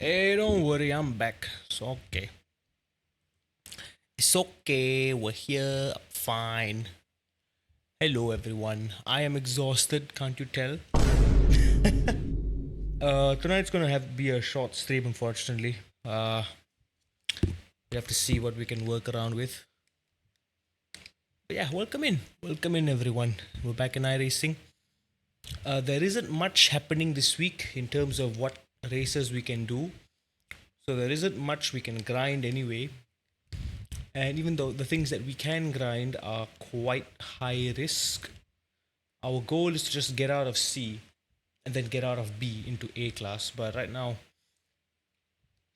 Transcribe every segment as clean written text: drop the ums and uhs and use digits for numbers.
Hey, don't worry, I'm back. It's okay. It's okay. We're here. I'm fine. Hello, everyone. I am exhausted. Can't you tell? Tonight's gonna have be a short stream, unfortunately. We have to see what we can work around with. But yeah, welcome in, everyone. We're back in iRacing. There isn't much happening this week in terms of what races we can do. So there isn't much we can grind anyway. And even though the things that we can grind are quite high risk, our goal is to just get out of C and then get out of B into A class. But right now,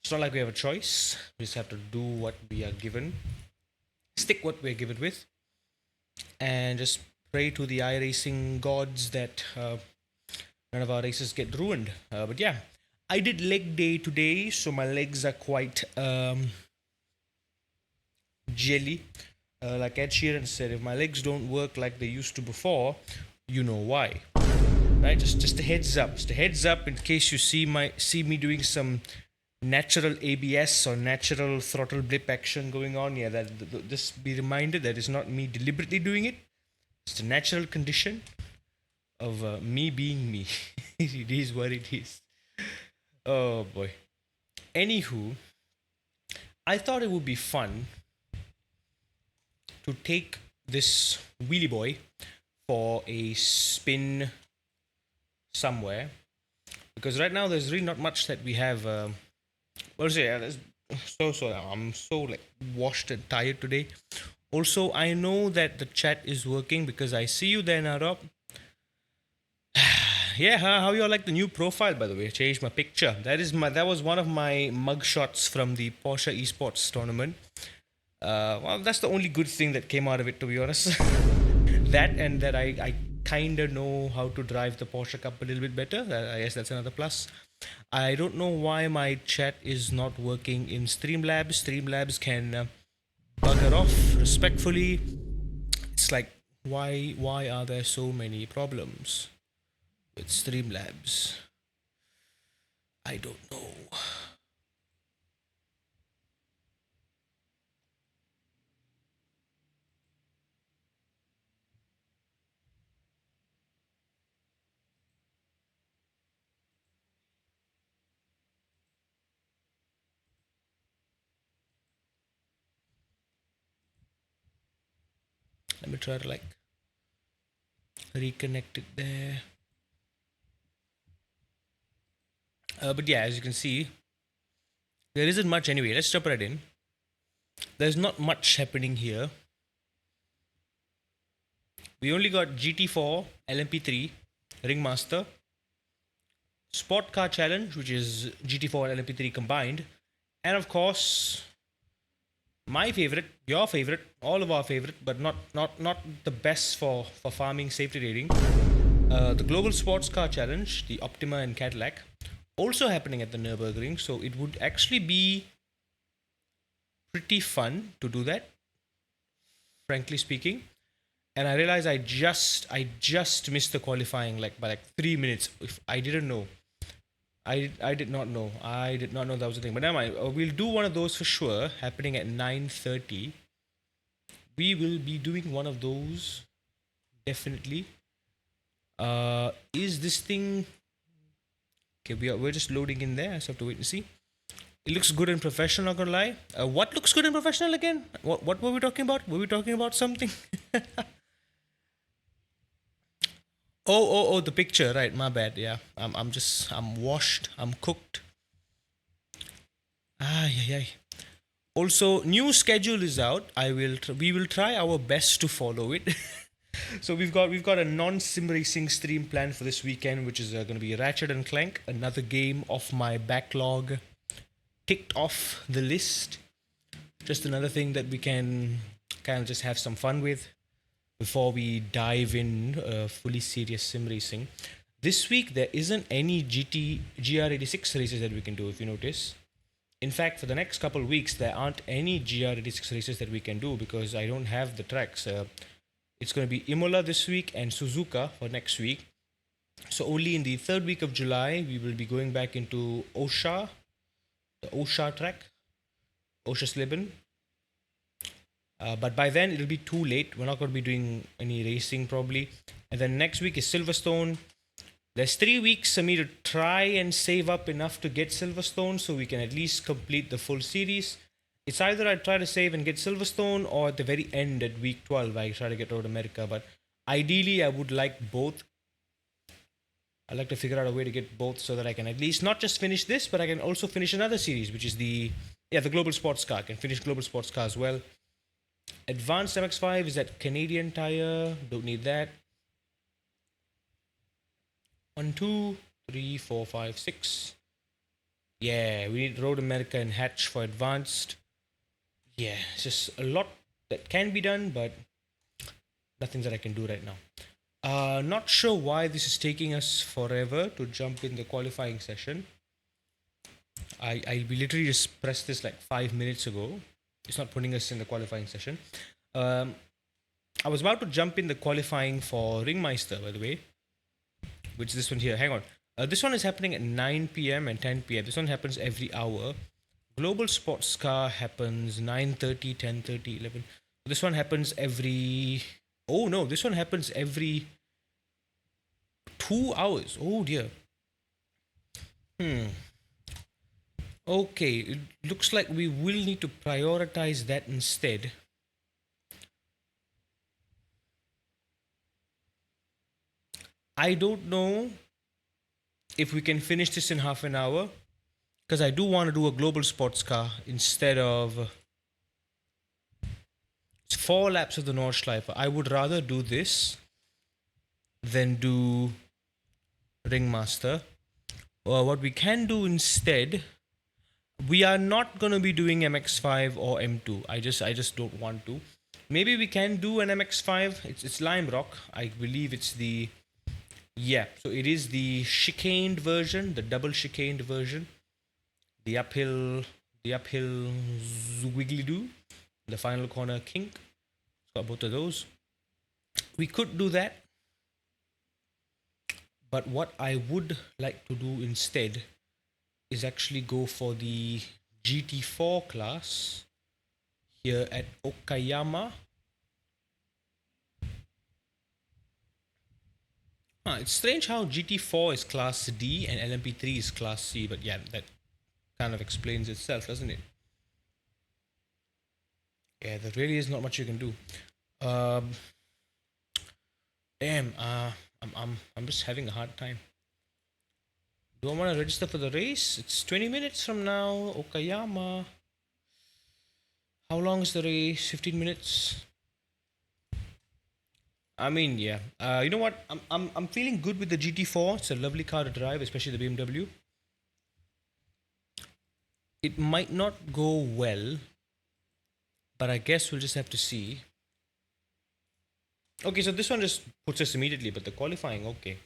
it's not like we have a choice. We just have to do what we are given, stick what we're given with, and just pray to the iRacing gods that none of our races get ruined. But yeah, I did leg day today, so my legs are quite jelly. Like Ed Sheeran said, if my legs don't work like they used to before, you know why, right? Just a heads up, just a heads up in case you see me doing some natural ABS or natural throttle blip action going on. Yeah, just be reminded that it's not me deliberately doing it. It's a natural condition of me being me. It is what it is. Oh boy. Anywho, I thought it would be fun to take this wheelie boy for a spin somewhere because right now there's really not much that we have. Well, yeah, I'm so like washed and tired today. Also, I know that the chat is working because I see you there, Narop. Yeah, how you all like the new profile? By the way, changed my picture. That was one of my mug shots from the Porsche Esports tournament. Well, that's the only good thing that came out of it, to be honest. That and that I kind of know how to drive the Porsche Cup a little bit better. I guess that's another plus. I don't know why my chat is not working in Streamlabs. Streamlabs can bugger off respectfully. It's like why are there so many problems with Streamlabs? I don't know. Let me try to like reconnect it there. But yeah, as you can see, there isn't much anyway. Let's jump right in. There's not much happening here. We only got GT4, LMP3, Ringmaster, Sport Car Challenge, which is GT4 and LMP3 combined, and of course, my favorite, your favorite, all of our favorite, but not the best for farming safety rating. The Global Sports Car Challenge, the Optima and Cadillac, also happening at the Nürburgring. So it would actually be pretty fun to do that, frankly speaking. And I realized I just missed the qualifying like by like 3 minutes. If I didn't know, I did not know. I did not know that was a thing. But never mind. We'll do one of those for sure. Happening at 9:30. We will be doing one of those definitely. Is this thing okay? We're just loading in there. So I have to wait and see. It looks good and professional. Not gonna lie. What looks good and professional again? What were we talking about? Were we talking about something? Oh, the picture. Right, my bad. Yeah, I'm washed. I'm cooked. Yeah, yeah. Also, new schedule is out. We will try our best to follow it. So we've got a non-sim racing stream planned for this weekend, which is going to be Ratchet and Clank, another game of my backlog ticked off the list. Just another thing that we can kind of just have some fun with before we dive in fully serious sim racing. This week there isn't any GR86 races that we can do if you notice. In fact, for the next couple of weeks, there aren't any GR86 races that we can do because I don't have the tracks. It's going to be Imola this week and Suzuka for next week. So only in the third week of July, we will be going back into Osha the OSHA track, OSHA but by then it'll be too late. We're not going to be doing any racing probably. And then next week is Silverstone. There's 3 weeks for me to try and save up enough to get Silverstone so we can at least complete the full series. It's either I try to save and get Silverstone, or at the very end at week 12 I try to get Road America. But ideally I would like both. I like to figure out a way to get both so that I can at least not just finish this, but I can also finish another series, which is the Global Sports Car. I can finish Global Sports Car as well. Advanced MX5 is at Canadian Tire. Don't need that. 1, 2, 3, 4, 5, 6. Yeah, we need Road America and Hatch for advanced. Yeah, it's just a lot that can be done, but nothing that I can do right now. Not sure why this is taking us forever to jump in the qualifying session. I literally just pressed this like 5 minutes ago. It's not putting us in the qualifying session. I was about to jump in the qualifying for Ringmeister, by the way, which is this one here. Hang on. This one is happening at 9 p.m. and 10 p.m. This one happens every hour. Global Sports Car happens 9:30, 10:30, 11. This one happens every... Oh no, this one happens every 2 hours. Oh dear. Okay, it looks like we will need to prioritize that instead. I don't know if we can finish this in half an hour, because I do want to do a global sports car instead of... It's 4 laps of the Nordschleife. I would rather do this than do Ringmaster. Or what we can do instead... We are not going to be doing MX5 or M2. I just don't want to. Maybe we can do an MX5. It's Lime Rock. I believe it's the... Yeah, so it is the chicaned version, the double chicaned version. The uphill wiggly doo, the final corner kink. It's got both of those. We could do that. But what I would like to do instead is actually go for the GT4 class here at Okayama. It's strange how GT4 is class D and LMP3 is class C, but yeah, that kind of explains itself, doesn't it? Yeah, there really is not much you can do. Damn, I'm just having a hard time. Do I want to register for the race? It's 20 minutes from now, Okayama. How long is the race? 15 minutes. I mean, yeah. You know what? I'm feeling good with the GT4. It's a lovely car to drive, especially the BMW. It might not go well, but I guess we'll just have to see. Okay, so this one just puts us immediately, but the qualifying, okay.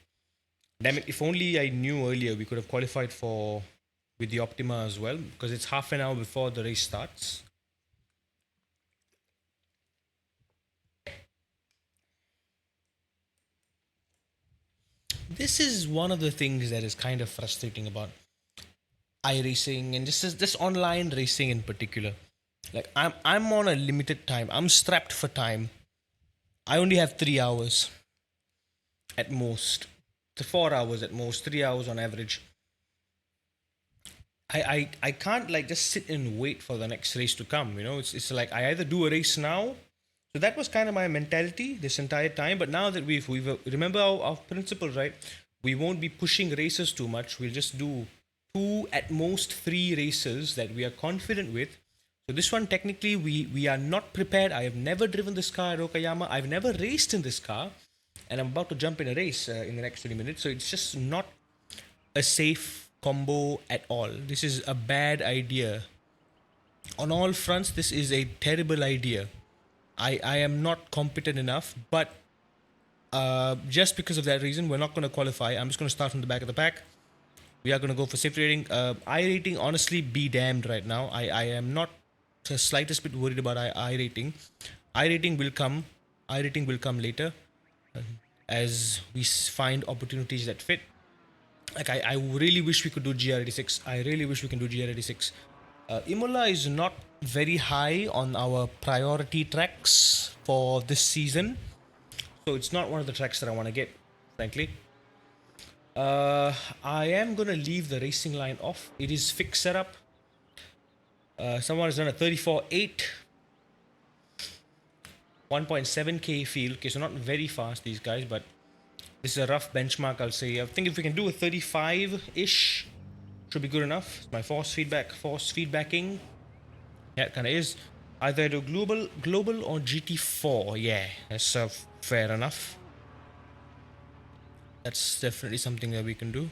Damn it, if only I knew earlier we could have qualified for with the Optima as well, because it's half an hour before the race starts. This is one of the things that is kind of frustrating about iRacing and this online racing in particular. Like I'm on a limited time. I'm strapped for time. I only have 3 hours at most. 4 hours at most, 3 hours on average. I can't like just sit and wait for the next race to come, you know. It's like I either do a race now. So that was kind of my mentality this entire time. But now that we've remember our principle, right? We won't be pushing races too much. We'll just do 2 at most 3 races that we are confident with. So this one technically we are not prepared. I have never driven this car at Okayama. I've never raced in this car, and I'm about to jump in a race in the next 20 minutes. So it's just not a safe combo at all. This is a bad idea. On all fronts, this is a terrible idea. I am not competent enough, but just because of that reason, we're not going to qualify. I'm just going to start from the back of the pack. We are going to go for safety rating. I rating, honestly, be damned right now. I am not the slightest bit worried about I rating. I rating will come. I rating will come later as we find opportunities that fit. Like I really wish we could do GR86. I really wish we can do GR86. Imola is not very high on our priority tracks for this season, so it's not one of the tracks that I want to get, frankly. I am gonna leave the racing line off. It is fixed setup. Someone has done a 34.8, 1.7k field. Okay, so not very fast, these guys, but this is a rough benchmark, I'll say. I think if we can do a 35-ish, should be good enough. It's my force feedbacking. Yeah, it kind of is. Either do global or GT4. Yeah, that's fair enough. That's definitely something that we can do.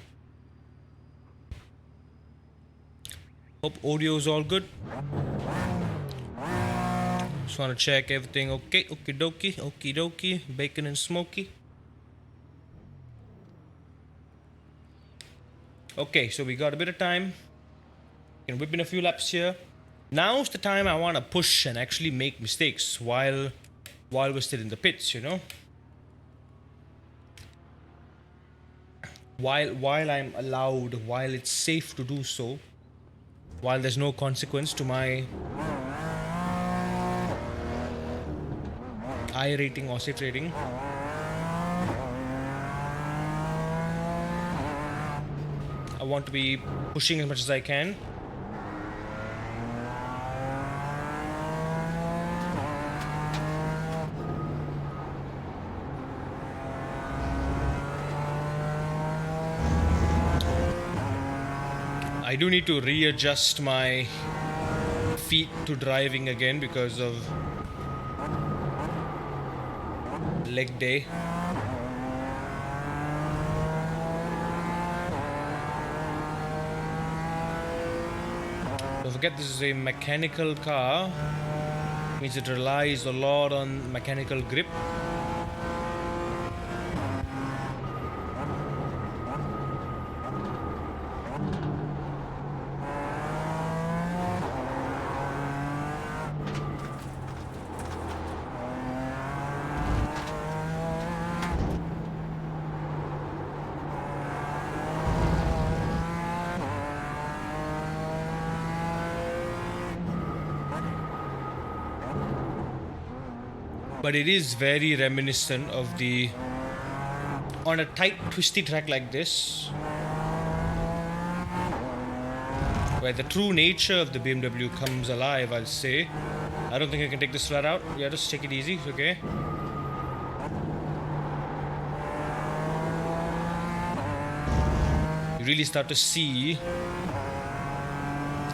Hope audio's all good. Just want to check everything. Okay, okie dokie, bacon and smoky. Okay, so we got a bit of time. Can whip in a few laps here. Now's the time I want to push and actually make mistakes while we're still in the pits, you know. While I'm allowed, while it's safe to do so, while there's no consequence to my I rating or sit rating. I want to be pushing as much as I can. I do need to readjust my feet to driving again because of leg day. Don't forget, this is a mechanical car, means it relies a lot on mechanical grip. But it is very reminiscent of the, on a tight twisty track like this, where the true nature of the BMW comes alive, I'll say. I don't think I can take this flat out. Yeah, just take it easy, it's okay. You really start to see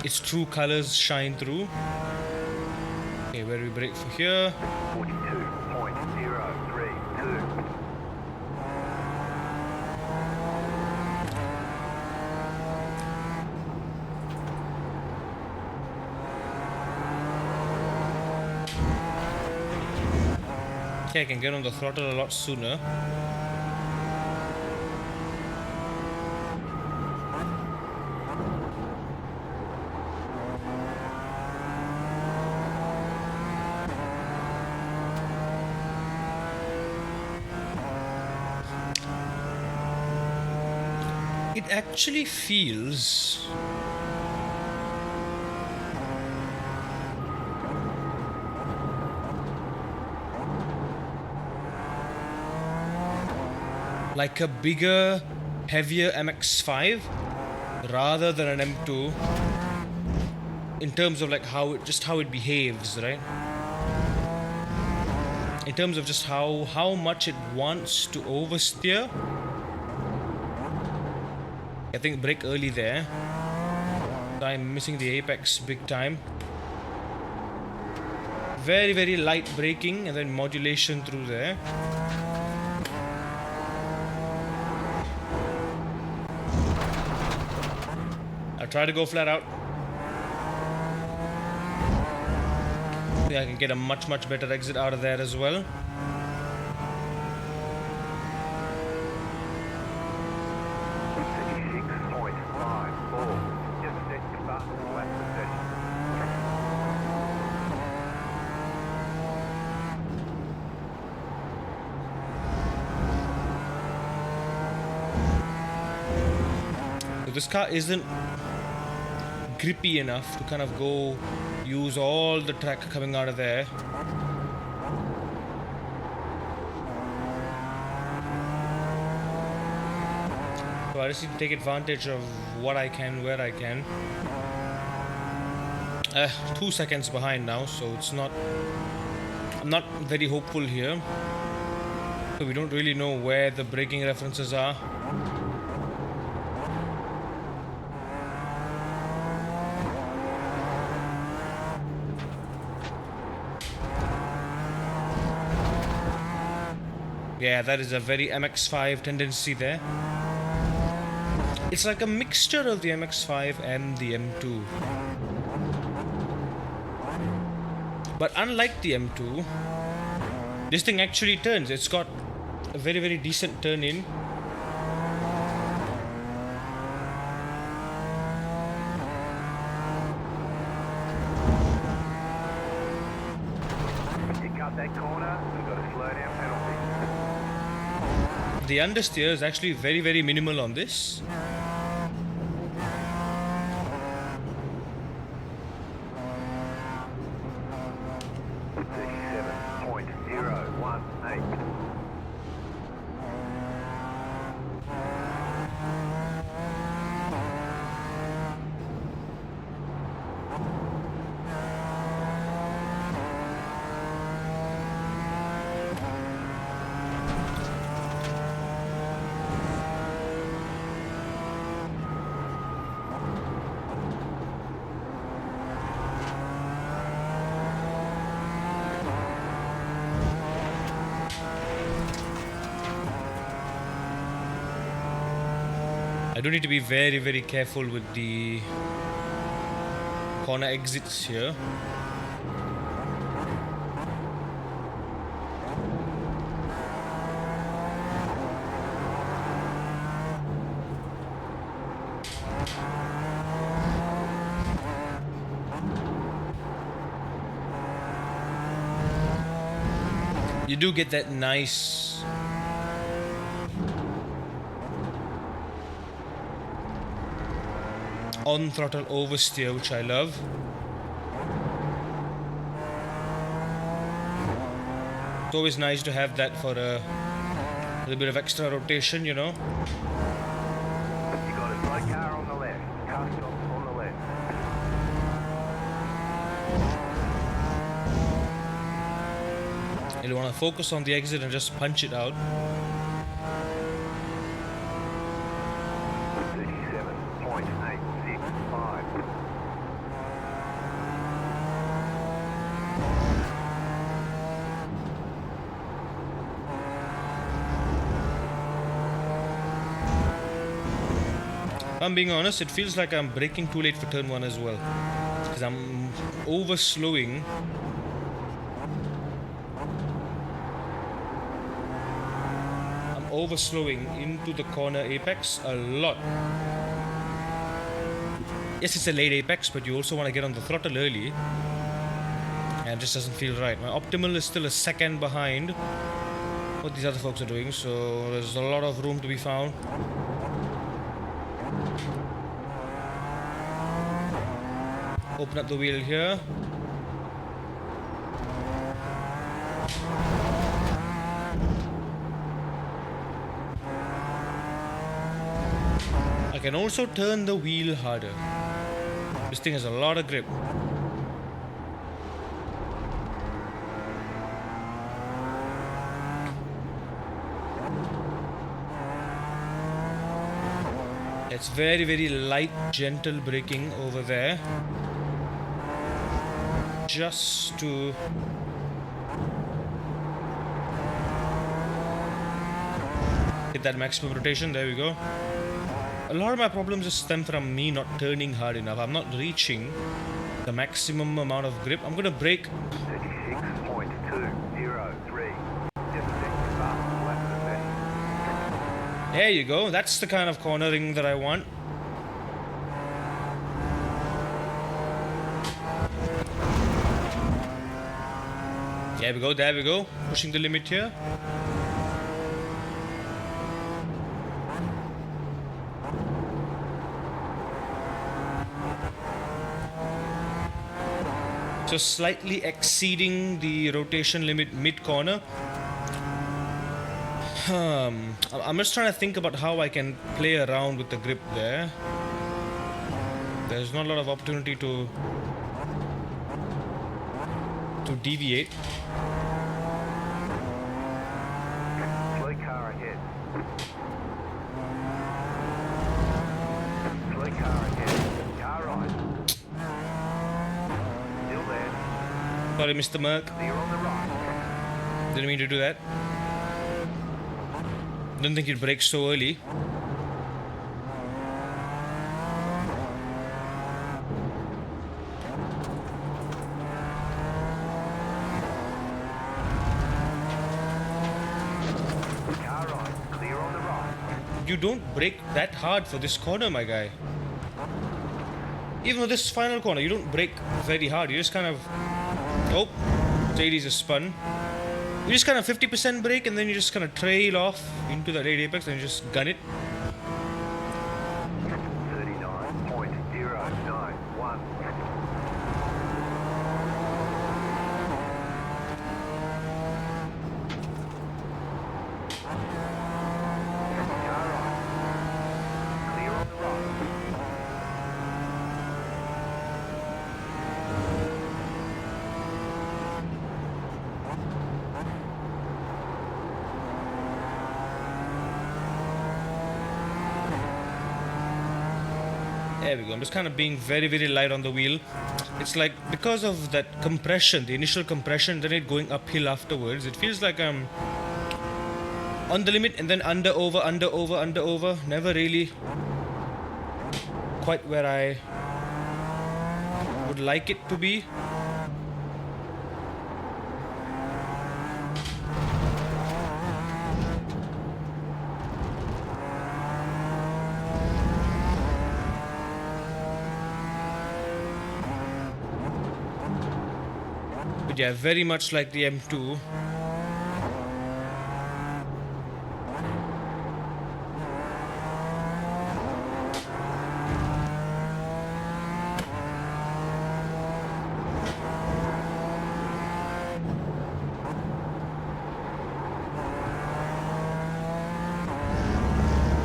its true colors shine through. Okay, where do we brake for here? 42.032. Okay, I can get on the throttle a lot sooner. It actually feels like a bigger, heavier MX-5 rather than an M2 in terms of like how it behaves, right? In terms of just how much it wants to oversteer. I think brake early there. I'm missing the apex big time. Very, very light braking and then modulation through there. I'll try to go flat out. I think I can get a much better exit out of there as well. But this car isn't grippy enough to kind of go use all the track coming out of there. So I just need to take advantage of what I can, where I can. 2 seconds behind now, so it's not... I'm not very hopeful here. So we don't really know where the braking references are. Yeah, that is a very MX-5 tendency there. It's like a mixture of the MX-5 and the M2. But unlike the M2, this thing actually turns. It's got a very, very decent turn in. The understeer is actually very, very minimal on this. I do need to be very, very careful with the corner exits here. You do get that nice on throttle oversteer, which I love. It's always nice to have that for a little bit of extra rotation, you know. You got a slow car on the left. Car stops on the left. You'll want to focus on the exit and just punch it out. 37.865. If I'm being honest, it feels like I'm braking too late for turn 1 as well. Because I'm over-slowing. Over-slowing into the corner apex a lot. Yes, it's a late apex, but you also want to get on the throttle early. And it just doesn't feel right. My optimal is still a second behind what these other folks are doing, so there's a lot of room to be found. Open up the wheel here. I can also turn the wheel harder. This thing has a lot of grip. It's very, very light, gentle braking over there. Just to get that maximum rotation. There we go. A lot of my problems just stem from me not turning hard enough. I'm not reaching the maximum amount of grip. I'm gonna brake. 36.203. Just a second fast, left of the best. There you go. That's the kind of cornering that I want. There we go, there we go. Pushing the limit here. So slightly exceeding the rotation limit mid-corner. I'm just trying to think about how I can play around with the grip there. There's not a lot of opportunity to deviate. Slow car ahead. Slow car ahead. Car right. Still there. Sorry, Mr. Merc. Clear on the right. Didn't mean to do that. Didn't think you'd brake so early. Car right. Clear on the right. You don't brake that hard for this corner, my guy. Even though this final corner, you don't brake very hard. You just kind of... Oh, JD's just spun. You just kind of 50% brake and then you just kind of trail off into the late apex and just gun it. 39.091. Car right. Clear on the right. There we go. I'm just kind of being very, very light on the wheel. It's like because of that compression, the initial compression, then it going uphill afterwards. It feels like I'm on the limit and then under, over, under, over, under, over. Never really quite where I would like it to be. But yeah, very much like the M2.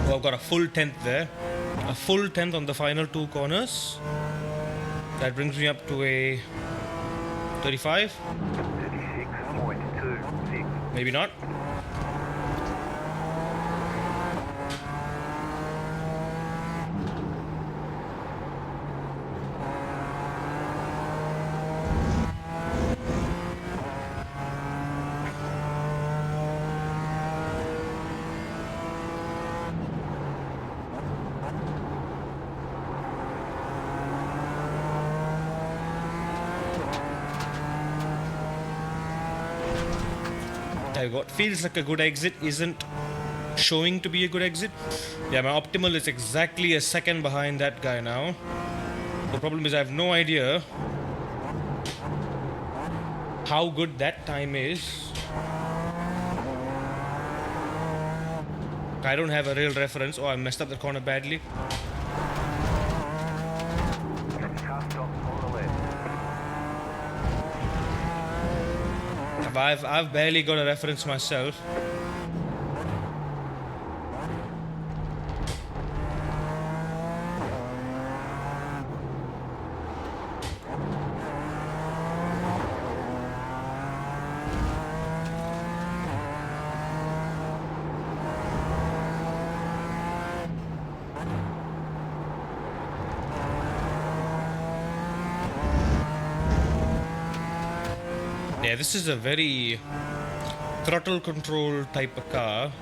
Oh, I've got a full 10th there. A full 10th on the final two corners. That brings me up to a 35. 36.26. Maybe not. There you go. It feels like a good exit, isn't showing to be a good exit. Yeah, my optimal is exactly a second behind that guy now. The problem is I have no idea how good that time is. I don't have a real reference. Oh, I messed up the corner badly. Car stops on the left. I've barely got a reference myself. Yeah, this is a very throttle control type of car.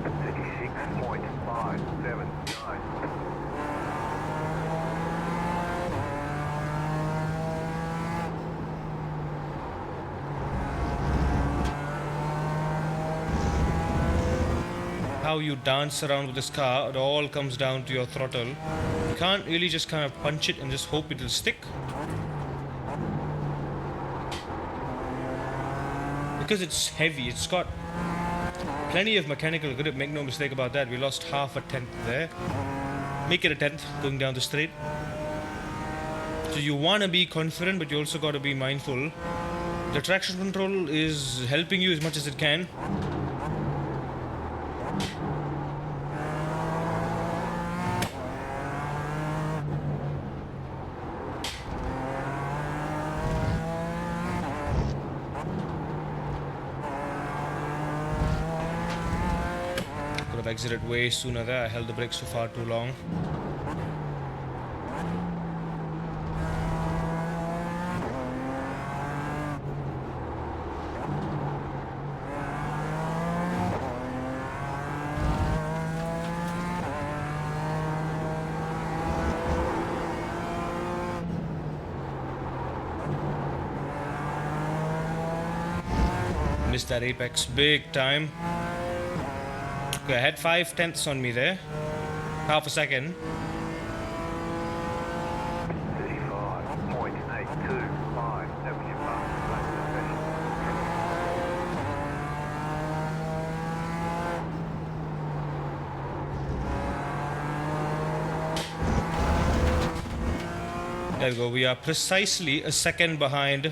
36.579. How you dance around with this car, it all comes down to your throttle. You can't really just kind of punch it and just hope it'll stick. Because it's heavy, it's got plenty of mechanical grip, make no mistake about that. We lost half a tenth there. Make it a tenth going down the straight. So you want to be confident, but you also got to be mindful. The traction control is helping you as much as it can. Could have exited way sooner there. I held the brakes for far too long. Missed that apex big time. Okay, I had 5/10 on me there. Half a second. 35.825. That was your fastest lap of the session. There we go. We are precisely a second behind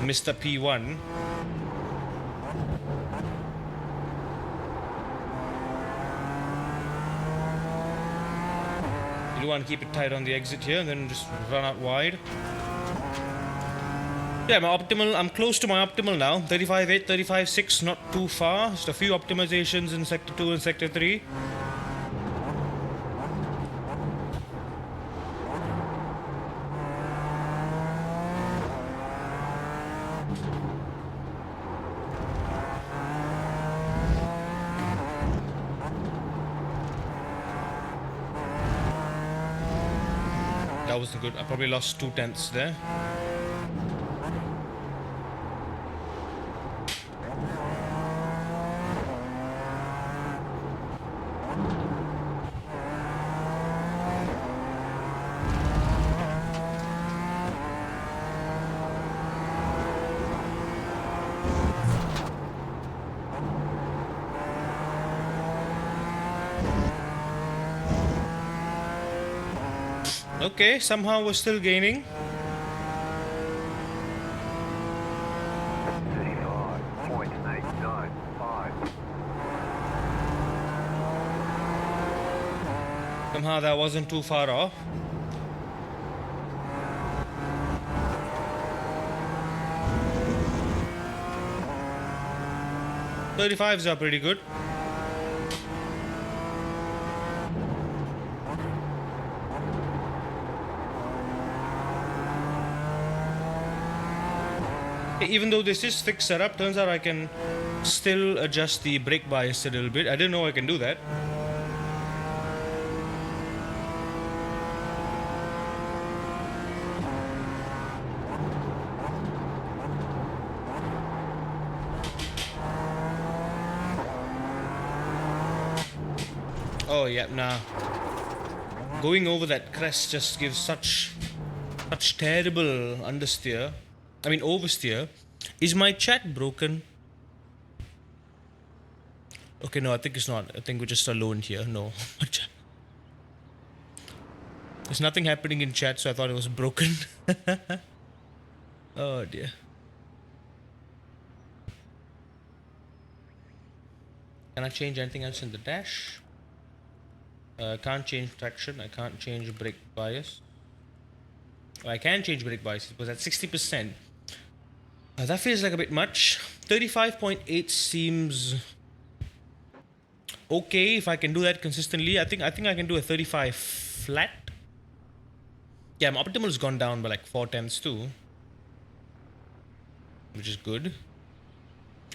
Mr. P1. You want to keep it tight on the exit here and then just run out wide. Yeah, my optimal, I'm close to my optimal now. 35.8, 35.6, not too far. Just a few optimizations in Sector 2 and Sector 3. That wasn't good. I probably lost 2/10 there. Okay, somehow we're still gaining. 35.895. Somehow that wasn't too far off. "35s are pretty good. Even though this is fixed setup, turns out I can still adjust the brake bias a little bit. I didn't know I can do that. Oh yeah, nah. Going over that crest just gives such terrible understeer. I mean oversteer. Is my chat broken? Okay, no, I think it's not. I think we're just alone here. No. There's nothing happening in chat, so I thought it was broken. Oh dear. Can I change anything else in the dash? I can't change traction. I can't change brake bias. I can change brake bias. It was at 60%. That feels like a bit much. 35.8 seems okay if I can do that consistently. I think I can do a 35 flat. Yeah, my optimal's gone down by like 4/10 too, which is good.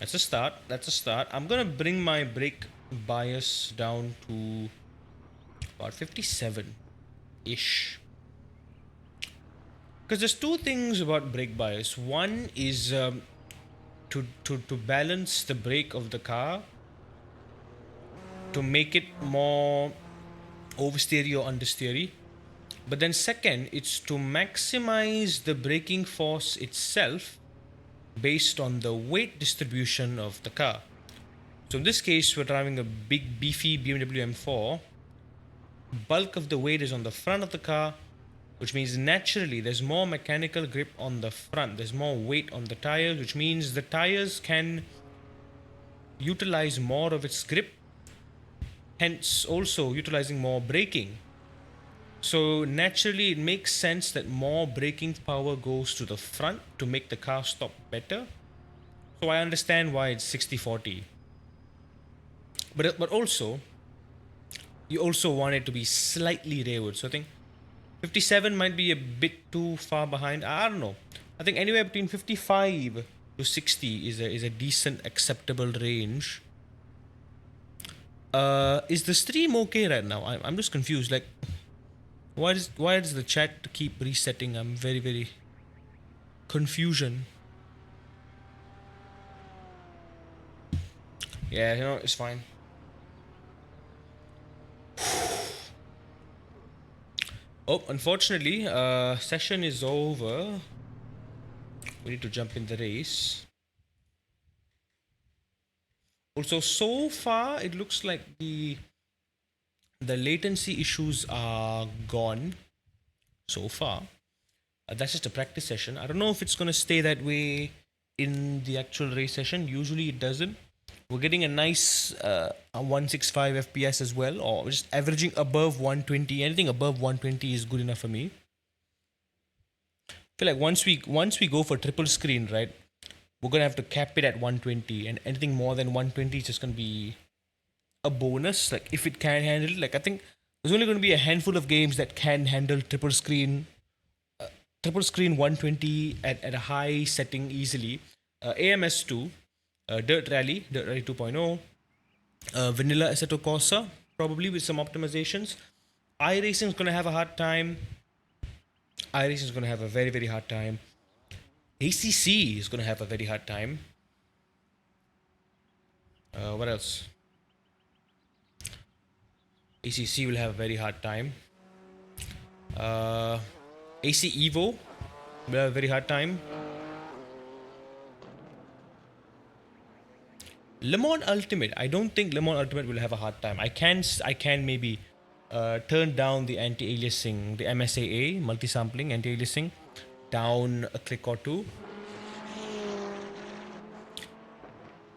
That's a start. That's a start. I'm gonna bring my brake bias down to about 57-ish. Because there's two things about brake bias. One is to balance the brake of the car, to make it more oversteery or understeery. But then second, it's to maximize the braking force itself based on the weight distribution of the car. So in this case, we're driving a big beefy BMW M4. Bulk of the weight is on the front of the car. which means naturally there's more mechanical grip on the front. There's more weight on the tires, which means the tires can utilize more of its grip, hence also utilizing more braking. So naturally, it makes sense that more braking power goes to the front to make the car stop better. So I understand why it's 60-40. But also, you also want it to be slightly rearward. So I think 57 might be a bit too far behind. I don't know. I think anywhere between 55 to 60 is a decent acceptable range. Is the stream okay right now? I'm just confused. Like, why does the chat keep resetting? I'm very confusion. Yeah, you know, it's fine. Oh, unfortunately, session is over. We need to jump in the race. Also, so far it looks like the latency issues are gone. So far, that's just a practice session. I don't know if it's gonna stay that way in the actual race session. Usually it doesn't. We're getting a nice 165 FPS as well, or just averaging above 120. Anything above 120 is good enough for me. I feel like once we go for triple screen, right, we're gonna have to cap it at 120, and anything more than 120 is just gonna be a bonus. Like if it can handle it, like I think there's only gonna be a handful of games that can handle triple screen 120 at a high setting easily. AMS2, Dirt Rally 2.0, Vanilla Assetto Corsa, probably with some optimizations. iRacing is going to have a hard time. iRacing is going to have a very hard time. ACC is going to have a very hard time. What else? ACC will have a very hard time. AC Evo will have a very hard time. Le Mans Ultimate. I don't think Le Mans Ultimate will have a hard time. I can maybe turn down the anti-aliasing, the MSAA, multi-sampling anti-aliasing, down a click or two.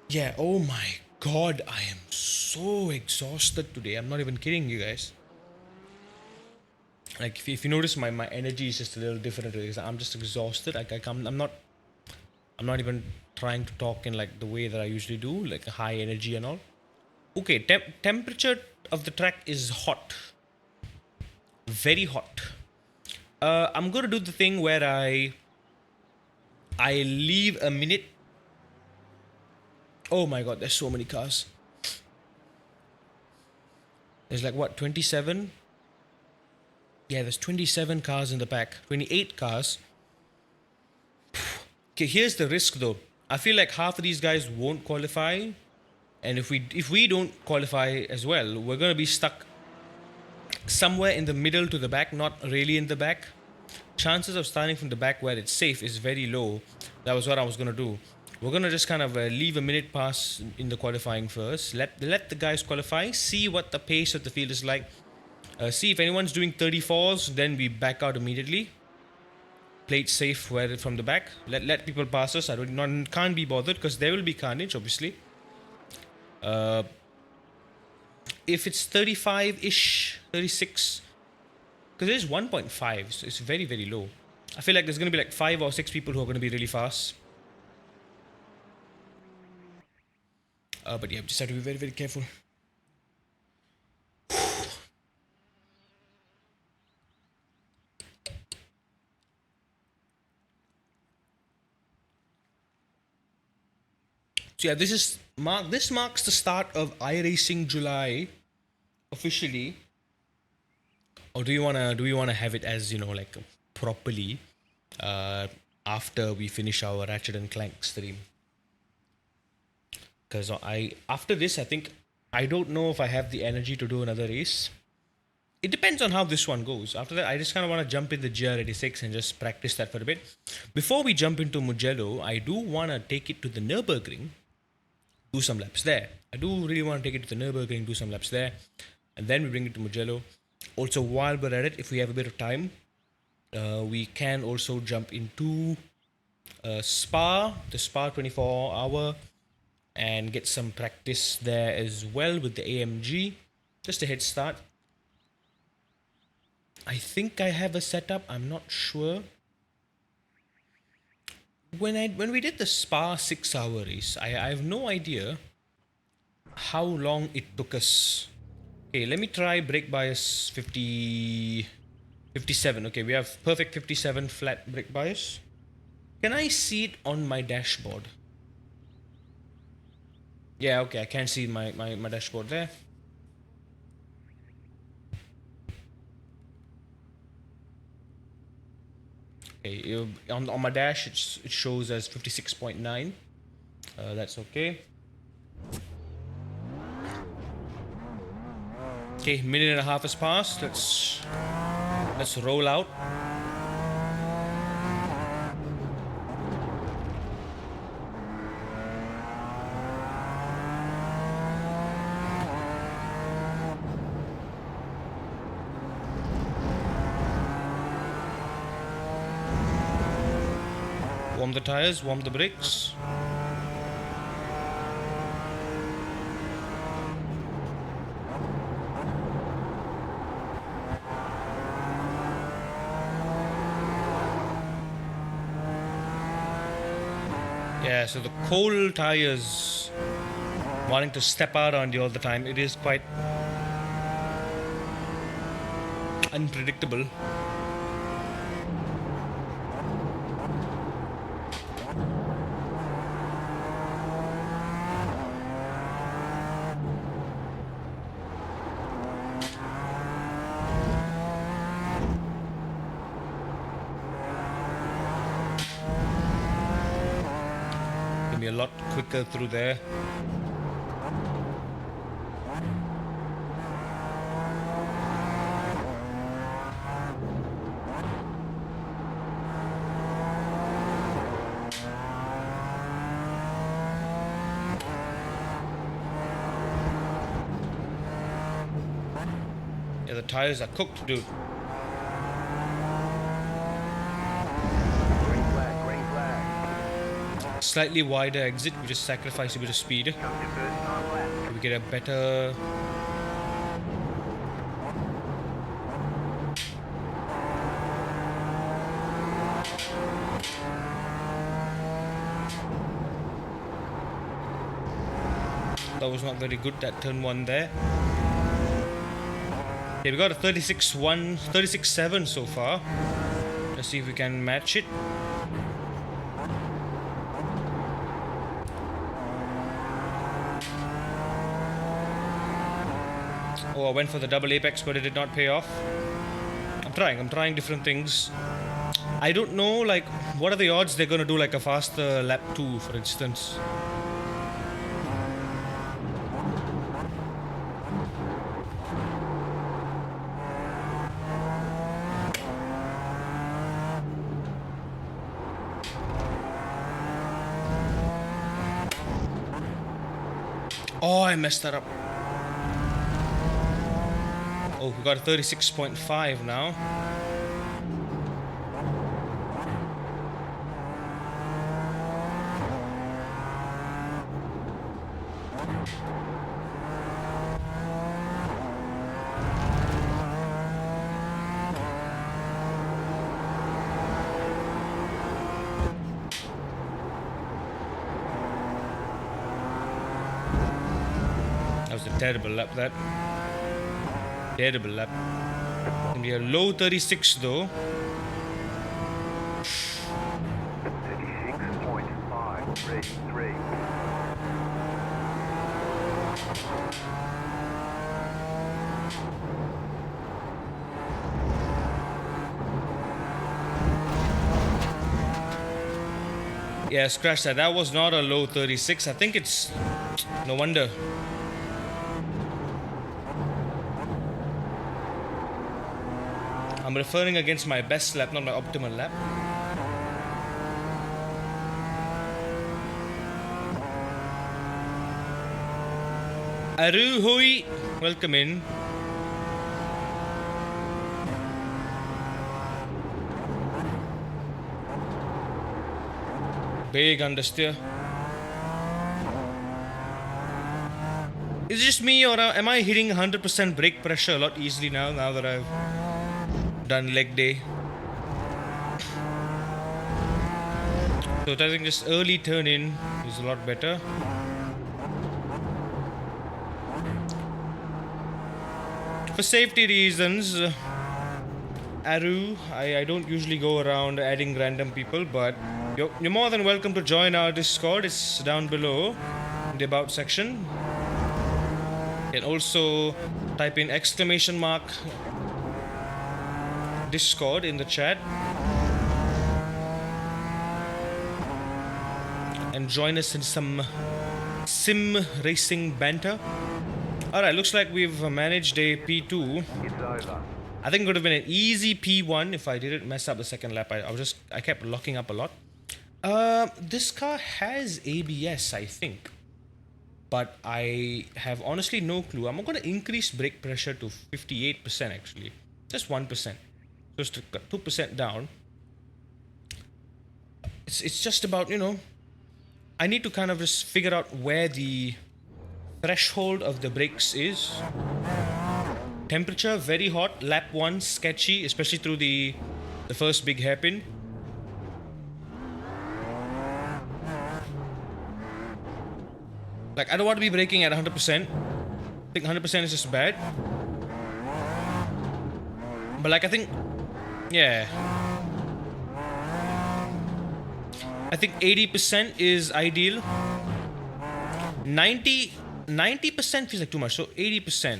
Yeah, oh my god, I am so exhausted today. I'm not even kidding you guys. Like if you notice my energy is just a little different today because I'm just exhausted. I'm not even trying to talk in like the way that I usually do, like a high energy and all. Okay, temperature of the track is hot. Very hot. I'm gonna do the thing where I leave a minute. Oh my god, there's so many cars. There's like what, 27? Yeah, there's 27 cars in the back. 28 cars. Okay, here's the risk though. I feel like half of these guys won't qualify, and if we don't qualify as well, we're gonna be stuck somewhere in the middle to the back, not really in the back. Chances of starting from the back where it's safe is very low. That was what I was gonna do. We're gonna just kind of leave a minute pass in the qualifying first. Let the guys qualify. See what the pace of the field is like. See if anyone's doing 34s, then we back out immediately. Play it safe where from the back. Let people pass us. Can't be bothered because there will be carnage, obviously. If it's 35-ish, 36, because it is 1.5, so it's very low. I feel like there's going to be like 5 or 6 people who are going to be really fast. But yeah, just have to be very careful. So yeah, this marks the start of iRacing July officially. Or do we wanna have it as, you know, like properly after we finish our Ratchet and Clank stream? Because after this, I think I don't know if I have the energy to do another race. It depends on how this one goes. After that, I just kind of want to jump in the GR86 and just practice that for a bit. Before we jump into Mugello, I do want to take it to the Nürburgring, do some laps there. I do really want to take it to the Nürburgring, do some laps there, and then we bring it to Mugello. Also, while we're at it, if we have a bit of time, We can also jump into Spa, the Spa 24 hour, and get some practice there as well with the AMG. Just a head start. I think I have a setup, I'm not sure. When we did the Spa 6 hour race, I have no idea how long it took us. Okay, let me try brake bias 57. Okay, we have perfect 57 flat brake bias. Can I see it on my dashboard? Yeah, okay, I can see my dashboard there. Okay, on my dash it shows as 56.9. That's okay. Okay, minute and a half has passed. Let's roll out. Warm the tires, warm the brakes. Yeah, so the cold tires wanting to step out on you all the time, it is quite unpredictable. Can be a lot quicker through there. Yeah, the tires are cooked, dude. Green flag, green flag. Slightly wider exit, we just sacrifice a bit of speed. Comes your first time lap. We get a better. That was not very good, that turn one there. Okay, we got a 36.1, 36.7 so far. Let's see if we can match it. Oh, I went for the double apex, but it did not pay off. I'm trying different things. I don't know, like, what are the odds they're gonna do like a faster lap 2, for instance. Oh, I messed that up. Oh, we got a 36.5 now. That was a terrible lap, that. Terrible lap. Gonna be a low 36 though. 36.533. Yeah, scratch that. That was not a low 36. I think it's. No wonder. I'm referring against my best lap, not my optimal lap. Aru Hui, welcome in. Big understeer. Is it just me, or am I hitting 100% brake pressure a lot easily now that I've done leg day? So I think this early turn in is a lot better. For safety reasons, Aru, I don't usually go around adding random people, but you're more than welcome to join our Discord. It's down below in the About section. You can also type in ! Discord in the chat and join us in some sim racing banter. Alright, looks like we've managed a P2. It's over. I think it would have been an easy P1 if I didn't mess up the second lap. I kept locking up a lot. This car has ABS, I think. But I have honestly no clue. I'm going to increase brake pressure to 58% actually. Just 1%. Just to cut 2% down. It's just about, I need to kind of just figure out where the threshold of the brakes is. Temperature, very hot. Lap 1, sketchy, especially through the first big hairpin. Like, I don't want to be braking at 100%. I think 100% is just bad. But like, I think... Yeah. I think 80% is ideal. 90% feels like too much, so 80%. There's too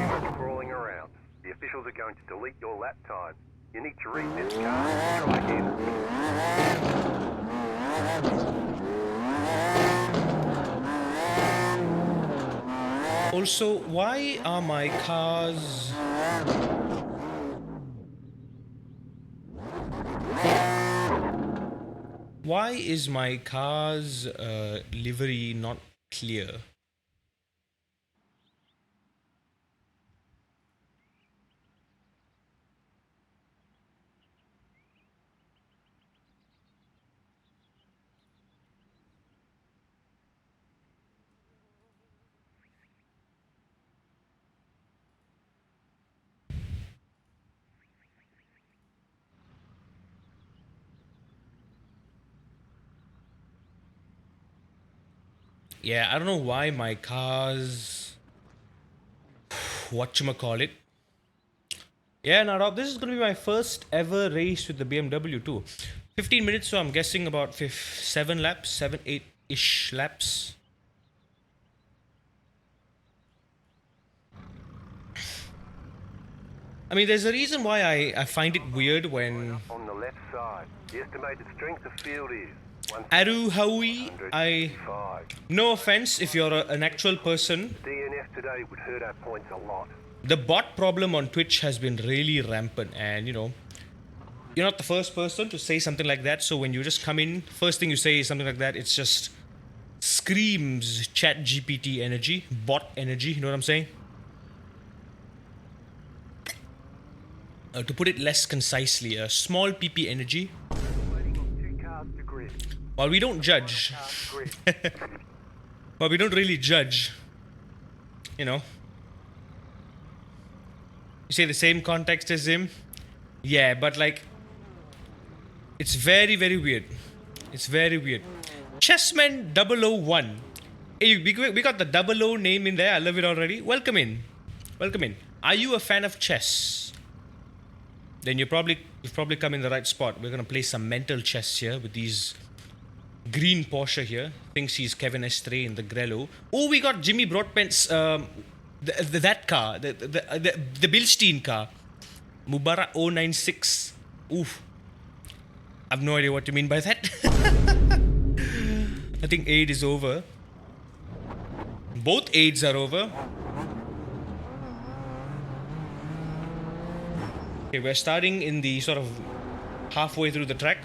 much crawling around. The officials are going to delete your lap time. You need to read this car and try again. Also, why are my cars... Why is my car's livery not clear? Yeah, I don't know why my car's... Whatchamacallit. Yeah, now Rob, this is going to be my first ever race with the BMW too. 15 minutes, so I'm guessing about 7 laps, 7, 8-ish laps. I mean, there's a reason why I find it weird when... On the left side, the estimated strength of field is... Aru Howie, no offense if you're an actual person. DNF today would hurt our points a lot. The bot problem on Twitch has been really rampant, and you're not the first person to say something like that. So when you just come in, first thing you say is something like that, it's just screams chat GPT energy, bot energy, you know what I'm saying? To put it less concisely, a small PP energy. While we don't judge, well, we don't really judge, You say the same context as him? Yeah, but like, it's very, very weird. It's very weird. Chessman 001. Hey, we got the 00 name in there. I love it already. Welcome in. Welcome in. Are you a fan of chess? Then you've probably come in the right spot. We're gonna play some mental chess here with these green Porsche here. Thinks he's Kevin Estre in the Grello. Oh, we got Jimmy Broadbent's that car, the Bilstein car, Mubarak 096. Oof. I have no idea what you mean by that. I think aid is over. Both aids are over. Okay, we're starting in the sort of halfway through the track.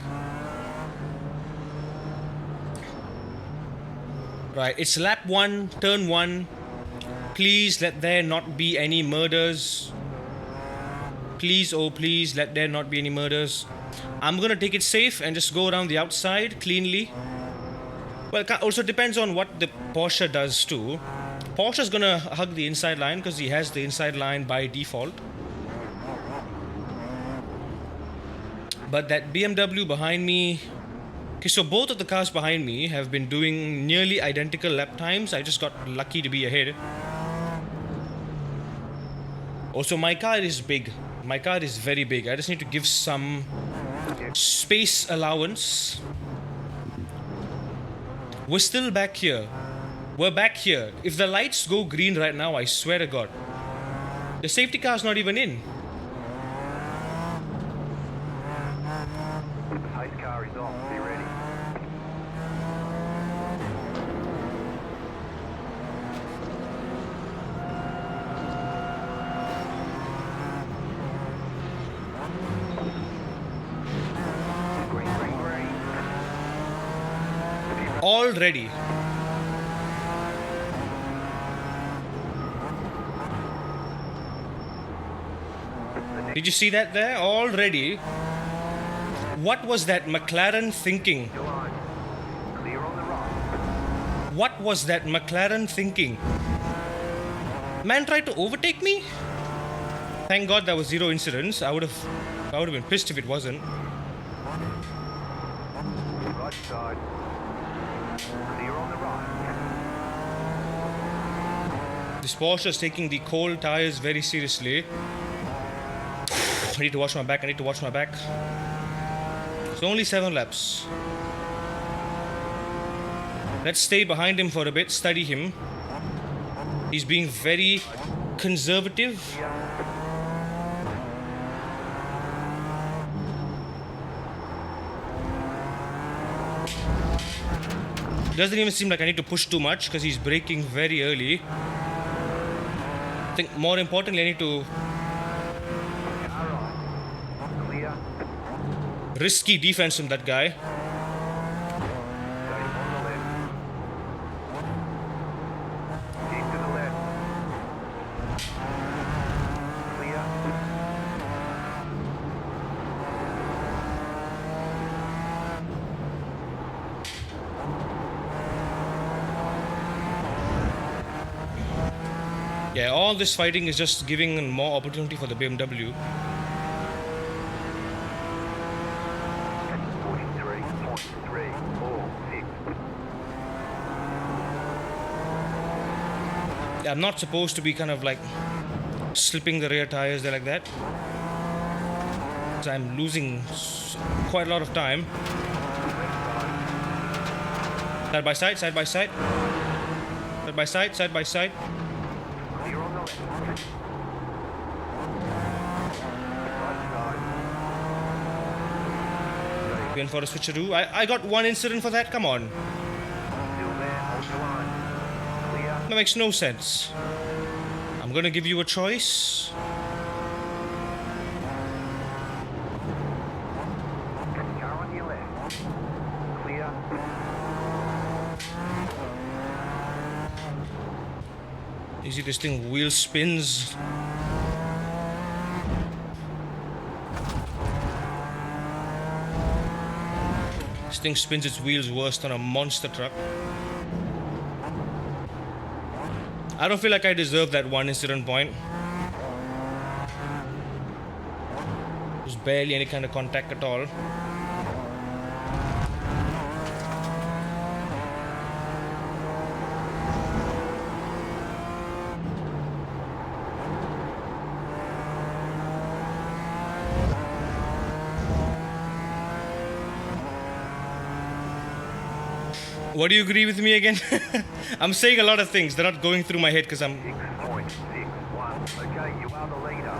Right, it's lap 1, turn 1. Please let there not be any murders. Please, oh please, let there not be any murders. I'm gonna take it safe and just go around the outside cleanly. Well, it also depends on what the Porsche does too. Porsche's gonna hug the inside line because he has the inside line by default. But that BMW behind me... Okay, so both of the cars behind me have been doing nearly identical lap times. I just got lucky to be ahead. Also, my car is big. My car is very big. I just need to give some space allowance. We're still back here. We're back here. If the lights go green right now, I swear to God, the safety car's not even in. The pace car is off. Be ready. Green, green, green. All ready. Did you see that there? All ready. What was that McLaren thinking? Your line. Clear on the right. What was that McLaren thinking? Man tried to overtake me? Thank God there was zero incidents. I would have been pissed if it wasn't. Right side. Clear on the right. This Porsche is taking the cold tires very seriously. I need to watch my back. It's only 7 laps. Let's stay behind him for a bit, study him. He's being very conservative. Doesn't even seem like I need to push too much because he's braking very early. I think more importantly, I need to Clear. risky defense from that guy. Stay on the left. Keep to the left. Clear. Yeah, all this fighting is just giving more opportunity for the BMW. 43.346. I'm not supposed to be kind of like slipping the rear tires there like that. So I'm losing quite a lot of time. Side by side, side by side. Side by side, side by side. Clear on the left. Right side. Going for a switcheroo. I got one incident for that, come on. Still there, hold your line. Clear. That makes no sense. I'm gonna give you a choice. Car on your left. Clear. You see this thing wheel spins. This thing spins its wheels worse than a monster truck. I don't feel like I deserve that one incident point. There's barely any kind of contact at all. What do you agree with me again? I'm saying a lot of things. They're not going through my head because I'm... 6.61. Okay, you are the leader.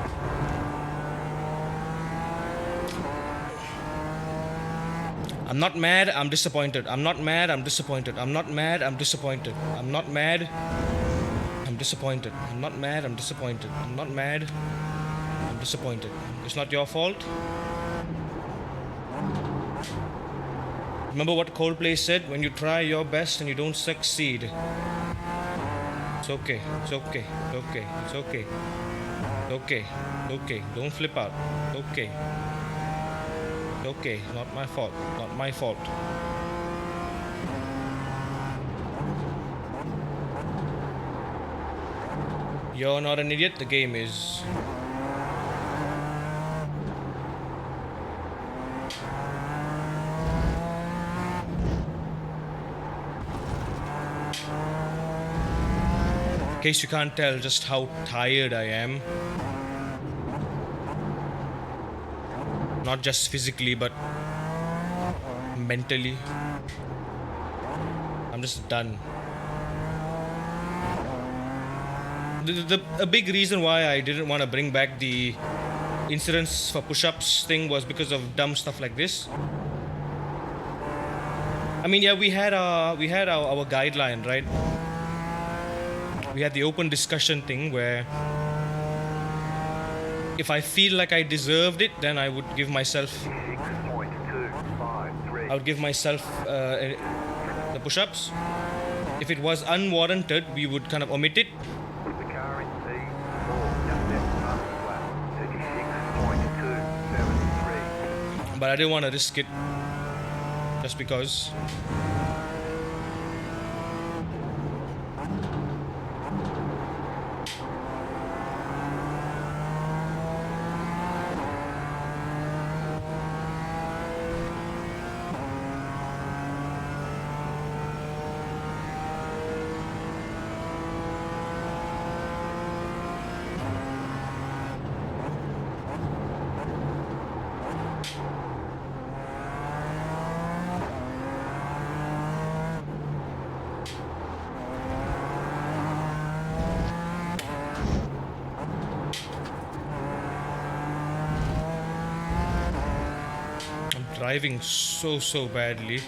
I'm not mad, I'm disappointed. I'm not mad, I'm disappointed. I'm not mad, I'm disappointed. I'm not mad, I'm disappointed. I'm not mad, I'm disappointed. I'm not mad, I'm disappointed. It's not your fault. Remember what Coldplay said? When you try your best and you don't succeed. It's okay, it's okay, it's okay, it's okay. It's okay, it's okay. Don't flip out. It's okay. Okay, not my fault. Not my fault. You're not an idiot, the game is. In case you can't tell just how tired I am. Not just physically, but mentally. I'm just done. A big reason why I didn't want to bring back the incidents for push-ups thing was because of dumb stuff like this. I mean, yeah, we had our guideline, right? We had the open discussion thing where if I feel like I deserved it, then I would give myself. 6.253. I would give myself the push-ups. If it was unwarranted, we would kind of omit it. The car in P4 just left past the flat. 36.273. But I didn't want to risk it just because. Driving so badly.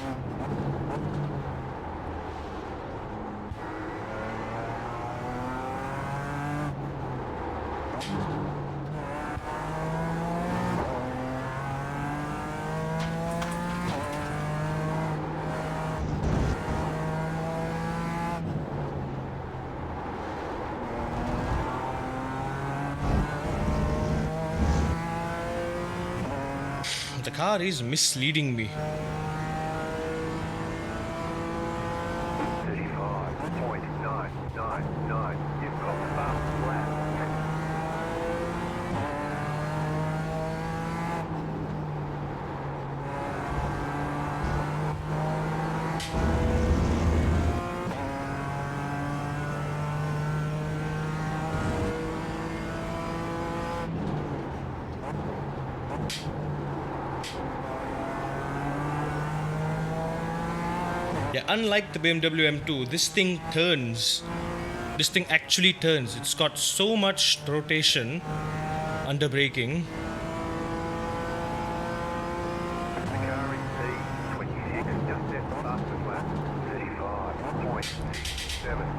The car is misleading me. 35.999. You've got the fast flat. Yeah, unlike the BMW M2, this thing turns. This thing actually turns. It's got so much rotation under braking. The car in P26 just left past the flat. 35.677.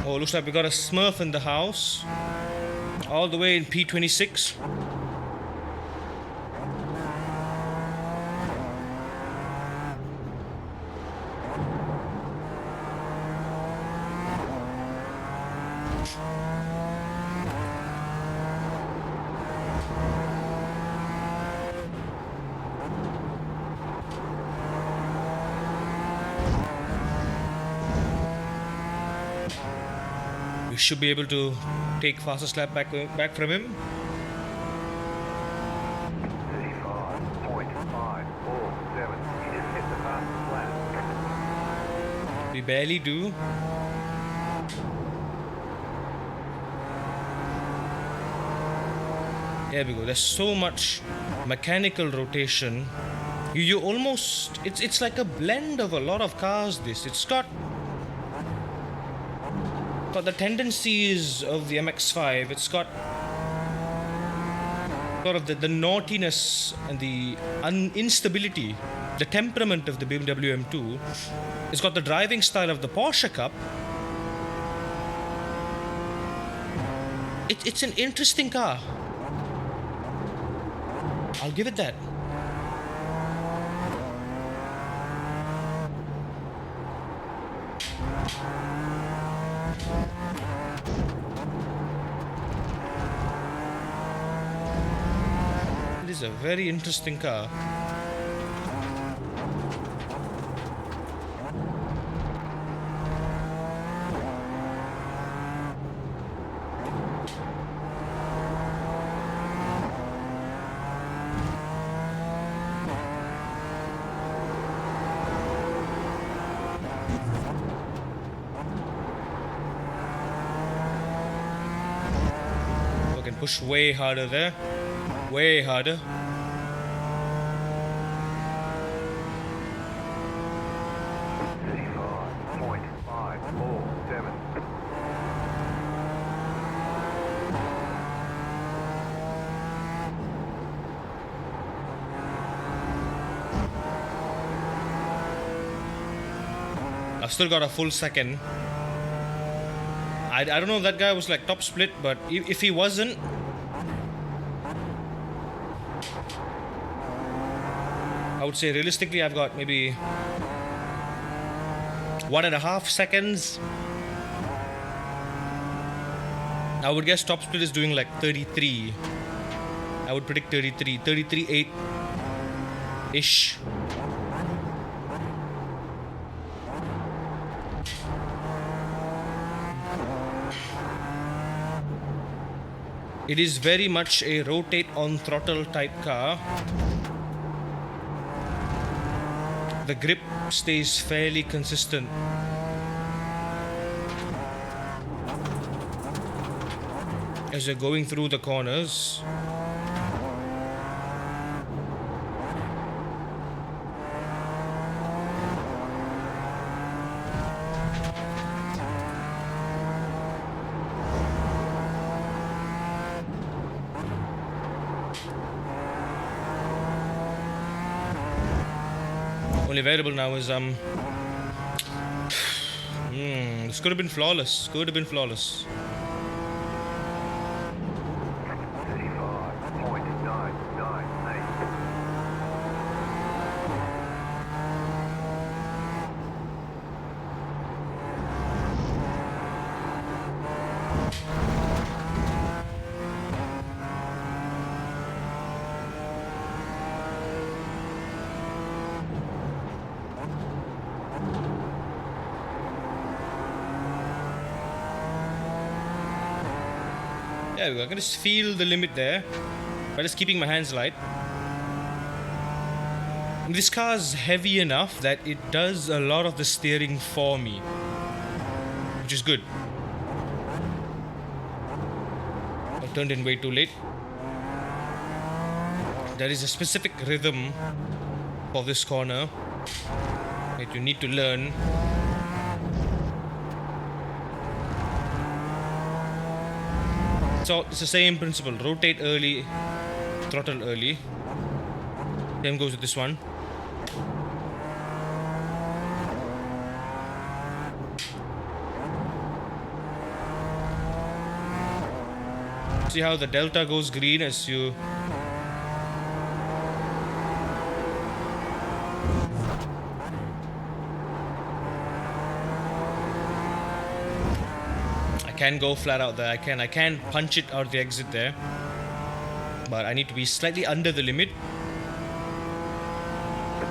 Oh, looks like we got a Smurf in the house. All the way in P26. We should be able to take fastest lap back from him. 35.547. You just hit the fastest lap. We barely do. There we go. There's so much mechanical rotation. You almost it's like a blend of a lot of cars. It's got the tendencies of the MX-5. It's got sort of the naughtiness and the instability, the temperament of the BMW M2. It's got the driving style of the Porsche Cup. It's an interesting car. I'll give it that. is a very interesting car. Can push way harder there. Way harder. I've still got a full second. I don't know if that guy was like top split, but if he wasn't, I would say realistically I've got maybe 1.5 seconds. I would guess top split is doing like 33. I would predict 33.8-ish. It is very much a rotate on throttle type car. The grip stays fairly consistent. As you're going through the corners. Only variable now is this could have been flawless. Could have been flawless. 35.998. There we go. I can just feel the limit there by just keeping my hands light. This car is heavy enough that it does a lot of the steering for me, which is good. I turned in way too late. There is a specific rhythm for this corner that you need to learn. So it's the same principle. Rotate early, throttle early. Same goes with this one. See how the delta goes green as you can go flat out there. I can punch it out the exit there, but I need to be slightly under the limit.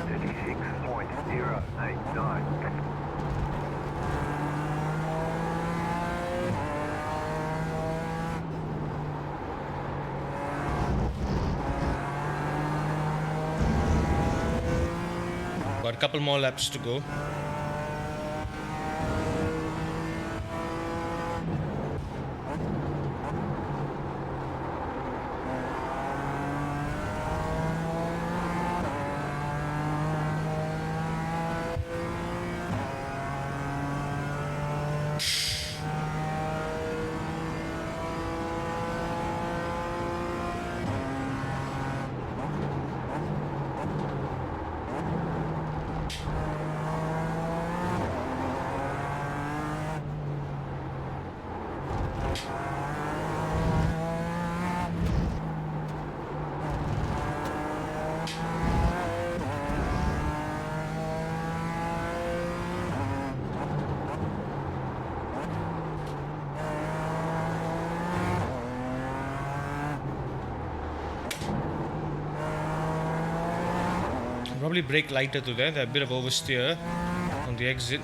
36.089. Got a couple more laps to go. probably brake lighter to there. They're a bit of oversteer on the exit.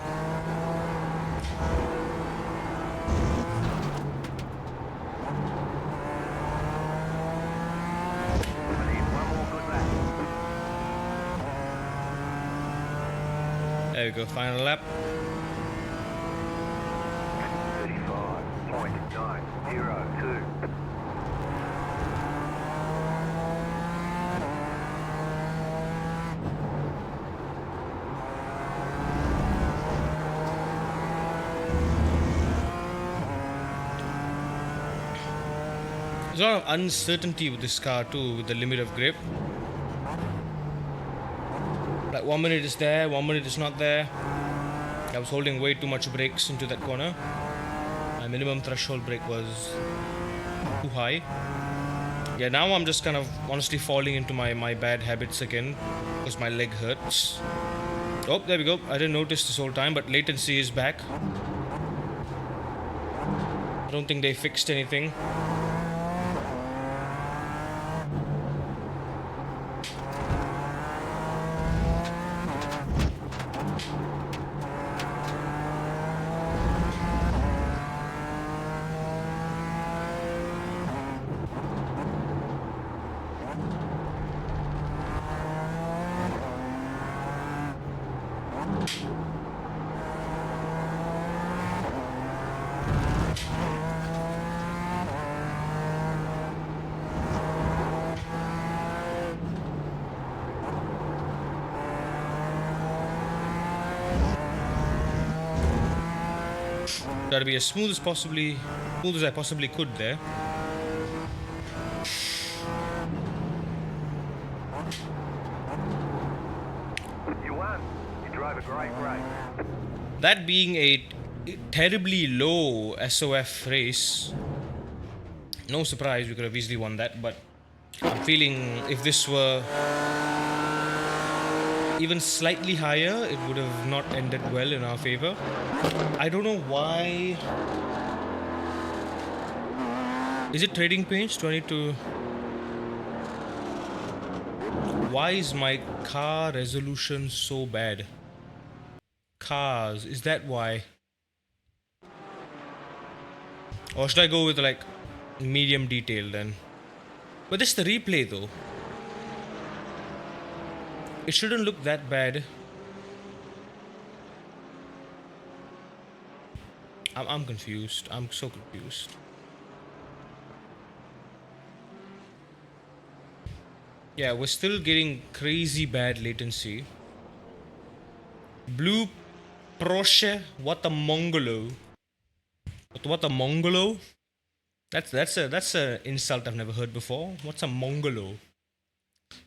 There we go, final lap. 35.902. There's a lot of uncertainty with this car too, with the limit of grip. Like 1 minute it's there, 1 minute it's not there. I was holding way too much brakes into that corner. My minimum threshold brake was too high. Yeah, now I'm just kind of honestly falling into my bad habits again because my leg hurts. Oh, there we go. I didn't notice this whole time, but latency is back. I don't think they fixed anything. Try to be as smooth as I possibly could there. You won. You drove a great race. That being a terribly low SOF race, no surprise, we could have easily won that, but I'm feeling if this were even slightly higher, it would have not ended well in our favor. I don't know why. Is it trading paints? 22. Why is my car resolution so bad? Cars, is that why? Or should I go with like medium detail then? But this is the replay though. It shouldn't look that bad. I'm confused. I'm so confused. Yeah, we're still getting crazy bad latency. Blue Porsche, what a Mongolo. What a Mongolo? That's a insult I've never heard before. What's a Mongolo?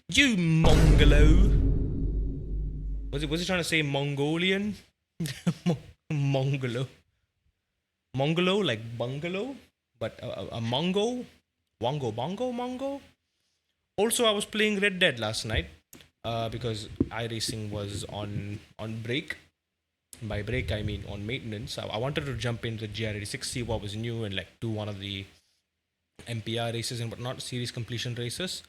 You Mongolo. Was he trying to say Mongolian? Mongolo. Mongolo like bungalow, but a Mongo? Wongo bongo Mongo? Also, I was playing Red Dead last night because iRacing was on break. By break, I mean on maintenance. I wanted to jump into the GR86, see what was new, and like do one of the MPR races and whatnot, series completion races.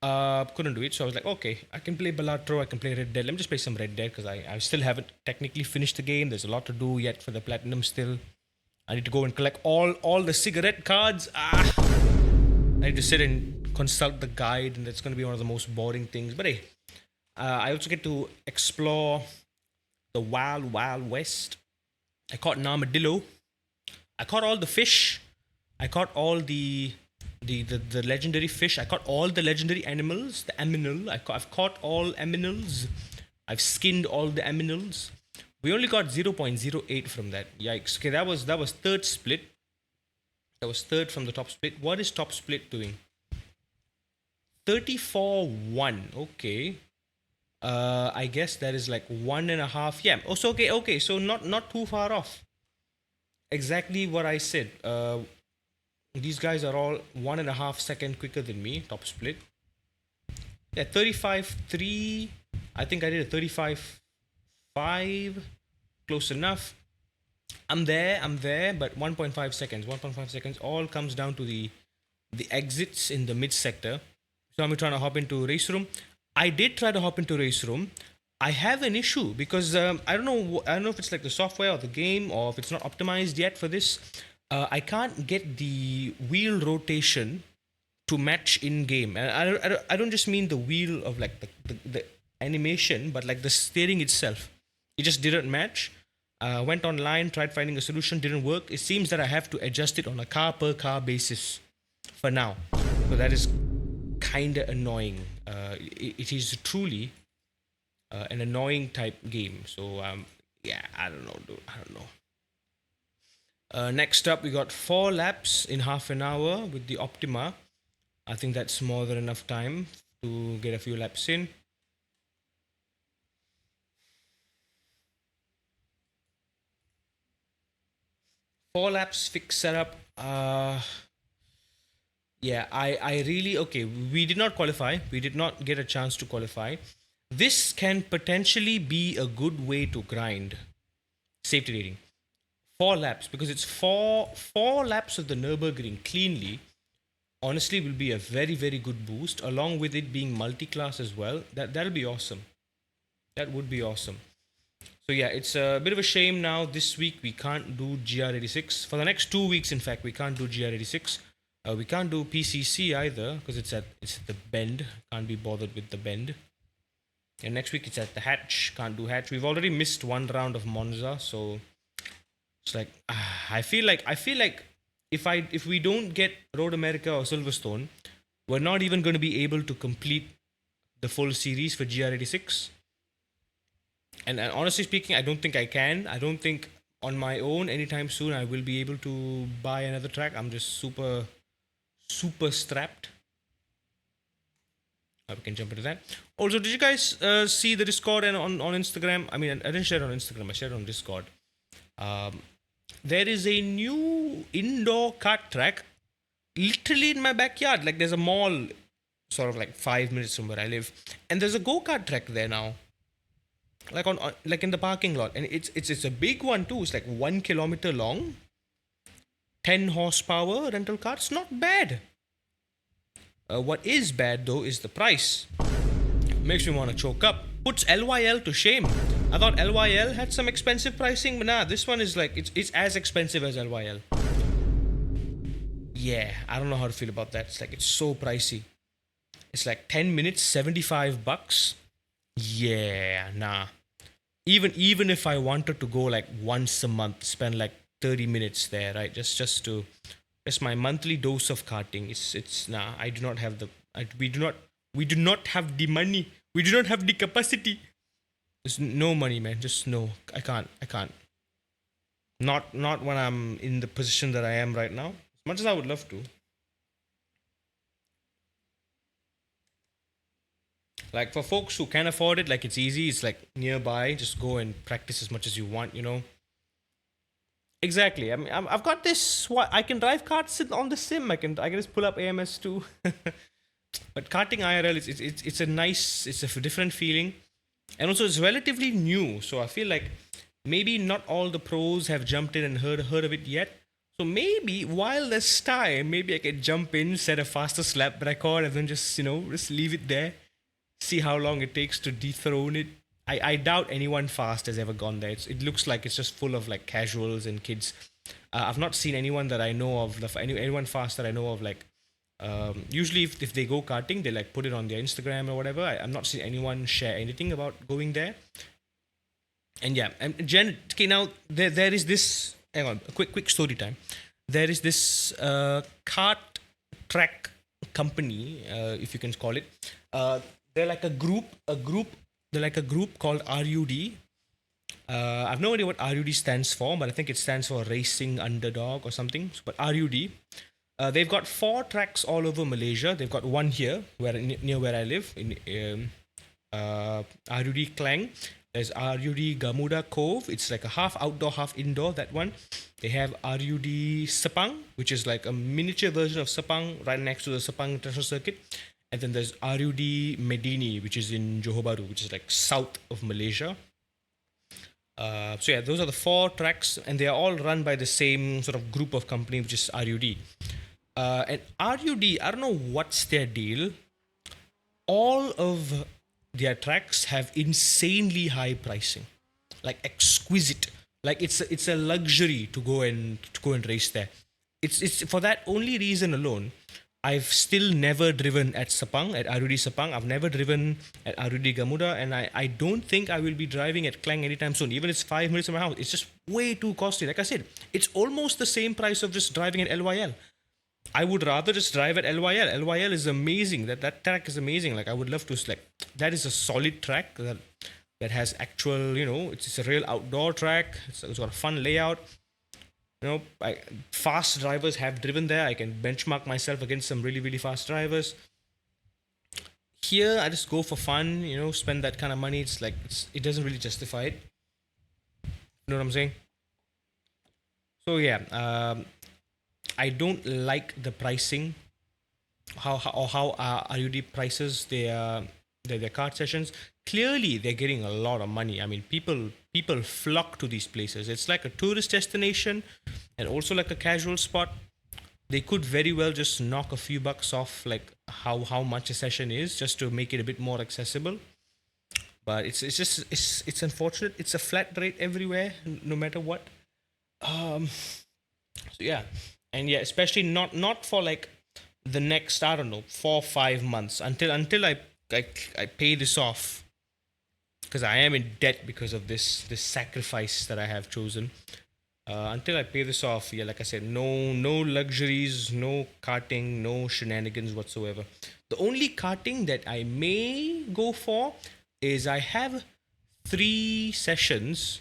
Couldn't do it, so I was like, okay, I can play Balatro, I can play Red Dead. Let me just play some Red Dead because I still haven't technically finished the game. There's a lot to do yet for the platinum still. I need to go and collect all the cigarette cards. I need to sit and consult the guide, and that's going to be one of the most boring things. But hey, I also get to explore the wild west. I caught an armadillo. I caught all the fish. I caught all the legendary fish. I caught all the legendary animals. The aminal. I've caught all aminals. I've skinned all the aminals. We only got 0.08 from that. Yikes. Okay, that was third split. That was third from the top split. What is top split doing? 34-1. Okay. I guess that is like 1.5. Yeah. Oh, so okay. So not too far off. Exactly what I said. These guys are all 1.5 second quicker than me. Top split. Yeah, 35-3. I think I did a 35-5. Close enough. I'm there, but 1.5 seconds. 1.5 seconds all comes down to the exits in the mid sector. So I'm trying to hop into race room. I did try to hop into Race Room. I have an issue because I don't know. I don't know if it's like the software or the game or if it's not optimized yet for this. I can't get the wheel rotation to match in game, and I don't just mean the wheel of like the animation, but like the steering itself. It just didn't match. Went online, tried finding a solution, didn't work. It seems that I have to adjust it on a car per car basis for now. So that is kind of annoying. It is truly an annoying type game. So yeah, I don't know, dude. I don't know. Next up, we got 4 laps in half an hour with the Optima. I think that's more than enough time to get a few laps in. Four laps, fixed setup. Yeah, I really, okay, we did not qualify. We did not get a chance to qualify. This can potentially be a good way to grind safety rating. 4 laps, because it's four laps of the Nürburgring cleanly, honestly will be a very, very good boost, along with it being multi-class as well. That'll be awesome. That would be awesome. So yeah, it's a bit of a shame now. This week we can't do GR86. For the next 2 weeks, in fact, we can't do GR86. We can't do PCC either because it's at the Bend. Can't be bothered with the Bend. And next week it's at the Hatch. Can't do Hatch. We've already missed one round of Monza, so it's like I feel like if we don't get Road America or Silverstone, we're not even going to be able to complete the full series for GR86. And honestly speaking, I don't think I can. I don't think on my own anytime soon I will be able to buy another track. I'm just super strapped. We can jump into that. Also, did you guys see the Discord and on Instagram? I mean, I didn't share it on Instagram. I shared it on Discord. There is a new indoor kart track literally in my backyard. Like there's a mall sort of like 5 minutes from where I live. And there's a go-kart track there now. Like on like in the parking lot. And it's a big one too. It's like 1 kilometer long. 10 horsepower rental car. It's not bad. What is bad though is the price. Makes me want to choke up. Puts LYL to shame. I thought LYL had some expensive pricing, but nah, this one is like it's as expensive as LYL. Yeah, I don't know how to feel about that. It's like it's so pricey. It's like 10 minutes, $75. Yeah, nah. Even if I wanted to go like once a month, spend like 30 minutes there, right? Just my monthly dose of karting. It's nah. I do not have we do not have the money. We do not have the capacity. There's no money, man. Just no. I can't. Not when I'm in the position that I am right now. As much as I would love to. Like for folks who can afford it, like it's easy. It's like nearby. Just go and practice as much as you want. You know. Exactly. I mean, I've got this. What I can drive karts on the sim. I can just pull up AMS too. But karting IRL it's a nice. It's a different feeling, and also it's relatively new. So I feel like maybe not all the pros have jumped in and heard of it yet. So maybe while there's time, maybe I can jump in, set a fastest lap record, and then just just leave it there. See how long it takes to dethrone it. I doubt anyone fast has ever gone there. It looks like it's just full of like casuals and kids. I've not seen anyone that I know of, anyone fast that I know of. Like, usually if they go karting, they like put it on their Instagram or whatever. I'm not seeing anyone share anything about going there. And yeah, and okay, now there is this. Hang on, a quick story time. There is this kart track company, if you can call it. They're like a group. They're like a group called RUD. I've no idea what RUD stands for, but I think it stands for Racing Underdog or something. But RUD, they've got 4 tracks all over Malaysia. They've got one here, near where I live, in RUD Klang. There's RUD Gamuda Cove. It's like a half outdoor, half indoor, that one. They have RUD Sepang, which is like a miniature version of Sepang right next to the Sepang International Circuit. And then there's RUD Medini, which is in Johor Bahru, which is like south of Malaysia. So yeah, those are the 4 tracks, and they are all run by the same sort of group of company, which is RUD. And RUD, I don't know what's their deal. All of their tracks have insanely high pricing, like exquisite. Like it's a luxury to go and race there. It's for that only reason alone. I've still never driven at Sepang, at RUD Sepang. I've never driven at RUD Gamuda, and I don't think I will be driving at Klang anytime soon. Even if it's 5 minutes from my house, it's just way too costly. Like I said, it's almost the same price of just driving at LYL. I would rather just drive at LYL. LYL is amazing. That track is amazing. Like I would love to like that is a solid track that has actual, it's a real outdoor track. It's got a fun layout. Fast drivers have driven there. I can benchmark myself against some really, really fast drivers. Here, I just go for fun, spend that kind of money. It doesn't really justify it. You know what I'm saying? So, yeah, I don't like the pricing, how RUD prices their kart sessions. Clearly, they're getting a lot of money. I mean, people flock to these places. It's like a tourist destination and also like a casual spot. They could very well just knock a few bucks off like how much a session is just to make it a bit more accessible. But it's unfortunate. It's a flat rate everywhere, no matter what. So yeah, and yeah, especially not for like the next, I don't know, 4-5 months until I pay this off, because I am in debt because of this sacrifice that I have chosen. Until I pay this off, yeah, like I said, no luxuries, no karting, no shenanigans whatsoever. The only karting that I may go for is I have 3 sessions.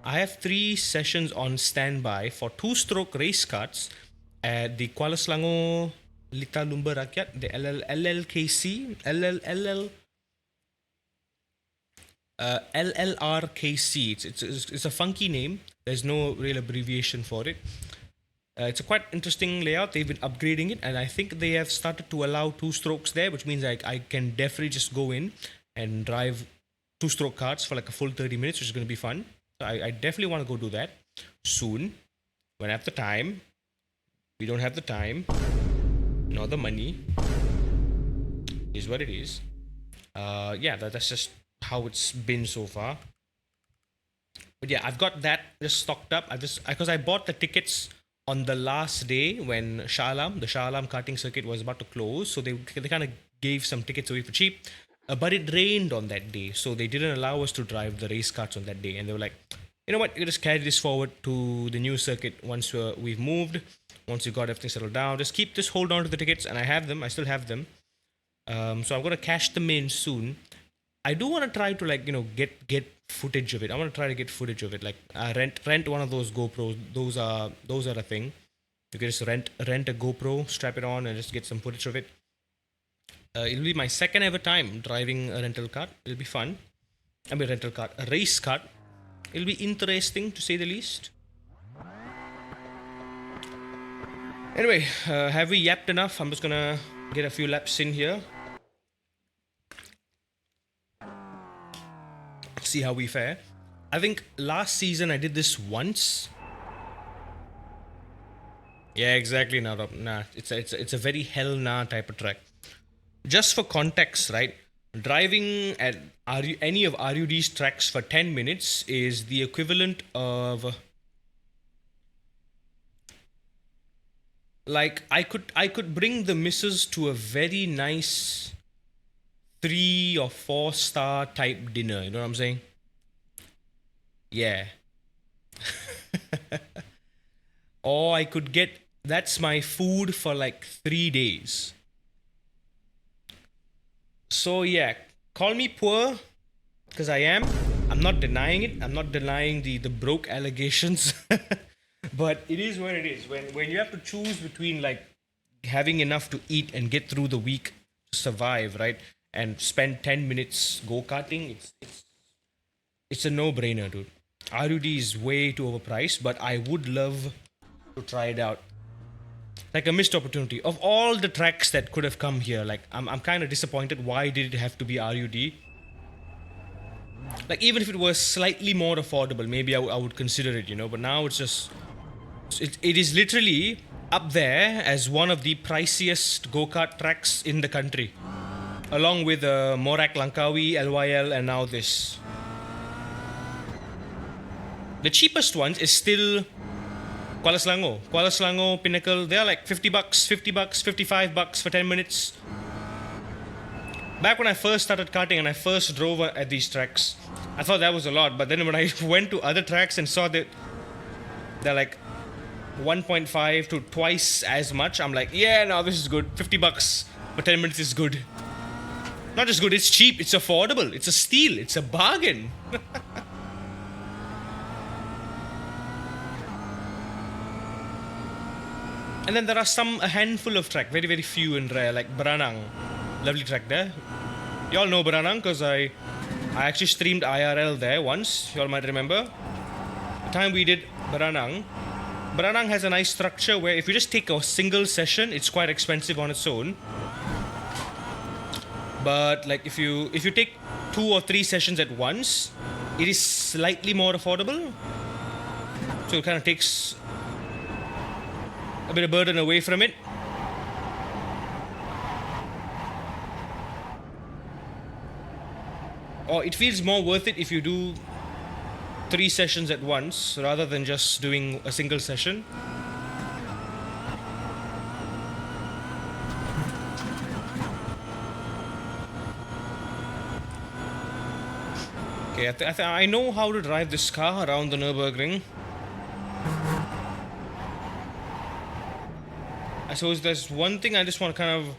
I have 3 sessions on standby for 2-stroke race karts at the Kuala Selangor Lita Lumba Rakyat, the LLKC, LLRKC. It's a funky name. There's no real abbreviation for it. It's a quite interesting layout. They've been upgrading it, and I think they have started to allow 2 strokes there, which means I can definitely just go in and drive 2-stroke karts for like a full 30 minutes, which is going to be fun. So I definitely want to go do that soon when I have the time. We don't have the time, nor the money. Is what it is. Yeah, that's just how it's been so far. But yeah, I've got that just stocked up. Because I bought the tickets on the last day when the Shah Alam karting circuit was about to close, so they kind of gave some tickets away for cheap. But it rained on that day, so they didn't allow us to drive the race karts on that day. And they were like, you know what, you just carry this forward to the new circuit once we've moved, once you got everything settled down. Just hold on to the tickets, and I still have them. So I'm gonna cash them in soon. I do want to try to get footage of it. I want to try to get footage of it. Like rent one of those GoPros. Those are a thing. You can just rent a GoPro, strap it on, and just get some footage of it. It'll be my second ever time driving a rental car. It'll be fun. A race car. It'll be interesting to say the least. Anyway, have we yapped enough? I'm just gonna get a few laps in here. See how we fare. I think last season I did this once. Yeah, exactly. Nah, it's a very hell nah type of track. Just for context, right? Driving at any of RUD's tracks for 10 minutes is the equivalent of like I could bring the missus to a very nice 3 or 4 star type dinner. You know what I'm saying? Yeah. Or I could get, that's my food for like 3 days. So yeah, call me poor, because I am. I'm not denying it. I'm not denying the broke allegations. But it is what it is. When you have to choose between like having enough to eat and get through the week to survive, right? And spend 10 minutes go-karting, it's a no-brainer, dude. RUD is way too overpriced, but I would love to try it out. Like a missed opportunity. Of all the tracks that could have come here, like I'm kind of disappointed. Why did it have to be RUD? Like even if it was slightly more affordable, maybe I would consider it, But now it's just, it is literally up there as one of the priciest go-kart tracks in the country. along with Morak Langkawi, LYL, and now this. The cheapest ones is still Kuala Selangor. Kuala Selangor, Pinnacle, they're like $50, $50, $55 for 10 minutes. Back when I first started karting and I first drove at these tracks, I thought that was a lot. But then when I went to other tracks and saw that they're like 1.5 to twice as much, I'm like, yeah, no, this is good. $50 for 10 minutes is good. Not just good, it's cheap, it's affordable, it's a steal, it's a bargain. And then there are a handful of track, very, very few and rare, like Branang. Lovely track there. You all know Branang because I actually streamed IRL there once, you all might remember. The time we did Branang. Branang has a nice structure where if you just take a single session, it's quite expensive on its own. But like if you take 2 or 3 sessions at once, it is slightly more affordable. So it kind of takes a bit of burden away from it. Or it feels more worth it if you do 3 sessions at once rather than just doing a single session. Okay, I know how to drive this car around the Nürburgring. I suppose there's one thing I just want to kind of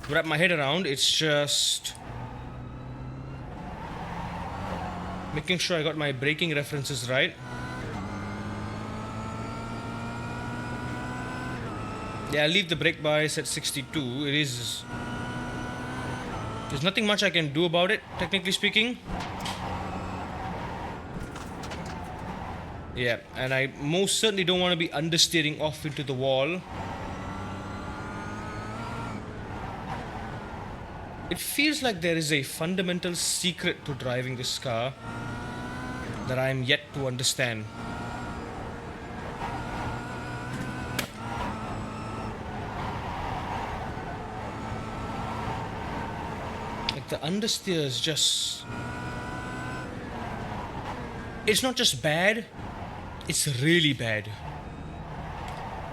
wrap my head around. It's just making sure I got my braking references right. Yeah, I'll leave the brake bias at 62. There's nothing much I can do about it, technically speaking. Yeah, and I most certainly don't want to be understeering off into the wall. It feels like there is a fundamental secret to driving this car that I am yet to understand. Like the understeer is just... It's not just bad, it's really bad.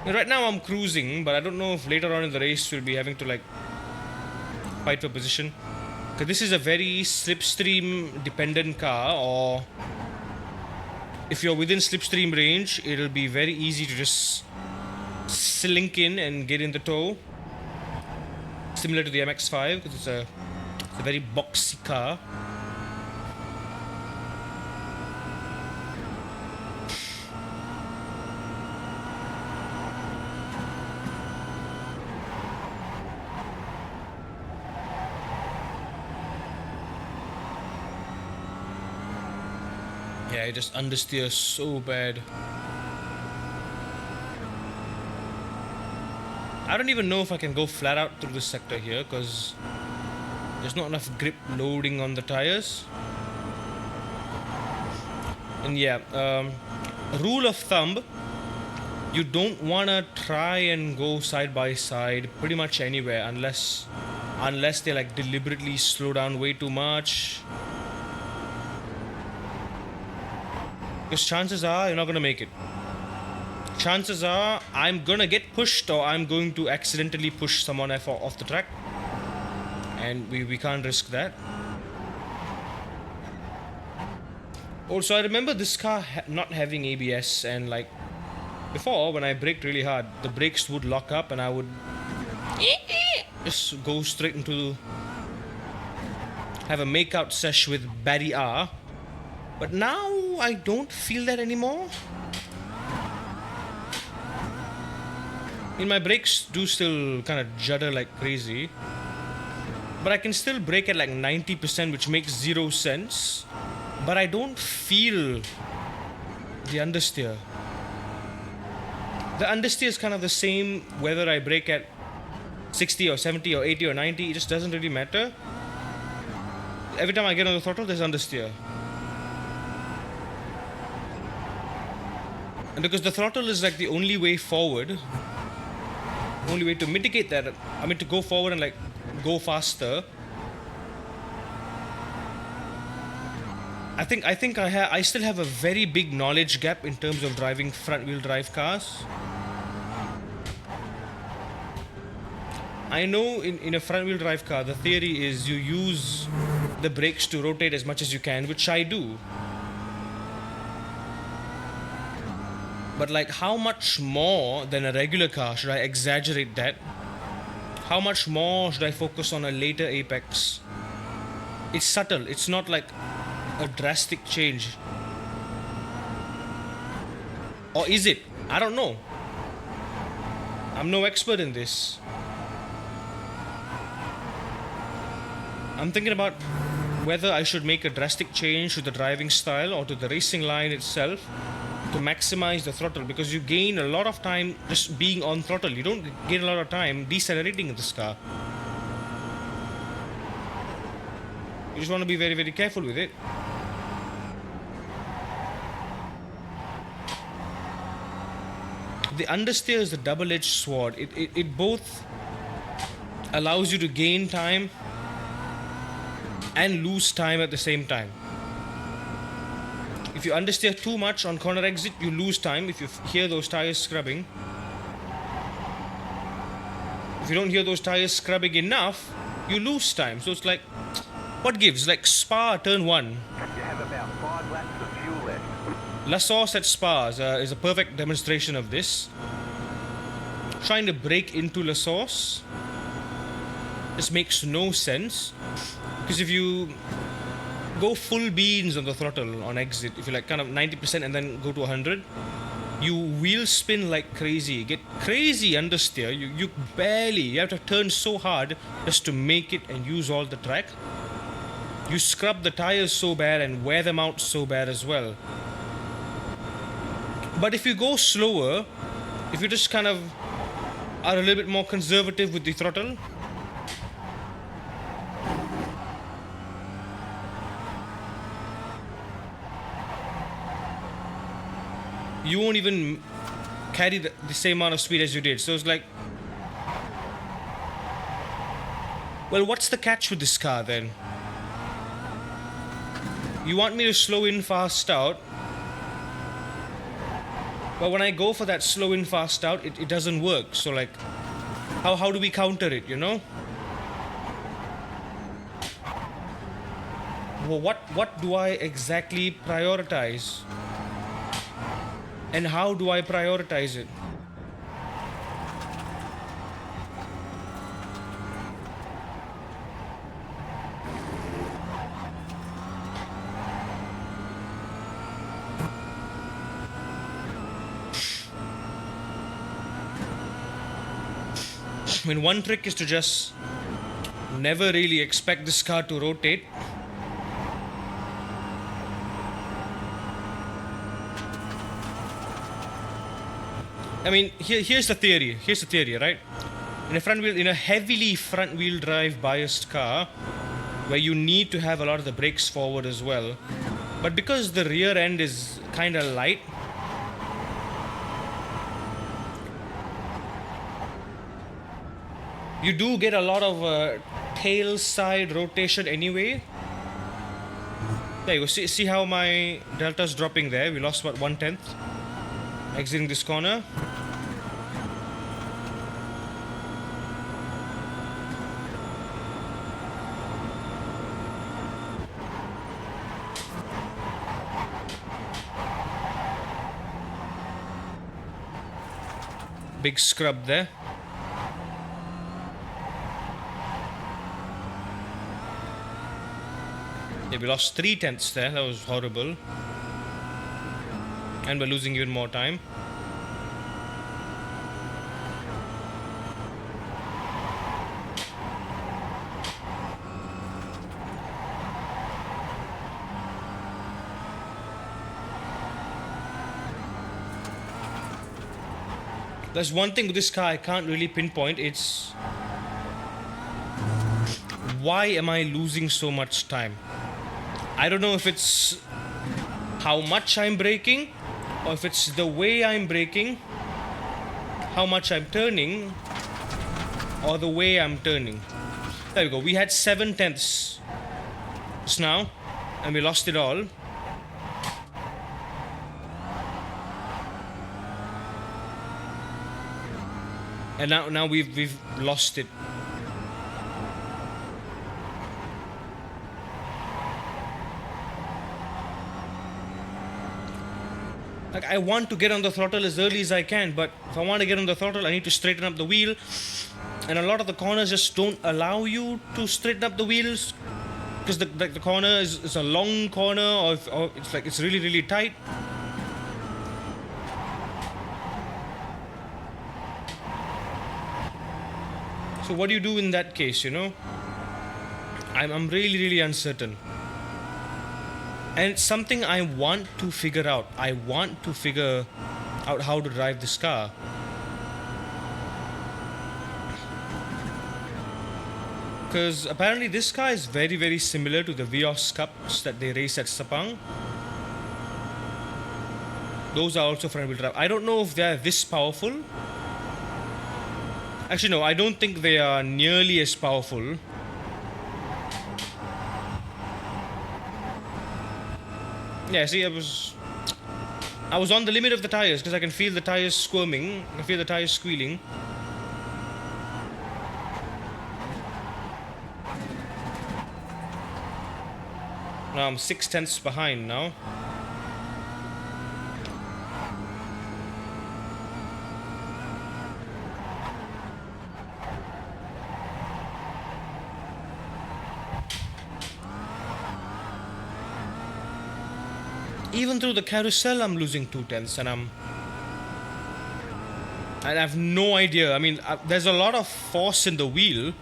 Right now I'm cruising, but I don't know if later on in the race we'll be having to like fight for position, because this is a very slipstream dependent car, or if you're within slipstream range, it'll be very easy to just slink in and get in the tow, similar to the MX-5, because it's a very boxy car. Yeah, I just understeer so bad. I don't even know if I can go flat out through this sector here because there's not enough grip loading on the tires. And yeah, rule of thumb, you don't want to try and go side by side pretty much anywhere unless they like deliberately slow down way too much. Because chances are you're not going to make it. Chances are I'm going to get pushed or I'm going to accidentally push someone off the track. And we can't risk that. Also, I remember this car not having ABS, and like before when I braked really hard, the brakes would lock up and I would just go straight into have a makeout sesh with Barry R. But now I don't feel that anymore. I mean, my brakes do still kind of judder like crazy, but I can still brake at like 90%, which makes 0 sense. But I don't feel the understeer. The understeer is kind of the same whether I brake at 60 or 70 or 80 or 90. It just doesn't really matter. Every time I get on the throttle, there's understeer. And because the throttle is like the only way forward, only way to mitigate that, I mean to go forward and like go faster, I still have a very big knowledge gap in terms of driving front wheel drive cars. I know in a front wheel drive car, the theory is you use the brakes to rotate as much as you can, which I do. But like, how much more than a regular car should I exaggerate that? How much more should I focus on a later apex? It's subtle, it's not like a drastic change. Or is it? I don't know. I'm no expert in this. I'm thinking about whether I should make a drastic change to the driving style or to the racing line itself to maximize the throttle, because you gain a lot of time just being on throttle. You don't gain a lot of time decelerating in this car. You just want to be very, very careful with it. The understeer is the double-edged sword. It both allows you to gain time and lose time at the same time. If you understeer too much on corner exit, you lose time. If you hear those tires scrubbing, if you don't hear those tires scrubbing enough, you lose time. So it's like, what gives? Like Spa turn 1. You have about 5 laps of fuel left. La Sauce at Spa is a perfect demonstration of this. Trying to break into La Sauce just makes no sense. Because if you go full beans on the throttle on exit, if you like kind of 90% and then go to 100, you wheel spin like crazy, get crazy understeer. You have to turn so hard just to make it and use all the track. You scrub the tires so bad and wear them out so bad as well. But if you go slower, if you just kind of are a little bit more conservative with the throttle, you won't even carry the same amount of speed as you did. So it's like, well, what's the catch with this car then? You want me to slow in, fast out, but when I go for that slow in, fast out, it doesn't work. So like, how do we counter it, you know? Well, what do I exactly prioritize? And how do I prioritize it? I mean, one trick is to just never really expect this car to rotate. I mean, here's the theory. Here's the theory, right? In a heavily front wheel drive biased car, where you need to have a lot of the brakes forward as well, but because the rear end is kind of light, you do get a lot of tail side rotation anyway. There you go. See how my delta's dropping there? We lost about 1/10 exiting this corner. Big scrub there. Yeah, we lost 3/10 there. That was horrible. And we're losing even more time. There's one thing with this car I can't really pinpoint. It's why am I losing so much time? I don't know if it's how much I'm braking, or if it's the way I'm braking, how much I'm turning, or the way I'm turning. There we go. We had 7/10 just now, and we lost it all. And now we've lost it. Like, I want to get on the throttle as early as I can, but if I want to get on the throttle, I need to straighten up the wheel. And a lot of the corners just don't allow you to straighten up the wheels because the corner is a long corner, or it's like it's really, really tight. So what do you do in that case, you know? I'm really, really uncertain. And it's something I want to figure out. I want to figure out how to drive this car. Because apparently this car is very, very similar to the Vios Cups that they race at Sepang. Those are also front wheel drive. I don't know if they are this powerful. Actually, no, I don't think they are nearly as powerful. Yeah, see, I was on the limit of the tires because I can feel the tires squirming. I can feel the tires squealing. Now I'm 6/10 behind now. Even through the carousel, I'm losing 2/10, and I have no idea. I mean, there's a lot of force in the wheel.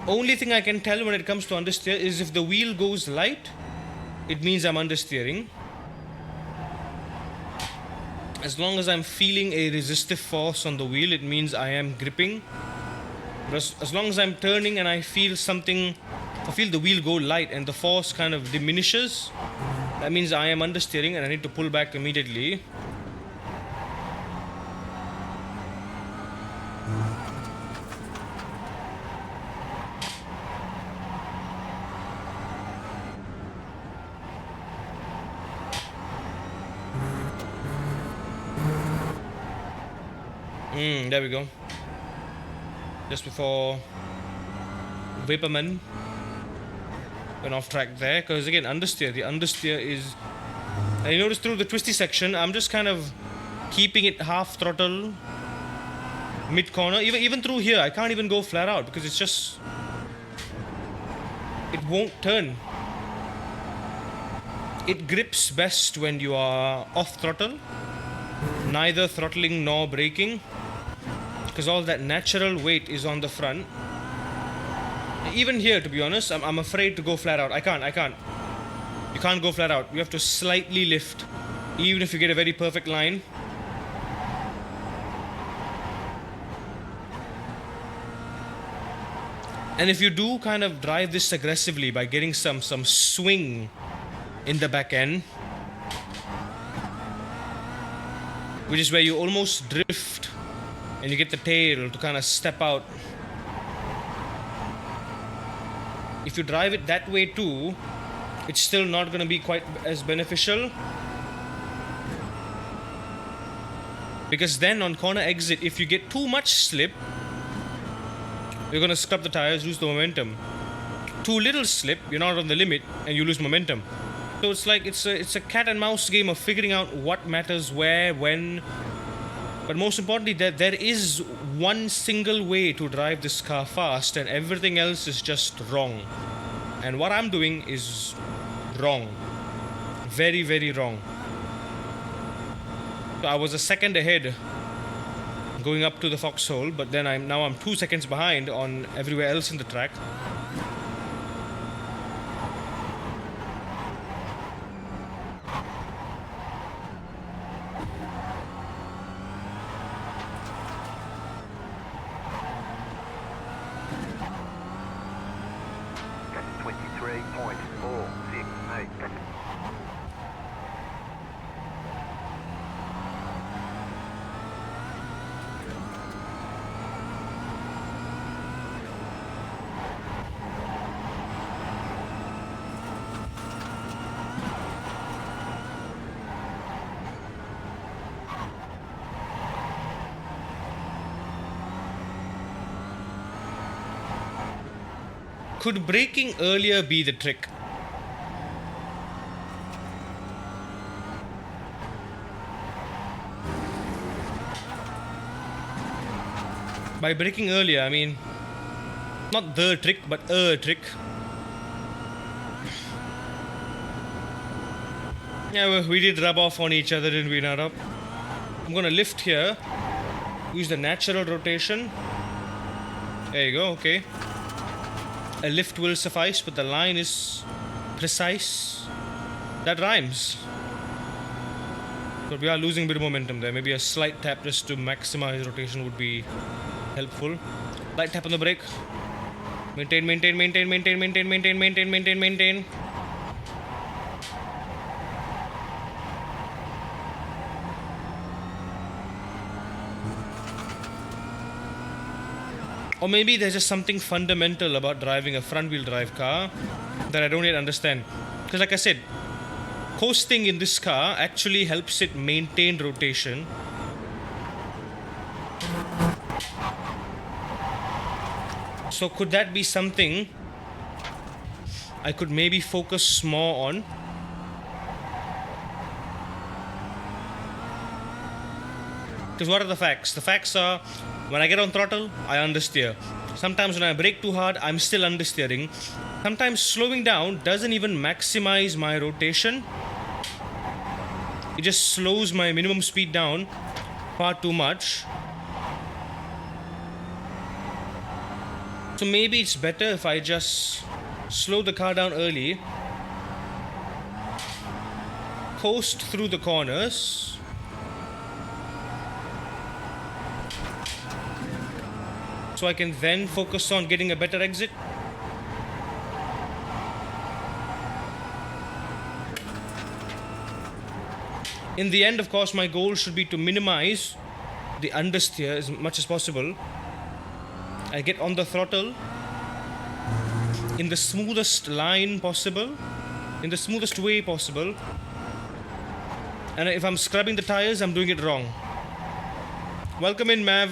Only thing I can tell when it comes to understeer is if the wheel goes light, it means I'm understeering. As long as I'm feeling a resistive force on the wheel, it means I am gripping. But as long as I'm turning and I feel something, I feel the wheel go light and the force kind of diminishes, that means I am understeering and I need to pull back immediately. There we go. Just before Vaporman went off track there, because again, understeer. The understeer is, and you notice through the twisty section, I'm just kind of keeping it half throttle, mid corner. Even through here, I can't even go flat out because it's just, it won't turn. It grips best when you are off throttle, neither throttling nor braking, because all that natural weight is on the front. Even here, to be honest, I'm afraid to go flat out. I can't. You can't go flat out. You have to slightly lift, even if you get a very perfect line. And if you do kind of drive this aggressively by getting some swing in the back end, which is where you almost drift and you get the tail to kind of step out. If you drive it that way too, it's still not going to be quite as beneficial. Because then on corner exit, if you get too much slip, you're going to scrub the tires, lose the momentum. Too little slip, you're not on the limit and you lose momentum. So it's like it's a cat and mouse game of figuring out what matters where, when. But most importantly, there is one single way to drive this car fast and everything else is just wrong. And what I'm doing is wrong. Very, very wrong. So I was a second ahead going up to the foxhole, but then I'm 2 seconds behind on everywhere else in the track. Could braking earlier be the trick? By braking earlier, I mean not the trick, but a trick. Yeah, well, we did rub off on each other, didn't we, Narab? I'm gonna lift here. Use the natural rotation. There you go, okay. A lift will suffice, but the line is precise. That rhymes. But we are losing a bit of momentum there. Maybe a slight tap just to maximize rotation would be helpful. Light tap on the brake. Maintain, maintain, maintain, maintain, maintain, maintain, maintain, maintain, maintain. Or maybe there's just something fundamental about driving a front-wheel drive car that I don't yet understand. Because like I said, coasting in this car actually helps it maintain rotation. So could that be something I could maybe focus more on? Because what are the facts? The facts are, when I get on throttle, I understeer. Sometimes when I brake too hard, I'm still understeering. Sometimes slowing down doesn't even maximize my rotation. It just slows my minimum speed down far too much. So maybe it's better if I just slow the car down early, coast through the corners, so I can then focus on getting a better exit. In the end, of course, my goal should be to minimize the understeer as much as possible. I get on the throttle in the smoothest line possible, in the smoothest way possible. And if I'm scrubbing the tires, I'm doing it wrong. Welcome in, Mav.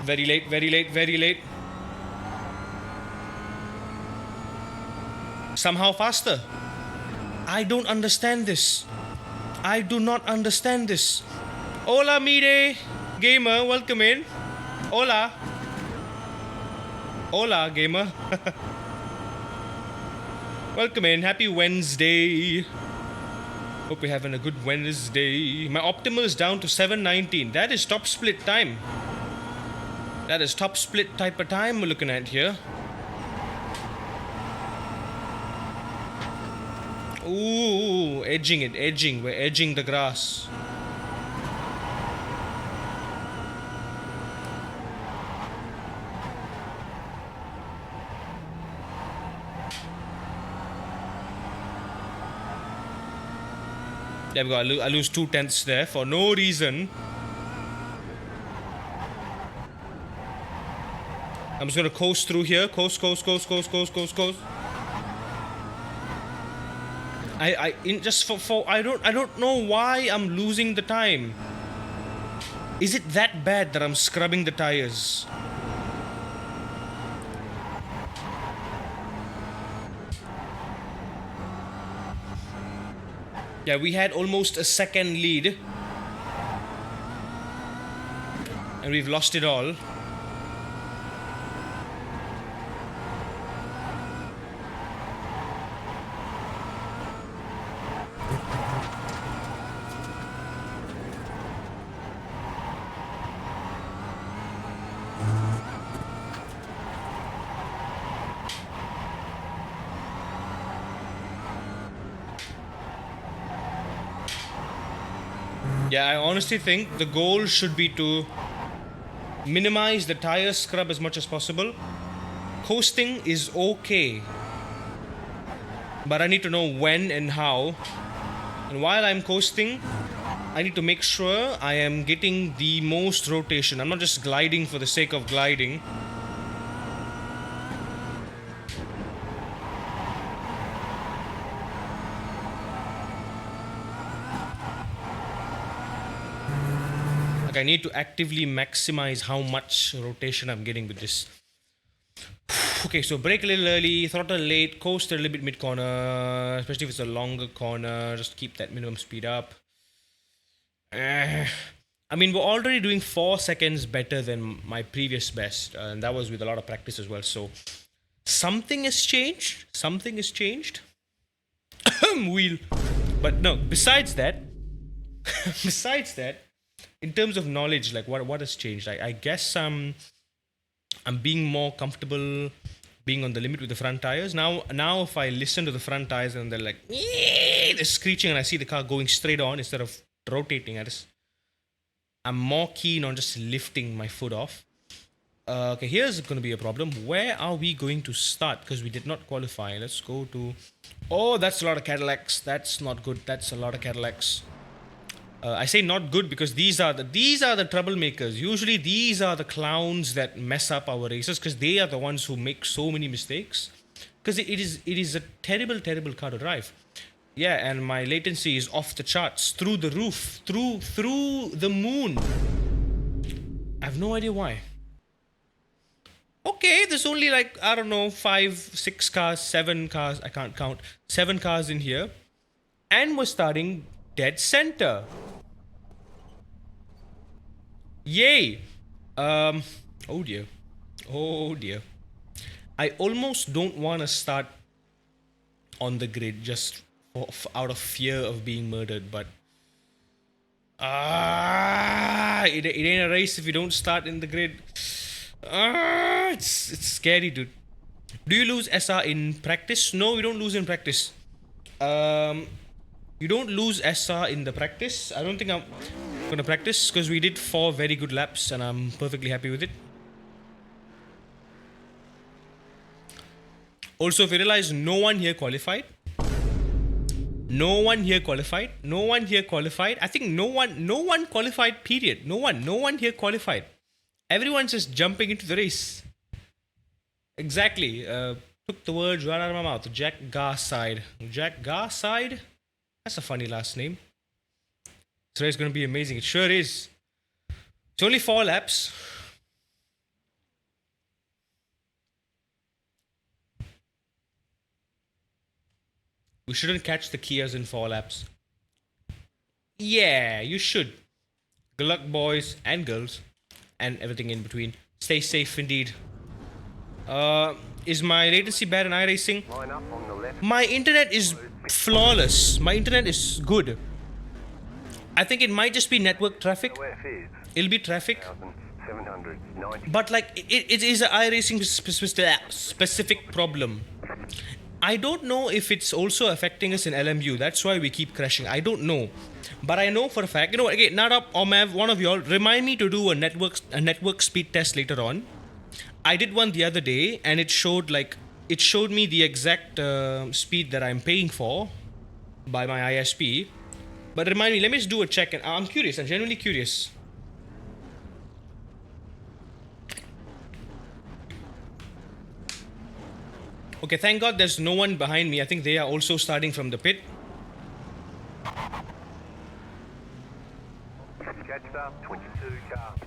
Very late, very late, very late. Somehow faster. I don't understand this. I do not understand this. Hola, Mire. Gamer, welcome in. Hola. Hola, gamer. Welcome in. Happy Wednesday. Hope you're having a good Wednesday. My optimal is down to 719. That is top split time. That is top split type of time we're looking at here. Ooh, edging it, edging. We're edging the grass. There we go. I lose 2/10 there for no reason. I'm just gonna coast through here. Coast. I don't know why I'm losing the time. Is it that bad that I'm scrubbing the tires? Yeah, we had almost a second lead. And we've lost it all. Yeah, I honestly think the goal should be to minimize the tire scrub as much as possible. Coasting is okay, but I need to know when and how. And while I'm coasting, I need to make sure I am getting the most rotation. I'm not just gliding for the sake of gliding. Like I need to actively maximize how much rotation I'm getting with this. Okay, so brake a little early, throttle late, coast a little bit mid-corner, especially if it's a longer corner, just keep that minimum speed up. I mean, we're already doing 4 seconds better than my previous best, and that was with a lot of practice as well, so something has changed. Something has changed. Wheel. But no, besides that, in terms of knowledge, like what has changed? I guess I'm being more comfortable being on the limit with the front tires. Now if I listen to the front tires and they're like, they're screeching and I see the car going straight on instead of rotating, I'm more keen on just lifting my foot off. Okay, here's going to be a problem. Where are we going to start? Because we did not qualify. Let's go to... Oh, that's a lot of Cadillacs. That's not good. That's a lot of Cadillacs. I say not good because these are the troublemakers. Usually these are the clowns that mess up our races because they are the ones who make so many mistakes. Because it is a terrible car to drive. Yeah, and my latency is off the charts, through the roof, through the moon. I have no idea why. Okay, there's only like, I don't know, 5, 6 cars, 7 cars, I can't count, 7 cars in here. And we're starting dead center. Yay! Oh dear. I almost don't want to start on the grid just out of fear of being murdered, but it ain't a race if you don't start in the grid. It's scary, dude. Do you lose SR in practice? No, you don't lose in practice. You don't lose SR in the practice. I don't think I'm gonna practice because we did 4 very good laps and I'm perfectly happy with it. Also, if you realize no one here qualified. I think no one qualified, period. No one here qualified. Everyone's just jumping into the race. Exactly. Took the words right out of my mouth. Jack Garside. That's a funny last name. This race is going to be amazing. It sure is. It's only 4 laps. We shouldn't catch the Kias in 4 laps. Yeah, you should. Good luck, boys and girls. And everything in between. Stay safe indeed. Is my latency bad in iRacing? My internet is flawless. My internet is good. I think it might just be network traffic. It'll be traffic. But like, it is an iRacing specific problem. I don't know if it's also affecting us in LMU. That's why we keep crashing. I don't know. But I know for a fact, you know what, okay, Nadab or Mav, one of y'all, remind me to do a network speed test later on. I did one the other day and it showed me the exact speed that I'm paying for by my ISP. But remind me, let me just do a check and I'm curious, I'm genuinely curious. Okay, thank God there's no one behind me. I think they are also starting from the pit. Catched up, 22 cars.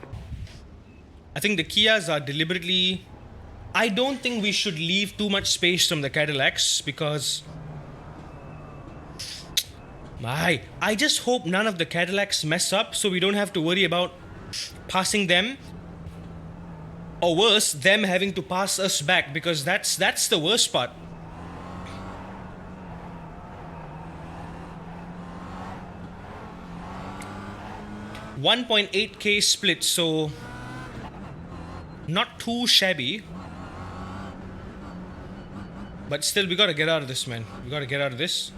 I think the Kias are deliberately... I don't think we should leave too much space from the Cadillacs because... I just hope none of the Cadillacs mess up so we don't have to worry about passing them. Or worse, them having to pass us back because that's the worst part. $1.8K split, so not too shabby. But still, we gotta get out of this, man. We gotta get out of this.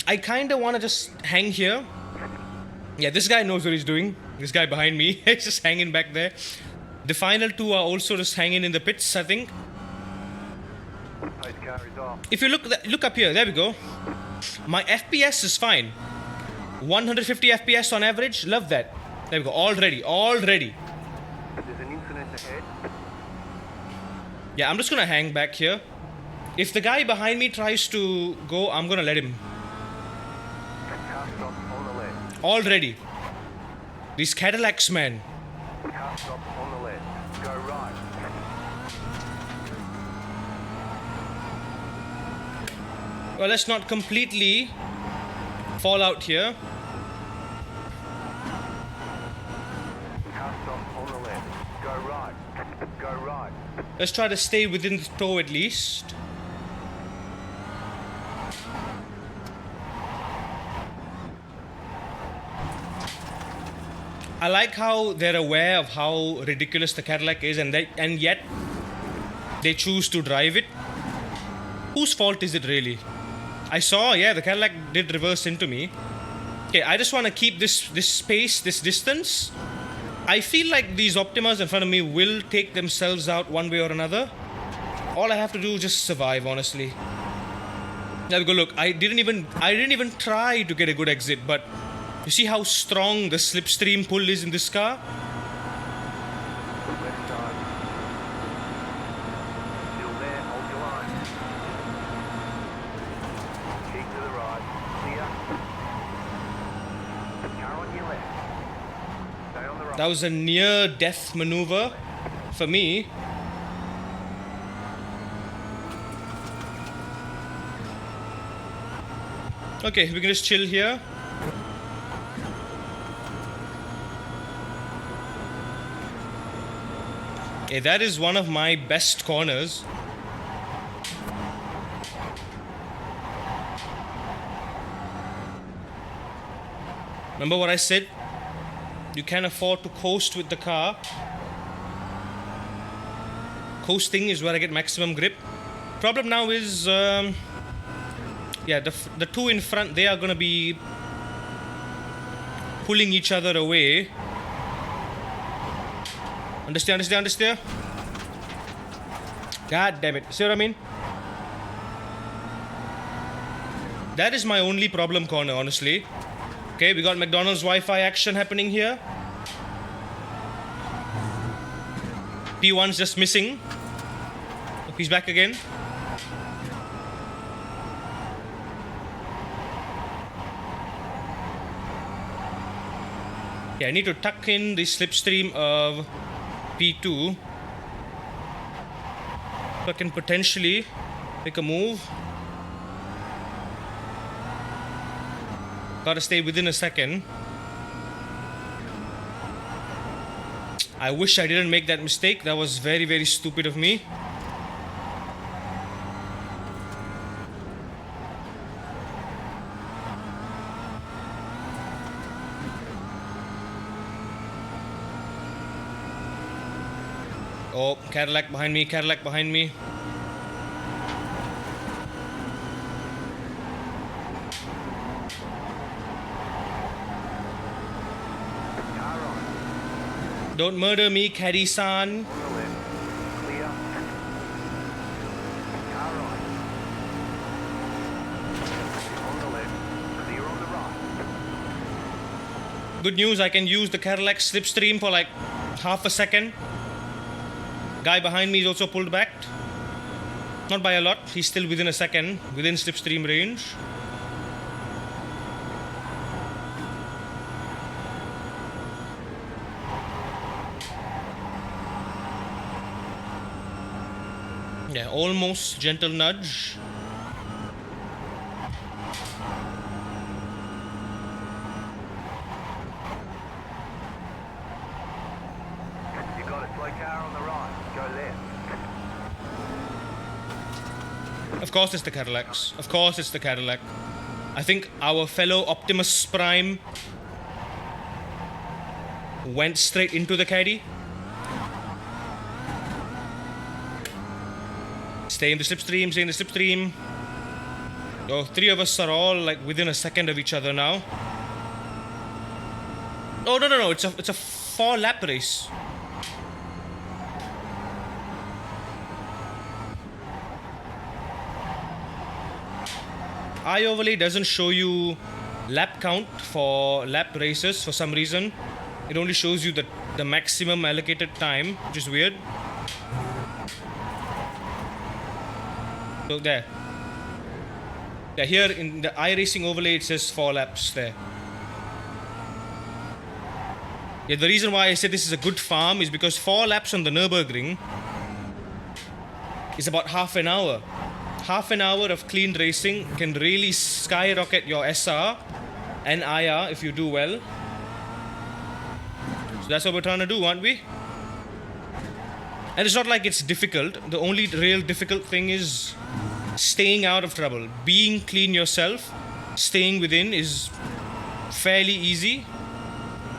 I kinda wanna just hang here. Yeah, this guy knows what he's doing. This guy behind me, he's just hanging back there. The final 2 are also just hanging in the pits, I think. If you look up here, there we go. My FPS is fine. 150 FPS on average. Love that. There we go. Already. There's an incident ahead. Yeah, I'm just gonna hang back here. If the guy behind me tries to go, I'm gonna let him. Car stop on the left. Already. These Cadillacs, man. Car stop on the left. Go right. Well, let's not completely fall out here. Car stop on the left. Go right. Go right. Let's try to stay within the tow at least. I like how they're aware of how ridiculous the Cadillac is, and yet they choose to drive it. Whose fault is it really? I saw, yeah, the Cadillac did reverse into me. Okay, I just want to keep this space, this distance. I feel like these Optimas in front of me will take themselves out one way or another. All I have to do is just survive, honestly. There we go. Look, I didn't even try to get a good exit, but you see how strong the slipstream pull is in this car? Left side. Still there. Hold your line. Keep to the right. Clear. Car on your left. Stay on the right. That was a near-death maneuver for me. Okay, we can just chill here. Okay, that is one of my best corners. Remember what I said? You can afford to coast with the car. Coasting is where I get maximum grip. Problem now is, yeah, the two in front, they are gonna be pulling each other away. Understand? God damn it. See what I mean? That is my only problem corner, honestly. Okay, we got McDonald's Wi-Fi action happening here. P1's just missing. Oh, he's back again. Okay, I need to tuck in the slipstream of P2 so I can potentially make a move. Gotta stay within a second. I wish I didn't make that mistake. That was very, very stupid of me. Oh, Cadillac behind me. Car on. Don't murder me, Caddy-san. On the left. Clear. Car on. On the left. Clear on the right. Good news, I can use the Cadillac slipstream for like half a second. Guy behind me is also pulled back. Not by a lot, he's still within a second, within slipstream range. Yeah, almost gentle nudge. You got a slow car on the right. Go left. Of course it's the Cadillacs. Of course it's the Cadillac. I think our fellow Optimus Prime went straight into the Caddy. Stay in the slipstream. Oh, three of us are all like within a second of each other now. Oh no! It's a 4-lap race. iOverlay doesn't show you lap count for lap races. For some reason, it only shows you the maximum allocated time, which is weird. So there. Yeah, here in the iRacing overlay it says 4 laps there. Yeah, the reason why I said this is a good farm is because 4 laps on the Nürburgring is about half an hour. Half an hour of clean racing can really skyrocket your SR and IR if you do well. So that's what we're trying to do, aren't we? And it's not like it's difficult. The only real difficult thing is staying out of trouble. Being clean yourself, staying within is fairly easy.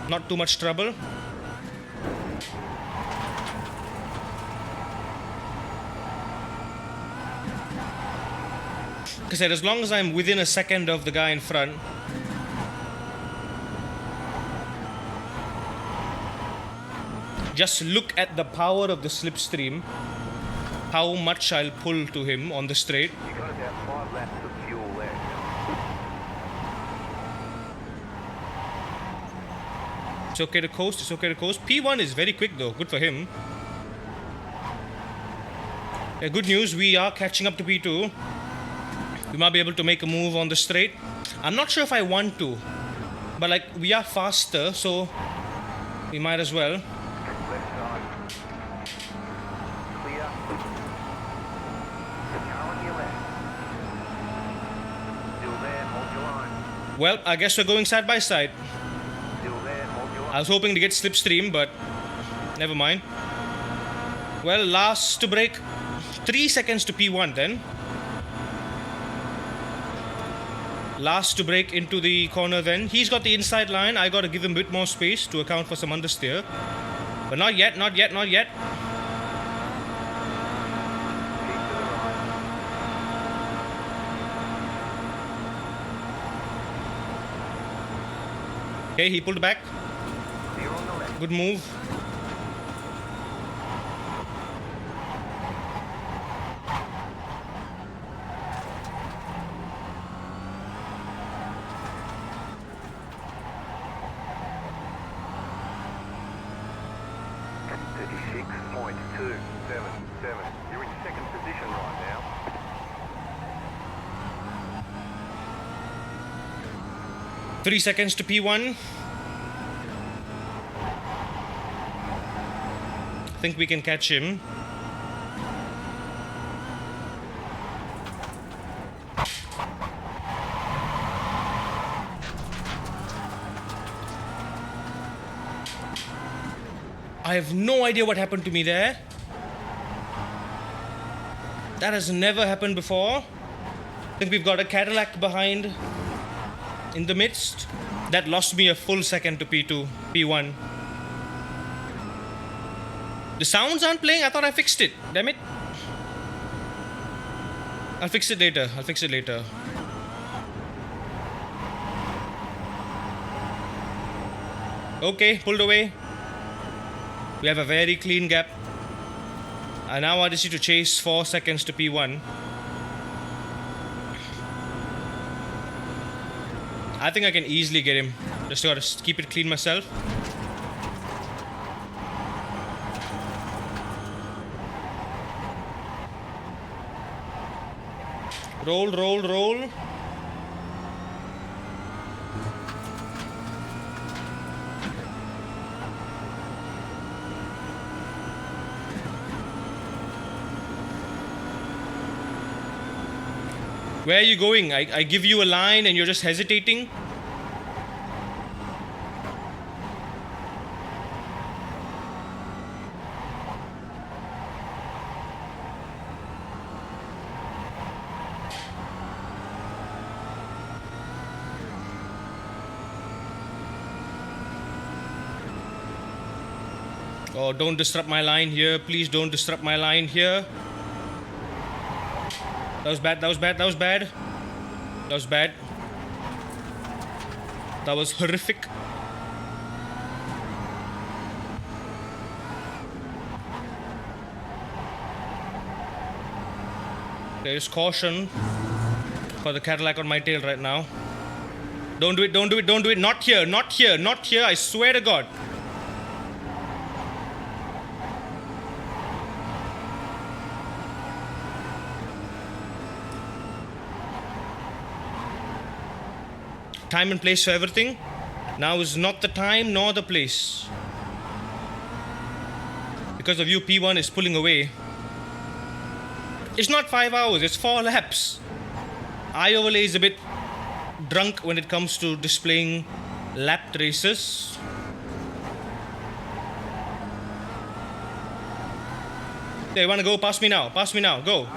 Not too much trouble. Like I said, as long as I'm within a second of the guy in front, just look at the power of the slipstream, how much I'll pull to him on the straight. You got about 5 laps of fuel left. It's okay to coast, it's okay to coast. P1 is very quick though, good for him. Yeah, good news, we are catching up to P2. We might be able to make a move on the straight. I'm not sure if I want to, but like we are faster, so we might as well. Left side. Clear. The car on your left. Still there, hold your line. Well, I guess we're going side by side. Still there, hold your line. I was hoping to get slipstream, but never mind. Well, last to break. 3 seconds to P1 then. Last to break into the corner then. He's got the inside line. I got to give him a bit more space to account for some understeer. But not yet, not yet, not yet. Keep to the right. Okay, he pulled back. Clear on the left. Good move. You're in second position right now. Three seconds to P1. I think we can catch him. I have no idea what happened to me there. That has never happened before. I think we've got a Cadillac behind in the midst. That lost me a full second to P2, P1. The sounds aren't playing? I thought I fixed it. Damn it. I'll fix it later. I'll fix it later. Okay, pulled away. We have a very clean gap. And now I just need to chase 4 seconds to P1. I think I can easily get him. Just gotta keep it clean myself. Roll, roll, roll. Where are you going? I give you a line and you're just hesitating? Oh, don't disrupt my line here. Please don't disrupt my line here. That was bad, that was bad, that was bad. That was bad. That was horrific. There is caution for the Cadillac on my tail right now. Don't do it, don't do it, don't do it. Not here, not here, not here. I swear to God. Time and place for everything. Now is not the time nor the place. Because of you, P1 is pulling away. It's not 5 hours, it's 4 laps. iOverlay is a bit drunk when it comes to displaying lapped races. They want to go past me now. Pass me now. Go.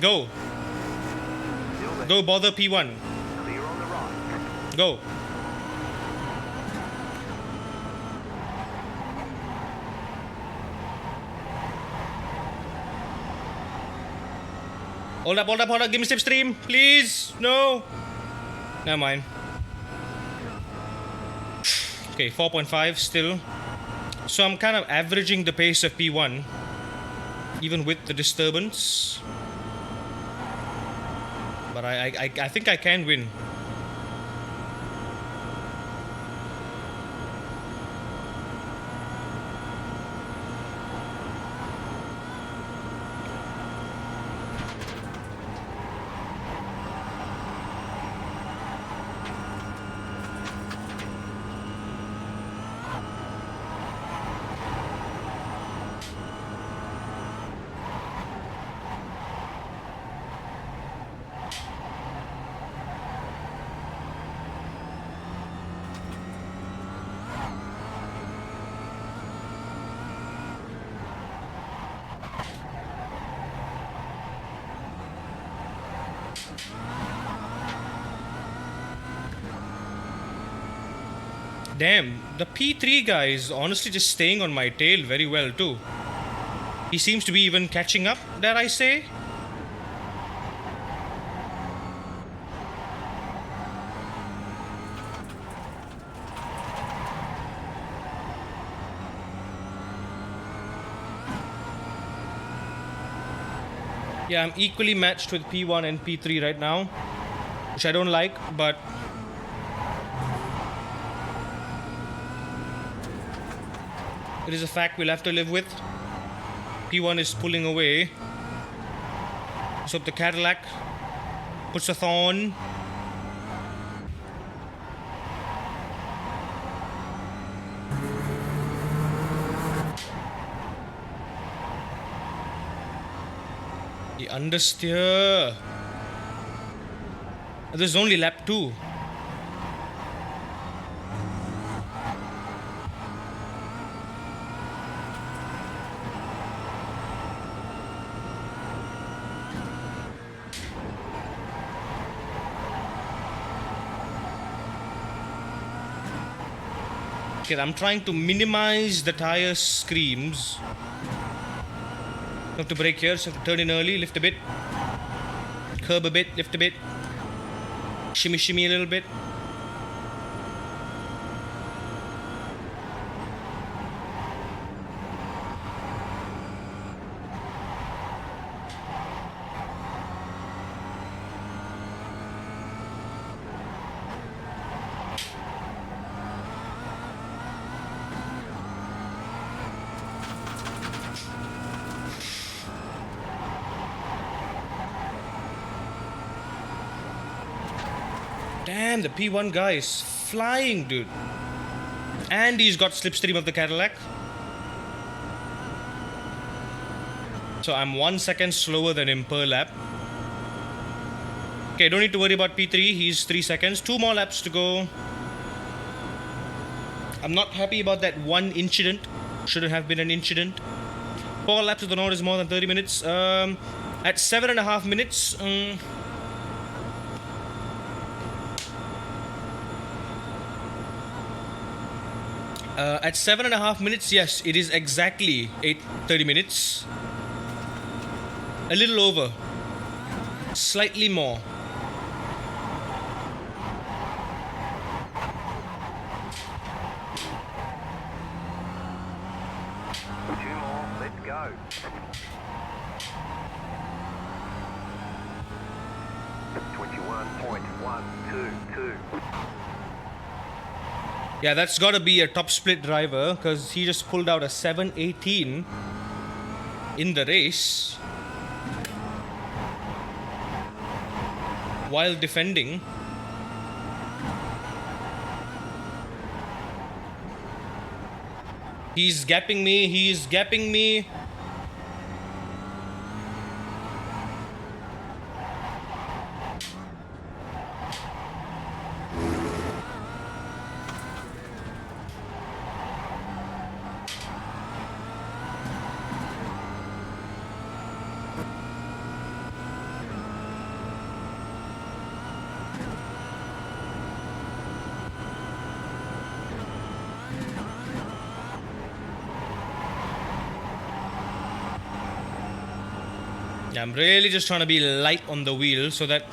Go. Go bother P1. Clear on the right. Go. Hold up, hold up, hold up. Give me slipstream, please. No. Never mind. Okay, 4.5 still. So I'm kind of averaging the pace of P1, even with the disturbance. But I think I can win. Damn, the P3 guy is honestly just staying on my tail very well too. He seems to be even catching up, dare I say. Yeah, I'm equally matched with P1 and P3 right now, which I don't like, but it is a fact we'll have to live with. P1 is pulling away. So the Cadillac puts a thorn. The understeer. This is only lap 2. Okay, I'm trying to minimize the tire screams. Have to brake here, so have to turn in early, lift a bit. Curb a bit, lift a bit. Shimmy shimmy a little bit. Damn, the P1 guy is flying, dude. And he's got slipstream of the Cadillac. So I'm 1 second slower than him per lap. Okay, don't need to worry about P3. He's 3 seconds. 2 more laps to go. I'm not happy about that one incident. Shouldn't have been an incident. 4 laps of the Nord is more than 30 minutes. At 7.5 minutes... at 7.5 minutes, yes, it is exactly 30 minutes. A little over. Slightly more. Two more, let's go. 21.122. Yeah, that's gotta be a top split driver because he just pulled out a 718 in the race while defending. He's gapping me. Yeah, I'm really just trying to be light on the wheel so that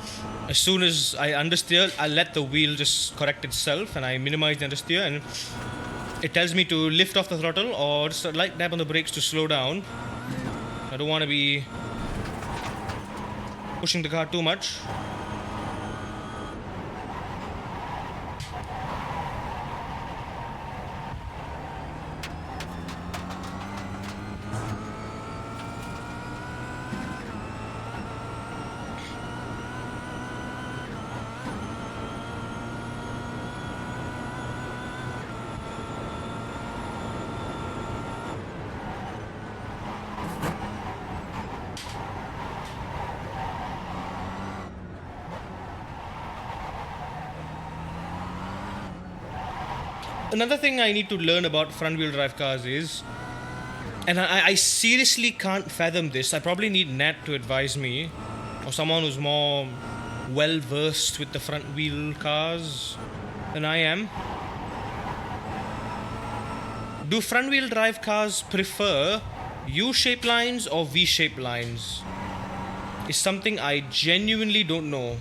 as soon as I understeer, I let the wheel just correct itself and I minimize the understeer, and it tells me to lift off the throttle or just a light tap on the brakes to slow down. I don't want to be pushing the car too much. Another thing I need to learn about front wheel drive cars is, and I seriously can't fathom this, I probably need Nat to advise me, or someone who's more well versed with the front wheel cars than I am. Do front wheel drive cars prefer U-shaped lines or V-shaped lines? It's something I genuinely don't know.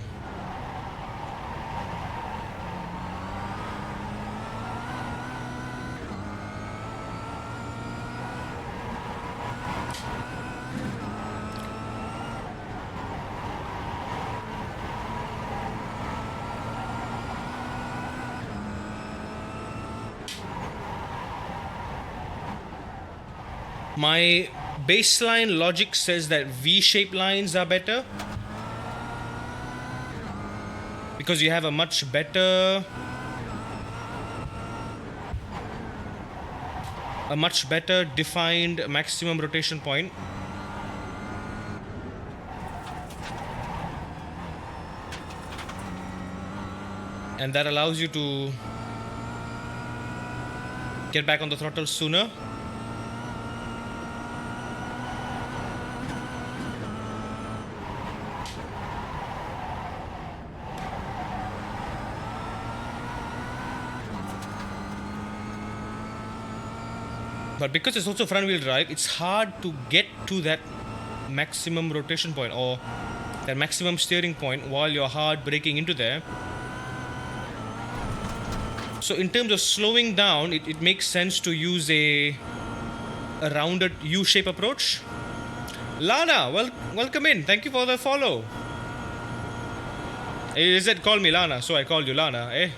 My baseline logic says that V-shaped lines are better because you have a much better defined maximum rotation point. And that allows you to get back on the throttle sooner. But because it's also front wheel drive, it's hard to get to that maximum rotation point or that maximum steering point while you're hard braking into there. So in terms of slowing down, it makes sense to use a rounded U-shape approach. Lana, welcome in. Thank you for the follow. Is it call me Lana? So I called you Lana, eh?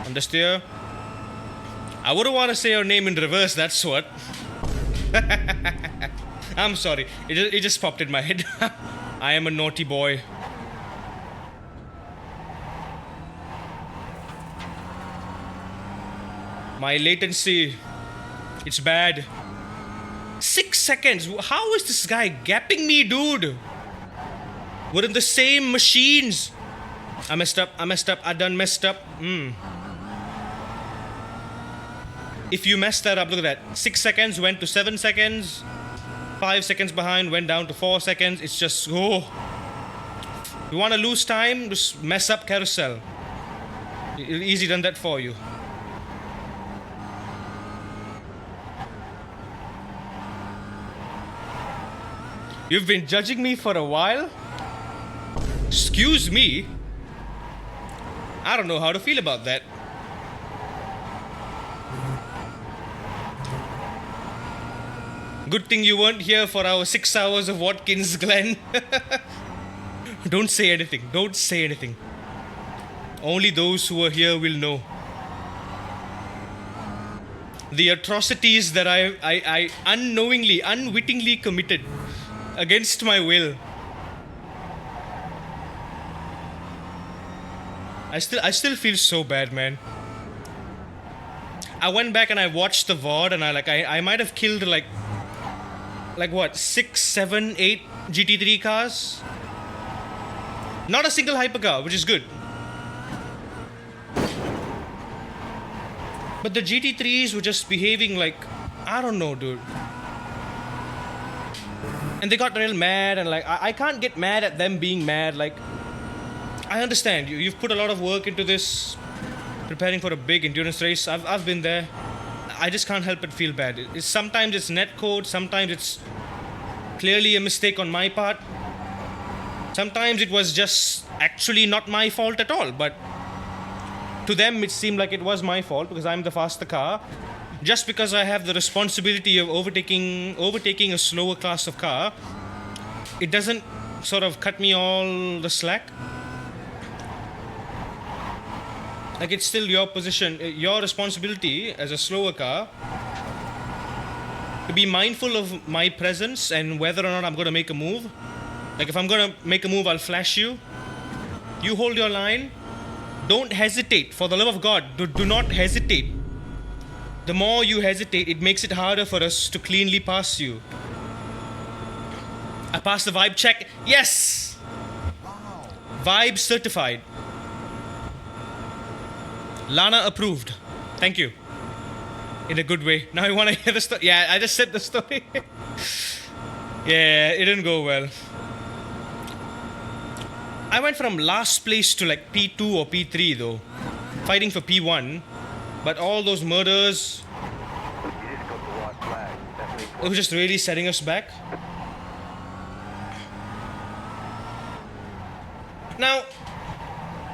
Understeer. I wouldn't want to say your name in reverse, that's what. I'm sorry. It just popped in my head. I am a naughty boy. My latency, it's bad. 6 seconds. How is this guy gapping me, dude? We're in the same machines. I messed up. I done messed up. If you messed that up, look at that. 6 seconds went to 7 seconds. 5 seconds behind went down to 4 seconds. It's just, oh. You want to lose time? Just mess up carousel. Easy done that for you. You've been judging me for a while? Excuse me? I don't know how to feel about that. Good thing you weren't here for our 6 hours of Watkins Glen. Don't say anything. Don't say anything. Only those who are here will know. The atrocities that I unknowingly, unwittingly committed against my will. I still feel so bad, man. I went back and I watched the VOD and I might have killed like what, 6, 7, 8 GT3 cars? Not a single hypercar, which is good. But the GT3s were just behaving like, I don't know, dude. And they got real mad, and like, I can't get mad at them being mad. Like, I understand you've put a lot of work into this, preparing for a big endurance race. I've been there. I just can't help but feel bad. Sometimes it's netcode, sometimes it's clearly a mistake on my part. Sometimes it was just actually not my fault at all, but to them it seemed like it was my fault because I'm the faster car. Just because I have the responsibility of overtaking a slower class of car, it doesn't sort of cut me all the slack. Like, it's still your position, your responsibility as a slower car to be mindful of my presence and whether or not I'm going to make a move. Like, if I'm going to make a move, I'll flash you. You hold your line. Don't hesitate. For the love of God, do not hesitate. The more you hesitate, it makes it harder for us to cleanly pass you. I passed the vibe check. Yes! Wow. Vibe certified. Lana approved. Thank you. In a good way. Now you want to hear the story? Yeah, I just said the story. Yeah, it didn't go well. I went from last place to like P2 or P3 though. Fighting for P1. But all those murders, it was just really setting us back. Now,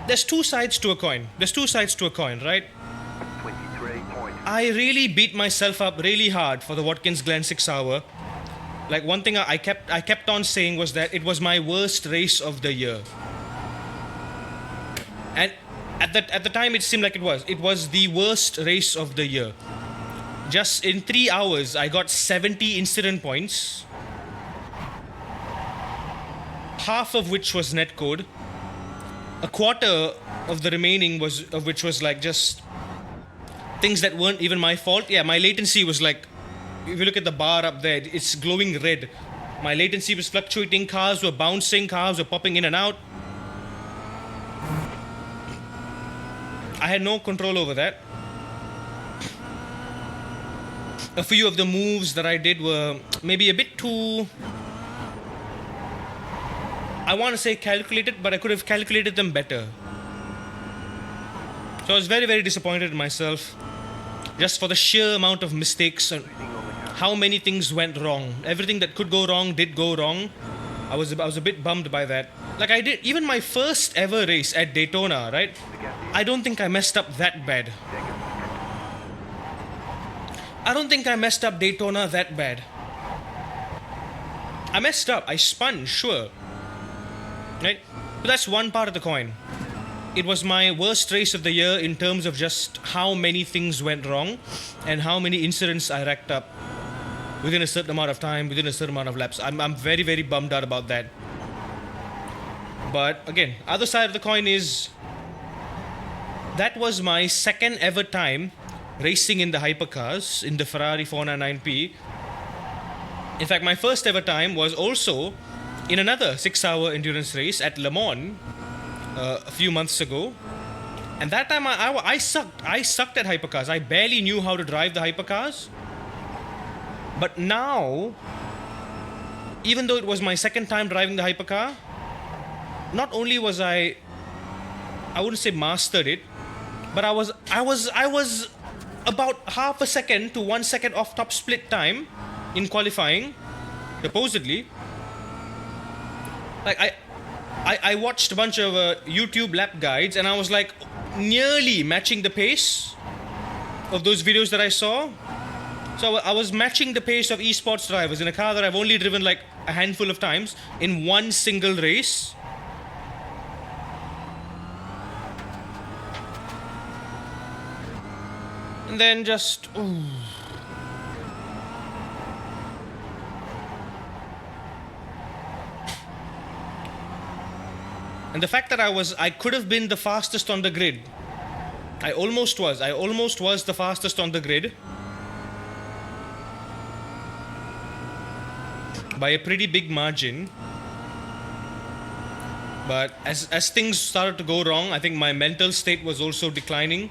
there's two sides to a coin. Right? 23 points. I really beat myself up really hard for the Watkins Glen 6 hour. Like, one thing I kept on saying was that it was my worst race of the year. And at the time it seemed like it was. It was the worst race of the year. Just in 3 hours, I got 70 incident points. Half of which was netcode. A quarter of the remaining which was like just things that weren't even my fault. Yeah, my latency was like, if you look at the bar up there, it's glowing red. My latency was fluctuating, cars were bouncing, cars were popping in and out. I had no control over that. A few of the moves that I did were maybe a bit too, I want to say calculated, but I could have calculated them better. So I was very, very disappointed in myself. Just for the sheer amount of mistakes and how many things went wrong. Everything that could go wrong did go wrong. I was a bit bummed by that. Like, I did, even my first ever race at Daytona, right? I don't think I messed up that bad. I don't think I messed up Daytona that bad. I messed up. I spun, sure. Right? But that's one part of the coin. It was my worst race of the year in terms of just how many things went wrong and how many incidents I racked up within a certain amount of time, within a certain amount of laps. I'm very, very bummed out about that. But again, other side of the coin is that was my second ever time racing in the hypercars in the Ferrari 499P. In fact, my first ever time was also in another 6-hour endurance race at Le Mans a few months ago. And that time I sucked. I sucked at hypercars. I barely knew how to drive the hypercars. But now, even though it was my second time driving the hypercar, not only was I wouldn't say mastered it, but I was about half a second to 1 second off top split time in qualifying, supposedly. Like, I watched a bunch of YouTube lap guides and I was like nearly matching the pace of those videos that I saw. So I was matching the pace of esports drivers in a car that I've only driven like a handful of times in one single race. And then just... ooh. And the fact that I could have been the fastest on the grid. I almost was the fastest on the grid. By a pretty big margin. But as things started to go wrong, I think my mental state was also declining.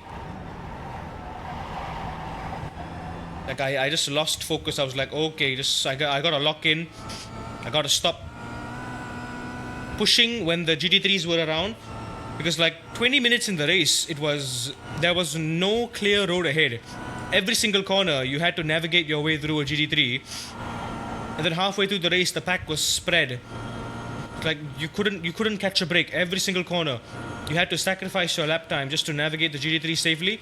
Like I just lost focus. I was like, okay, I got to lock in. I got to stop pushing when the GT3s were around, because like 20 minutes in the race, there was no clear road ahead. Every single corner you had to navigate your way through a GT3, and then halfway through the race the pack was spread. Like you couldn't catch a break. Every single corner you had to sacrifice your lap time just to navigate the GT3 safely.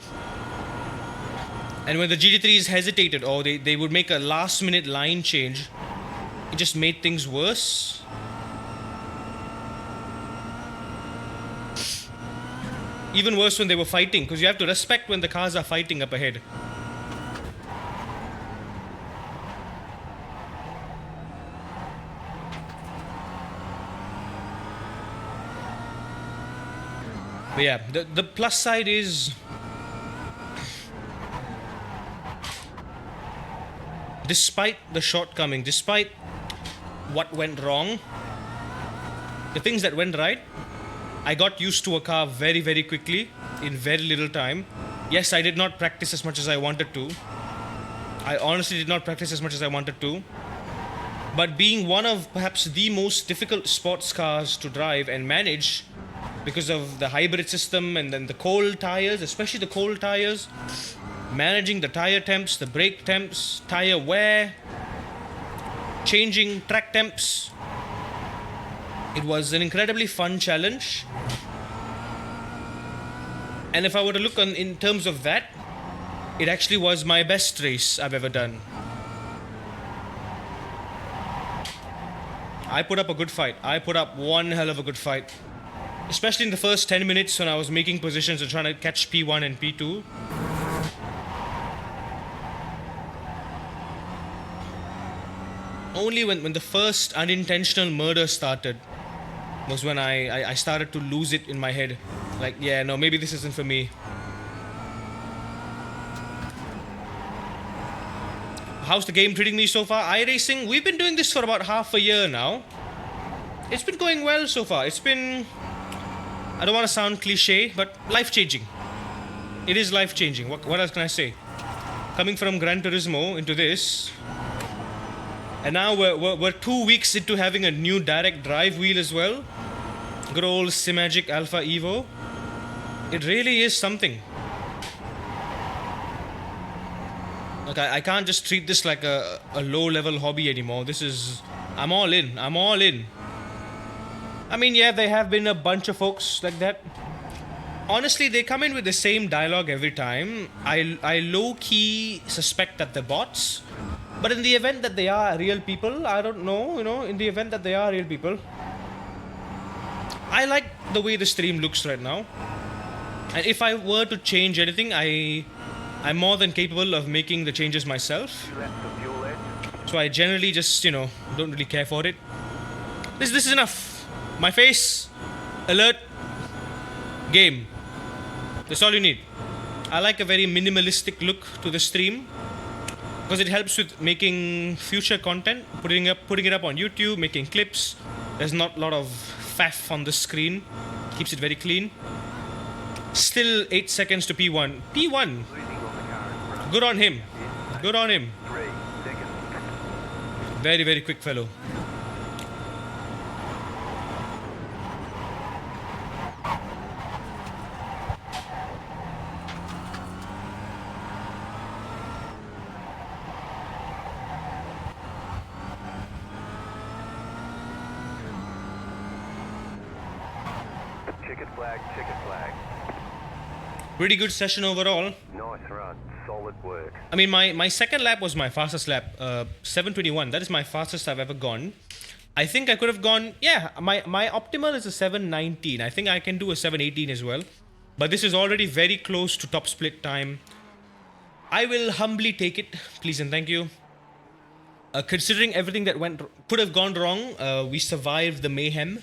And when the GT3s hesitated or they would make a last minute line change, it just made things worse. Even worse when they were fighting, because you have to respect when the cars are fighting up ahead. But yeah, the plus side is despite the shortcoming, despite what went wrong, the things that went right, I got used to a car very, very quickly in very little time. Yes, I did not practice as much as I wanted to. I honestly did not practice as much as I wanted to. But being one of perhaps the most difficult sports cars to drive and manage because of the hybrid system and then the cold tires, especially the cold tires, managing the tire temps, the brake temps, tire wear, changing track temps. It was an incredibly fun challenge. And if I were to look in terms of that, it actually was my best race I've ever done. I put up a good fight. I put up one hell of a good fight. Especially in the first 10 minutes when I was making positions and trying to catch P1 and P2. Only when the first unintentional murder started was when I started to lose it in my head. Like, yeah, no, maybe this isn't for me. How's the game treating me so far? iRacing, we've been doing this for about half a year now. It's been going well so far. It's been, I don't want to sound cliche, but life-changing. It is life-changing. What else can I say? Coming from Gran Turismo into this, and now we're 2 weeks into having a new direct drive wheel as well. Good old Simagic Alpha Evo. It really is something. Like I can't just treat this like a low-level hobby anymore. This is... I'm all in. I'm all in. I mean, yeah, there have been a bunch of folks like that. Honestly, they come in with the same dialogue every time. I low-key suspect that they're bots. But in the event that they are real people, I don't know, in the event that they are real people, I like the way the stream looks right now. And if I were to change anything, I'm more than capable of making the changes myself. So I generally just, don't really care for it. This is enough. My face, alert, game. That's all you need. I like a very minimalistic look to the stream, because it helps with making future content, putting it up on YouTube, making clips. There's not a lot of faff on the screen. Keeps it very clean. Still 8 seconds to P1. P1! Good on him. Good on him. Very, very quick fellow. Pretty good session overall. Nice run. Solid work. I mean, my second lap was my fastest lap, 7:21. That is my fastest I've ever gone. I think I could have gone. Yeah, my optimal is a 7:19. I think I can do a 7:18 as well. But this is already very close to top split time. I will humbly take it, please and thank you. Considering everything that could have gone wrong, we survived the mayhem.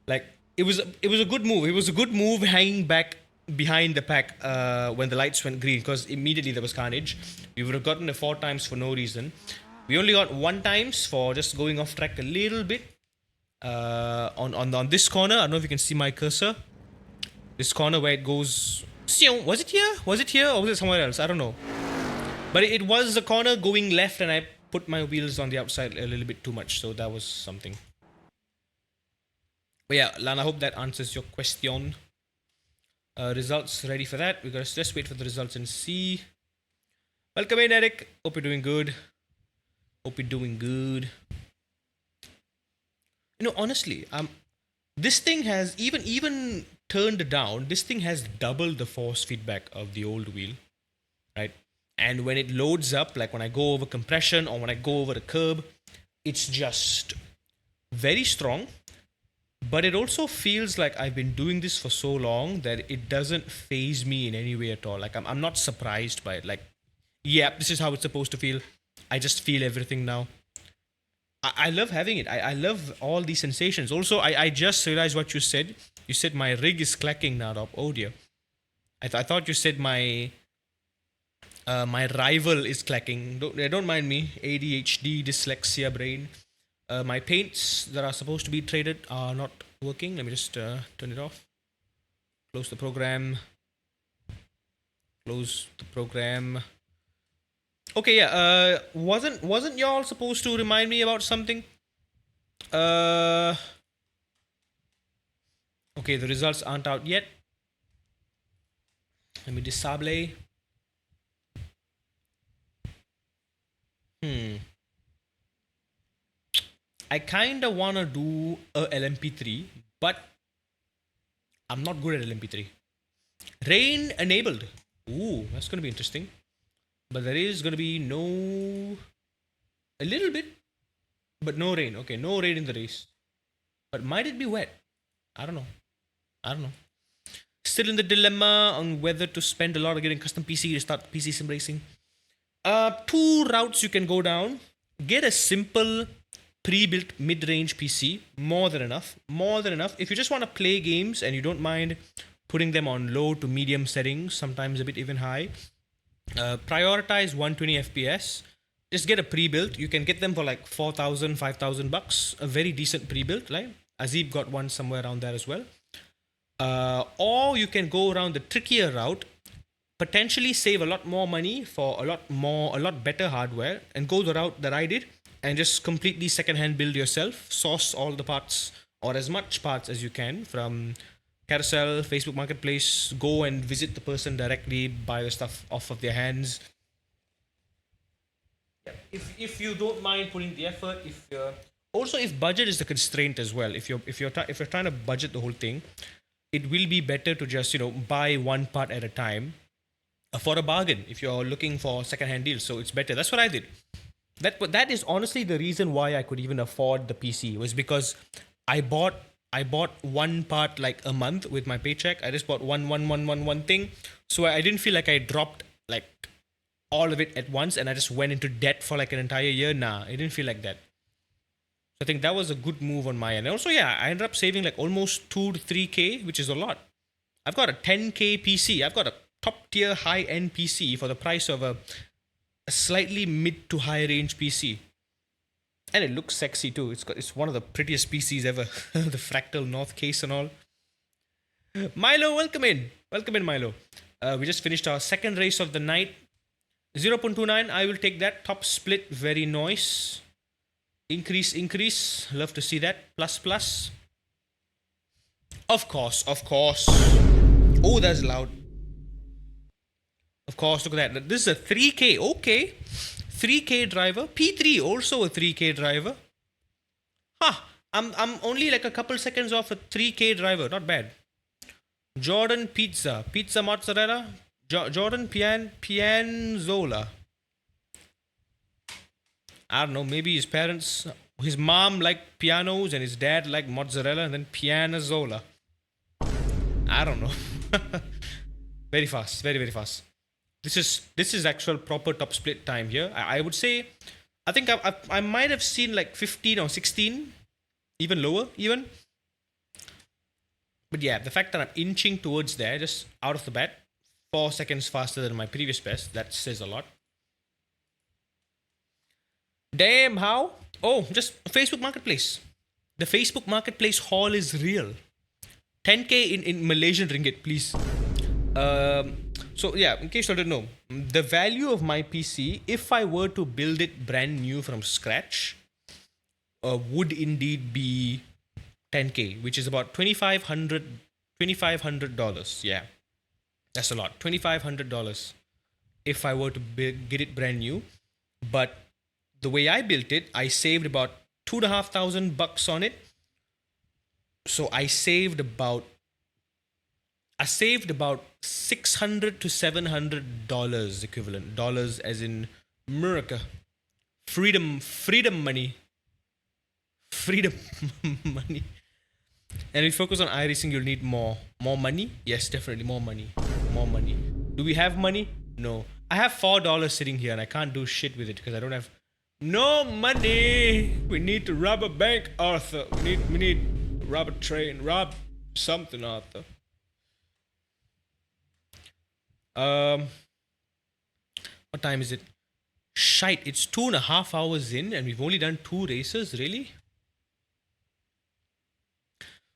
Like it was a good move. It was a good move hanging back behind the pack when the lights went green, because immediately there was carnage. We would have gotten it 4 times for no reason. We only got 1 times for just going off track a little bit. On this corner, I don't know if you can see my cursor. This corner where it goes. Was it here? Was it here or was it somewhere else? I don't know. But it was a corner going left, and I put my wheels on the outside a little bit too much, so that was something. But yeah, Lan, I hope that answers your question. Results ready for that. We gotta just wait for the results and see. Welcome in, Eric. Hope you're doing good. Hope you're doing good. You know, honestly, this thing has even turned down. This thing has doubled the force feedback of the old wheel, right? And when it loads up, like when I go over compression or when I go over a curb, it's just very strong. But it also feels like I've been doing this for so long that it doesn't faze me in any way at all. Like I'm not surprised by it. Like, yeah, this is how it's supposed to feel. I just feel everything now. I love having it. I love all these sensations. Also, I just realized what you said. You said my rig is clacking now, Rob. Oh dear. I thought you said my rival is clacking. Don't mind me. ADHD, dyslexia brain. My paints that are supposed to be traded are not working. Let me just turn it off. Close the program. Close the program. Okay, yeah. Wasn't y'all supposed to remind me about something? Okay, the results aren't out yet. Let me disable. I kinda wanna do a LMP3, but I'm not good at LMP3. Rain enabled. Ooh, that's gonna be interesting. But there is gonna be a little bit, but no rain. Okay, no rain in the race. But might it be wet? I don't know. Still in the dilemma on whether to spend a lot of getting custom PC to start PC sim racing. 2 routes you can go down. Get a simple pre-built mid-range PC. More than enough. If you just want to play games and you don't mind putting them on low to medium settings, sometimes a bit even high, prioritize 120 FPS. Just get a pre-built. You can get them for like 4,000, 5,000 bucks. A very decent pre-built, right? Azib got one somewhere around there as well. Or you can go around the trickier route, potentially save a lot more money for a lot better hardware, and go the route that I did and just completely secondhand build yourself. Source all the parts or as much parts as you can from Carousel, Facebook Marketplace. Go and visit the person directly, buy the stuff off of their hands. Yeah. If you don't mind putting the effort, if budget is the constraint as well, if you're trying to budget the whole thing, it will be better to just buy one part at a time for a bargain if you're looking for secondhand deals. So it's better. That's what I did. That is honestly the reason why I could even afford the PC, was because I bought one part like a month with my paycheck. I just bought one thing, so I didn't feel like I dropped like all of it at once and I just went into debt for like an entire year. Nah, I didn't feel like that. So I think that was a good move on my end. And also, yeah, I ended up saving like almost 2 to 3K, which is a lot. I've got a 10K PC. I've got a top tier high end PC for the price of a slightly mid to high range PC. And it looks sexy too. It's one of the prettiest PCs ever. The fractal north case and all. Milo, welcome in. Welcome in, Milo. We just finished our second race of the night. 0.29, I will take that. Top split, very nice. Increase. Love to see that. Plus. Of course. Oh, that's loud. Of course, look at that. This is a 3K. Okay. 3K driver. P3, also a 3K driver. I'm only like a couple seconds off a 3K driver. Not bad. Jordan Pizza mozzarella. Jordan Pianzola. I don't know, maybe his parents, his mom liked pianos and his dad liked mozzarella and then Pianazola. I don't know. Very fast, very, very fast. This is actual proper top split time here. I would say, I think I might have seen like 15 or 16, even lower, even. But yeah, the fact that I'm inching towards there just out of the bat, 4 seconds faster than my previous best, that says a lot. Damn, how? Oh, just Facebook Marketplace. The Facebook Marketplace haul is real. 10k in Malaysian ringgit, please. So yeah, in case you don't know, the value of my PC, if I were to build it brand new from scratch, would indeed be 10k, which is about $2,500. Yeah, that's a lot. $2,500 if I were to get it brand new. But the way I built it, I saved about $2,500 on it. So I saved about $600 to $700 equivalent. Dollars as in America. Freedom money. Freedom money. And if you focus on iRacing, you'll need more money. Yes, definitely more money. More money. Do we have money? No. I have $4 sitting here and I can't do shit with it because I don't have no money. We need to rob a bank, Arthur. We need to rob a train. Rob something, Arthur. What time is it? Shite, it's 2.5 hours in and we've only done 2 races, really?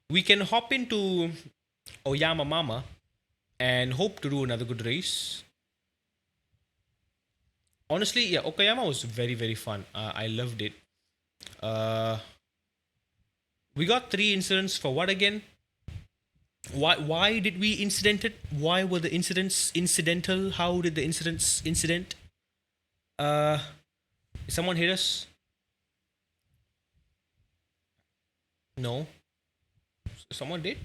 We can hop into Oyama Mama and hope to do another good race. Honestly, yeah, Okayama was very, very fun. I loved it. We got 3 incidents for what again? Why did we incident it? Why were the incidents incidental? How did the incidents incident? Did someone hit us? No. Someone did?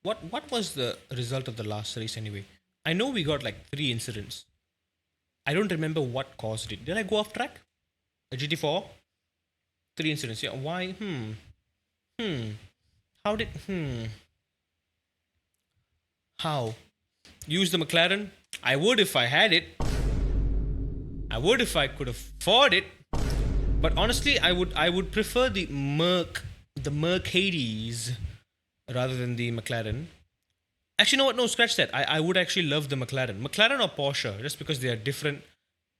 What was the result of the last race anyway? I know we got like 3 incidents. I don't remember what caused it. Did I go off track? A GT4? 3 incidents. Yeah. Why? How did? How? Use the McLaren? I would if I had it. I would if I could afford it. But honestly, I would prefer the Mercedes rather than the McLaren. Actually, you know what? No, scratch that. I would actually love the McLaren. McLaren or Porsche, just because they are different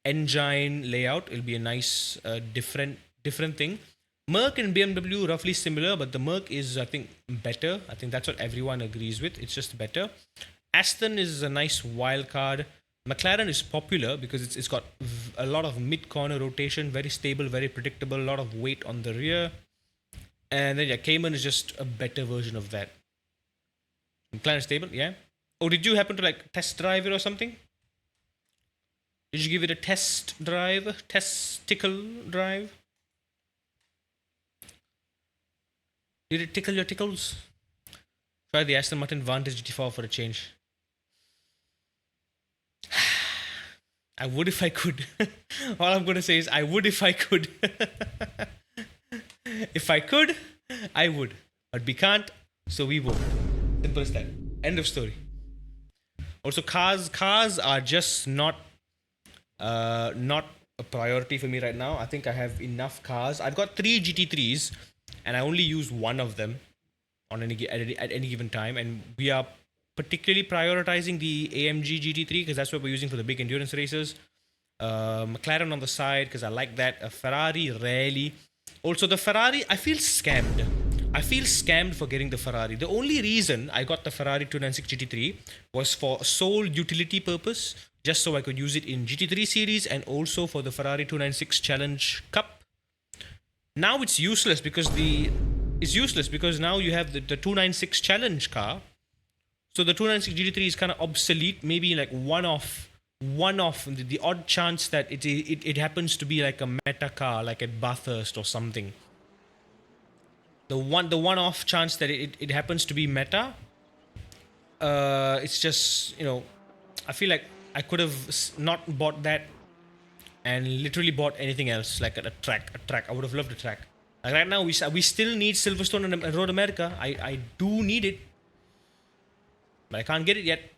engine layout. It'll be a nice, different thing. Merc and BMW roughly similar, but the Merc is, I think, better. I think that's what everyone agrees with. It's just better. Aston is a nice wild card. McLaren is popular because it's got a lot of mid-corner rotation, very stable, very predictable, a lot of weight on the rear. And then yeah, Cayman is just a better version of that. McLaren stable, yeah. Oh, did you happen to like test drive it or something? Did you give it a test drive? Testicle drive? Did it tickle your tickles? Try the Aston Martin Vantage GT4 for a change. I would if I could. All I'm going to say is I would if I could. If I could, I would. But we can't, so we won't. Simple as that. End of story. Also, cars are just not a priority for me right now. I think I have enough cars. I've got 3 GT3s, and I only use one of them on at any given time. And we are particularly prioritizing the AMG GT3 because that's what we're using for the big endurance races. McLaren on the side because I like that. A Ferrari rarely. Also, the Ferrari, I feel scammed. I feel scammed for getting the Ferrari. The only reason I got the Ferrari 296 GT3 was for sole utility purpose, just so I could use it in GT3 series and also for the Ferrari 296 Challenge Cup. Now it's useless because now you have the 296 Challenge car. So the 296 GT3 is kind of obsolete. Maybe like one off. The odd chance that it happens to be like a meta car, like at Bathurst or something. The one off chance that it happens to be meta. It's just, I feel like I could have not bought that and literally bought anything else, like a track. I would have loved a track. Like right now, we still need Silverstone and Road America. I do need it, but I can't get it yet.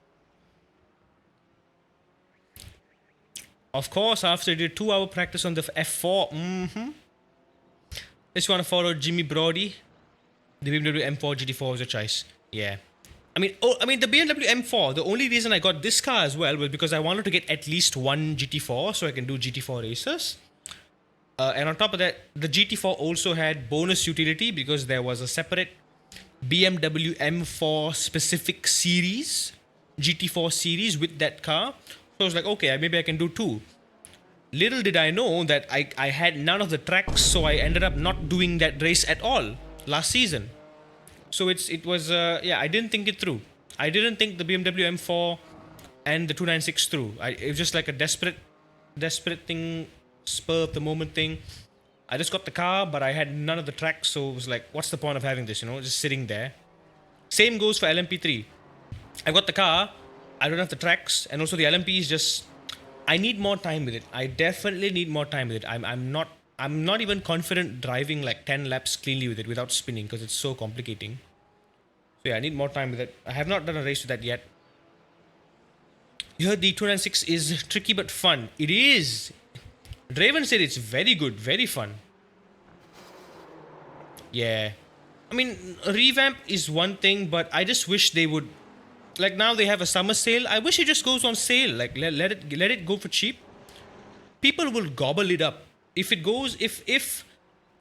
Of course, after I did 2-hour practice on the F4. Just want to follow Jimmy Brody. The BMW M4 GT4 was a choice. Yeah. I mean, the BMW M4, the only reason I got this car as well was because I wanted to get at least one GT4 so I can do GT4 races. And on top of that, the GT4 also had bonus utility because there was a separate BMW M4 specific series, GT4 series with that car. So I was like, okay, maybe I can do two. Little did I know that I had none of the tracks, so I ended up not doing that race at all last season. So it was I didn't think it through. I didn't think the BMW M4 and the 296 through. It was just like a desperate thing, spur of the moment thing. I just got the car, but I had none of the tracks, so it was like, what's the point of having this? Just sitting there. Same goes for LMP3. I've got the car, I don't have the tracks, and also the LMP is just. I need more time with it. I definitely need more time with it. I'm not even confident driving like 10 laps cleanly with it without spinning because it's so complicating. So yeah, I need more time with it. I have not done a race with that yet. You heard the 296 is tricky but fun. It is. Draven said it's very good, very fun. Yeah. I mean, revamp is one thing, but I just wish they would. Like now they have a summer sale. I wish it just goes on sale. Like let it go for cheap. People will gobble it up. If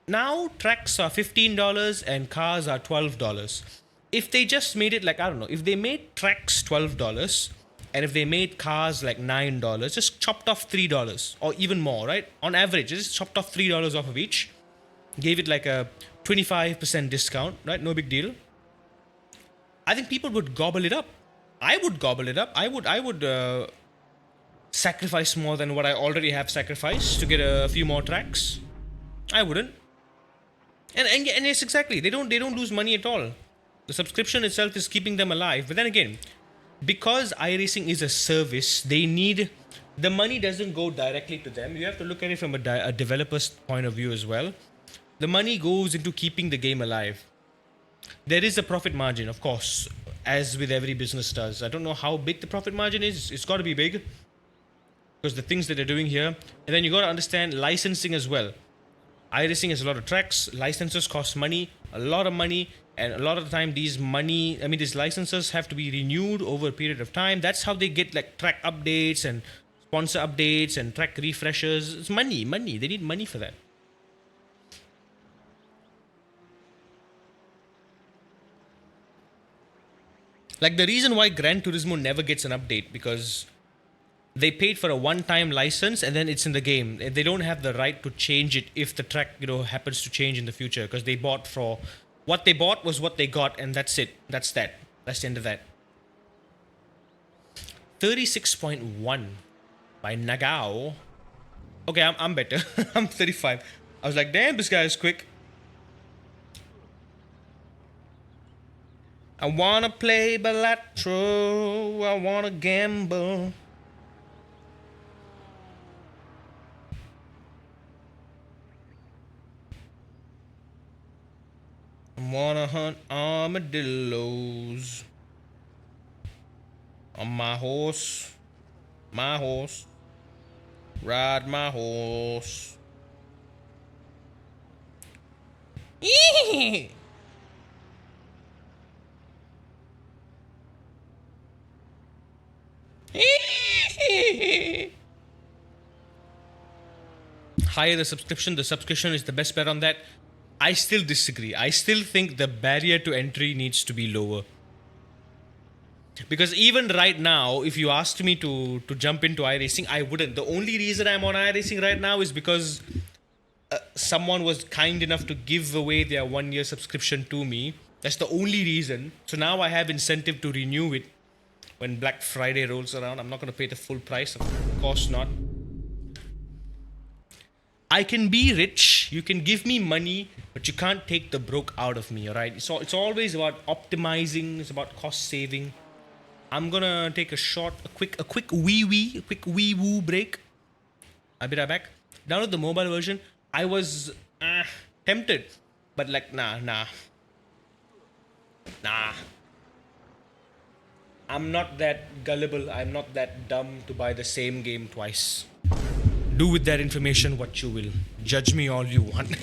now tracks are $15 and cars are $12. If they just made it like, I don't know, if they made tracks $12 and if they made cars like $9, just chopped off $3 or even more, right? On average, just chopped off $3 off of each. Gave it like a 25% discount, right? No big deal. I think people would gobble it up. I would gobble it up. I would sacrifice more than what I already have sacrificed to get a few more tracks. I wouldn't. And yes, exactly. They don't lose money at all. The subscription itself is keeping them alive. But then again, because iRacing is a service, the money doesn't go directly to them. You have to look at it from a developer's point of view as well. The money goes into keeping the game alive. There is a profit margin, of course, as with every business does. I don't know how big the profit margin is. It's got to be big because the things that they're doing here. And then you got to understand licensing as well. iRacing has a lot of tracks. Licenses cost money, a lot of money. And a lot of the time, these licenses have to be renewed over a period of time. That's how they get like track updates and sponsor updates and track refreshers. It's money. They need money for that. Like the reason why Gran Turismo never gets an update because they paid for a one-time license and then it's in the game. They don't have the right to change it if the track happens to change in the future because they bought for what they bought was what they got and that's it. That's the end of that. 36.1 by Nagao. Okay, I'm better. I'm 35. I was like, damn, this guy is quick. I wanna play Balatro, I wanna gamble. I wanna hunt armadillos. On my horse, ride my horse. Higher the subscription is the best bet on that. I still disagree. I still think the barrier to entry needs to be lower. Because even right now, if you asked me to jump into iRacing, I wouldn't. The only reason I'm on iRacing right now is because someone was kind enough to give away their 1-year subscription to me. That's the only reason. So now I have incentive to renew it when Black Friday rolls around. I'm not going to pay the full price. Of course not. I can be rich. You can give me money, but you can't take the broke out of me, alright? It's always about optimizing. It's about cost saving. I'm gonna take a quick wee woo break. I'll be right back. Download the mobile version. I was tempted, but like nah. I'm not that gullible. I'm not that dumb to buy the same game twice. Do with that information what you will. Judge me all you want.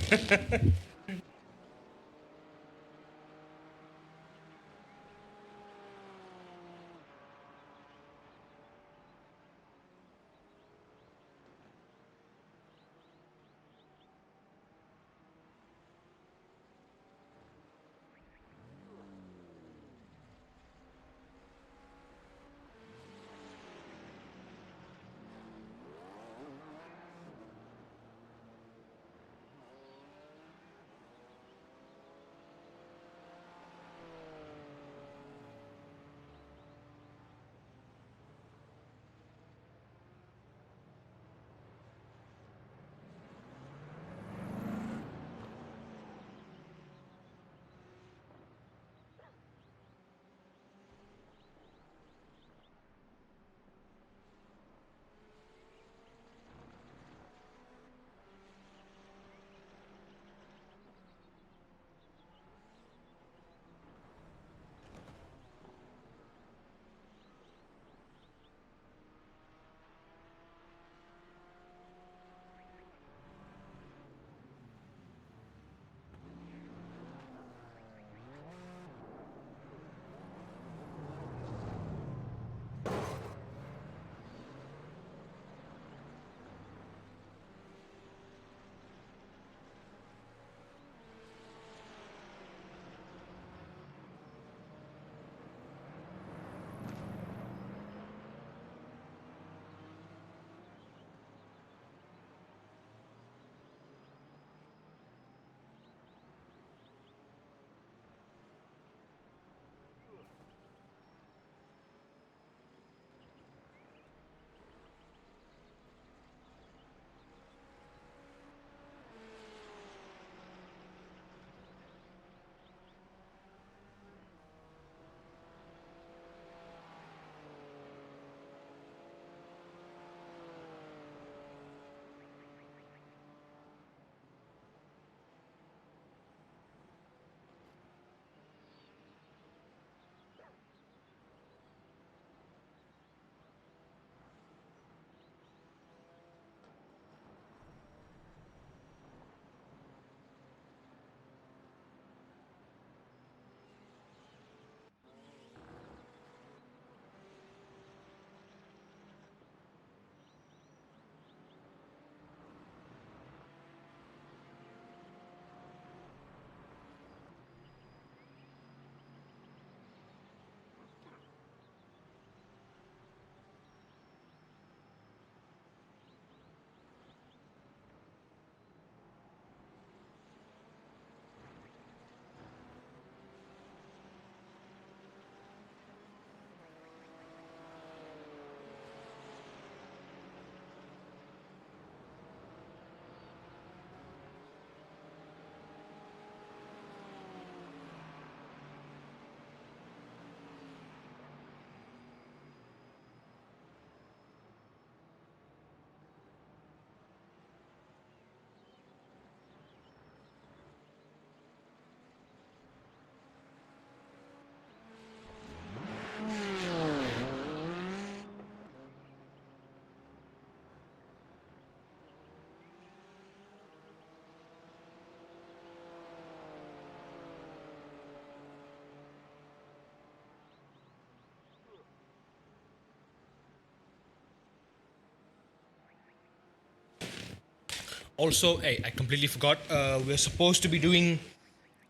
Also, hey, I completely forgot. We're supposed to be doing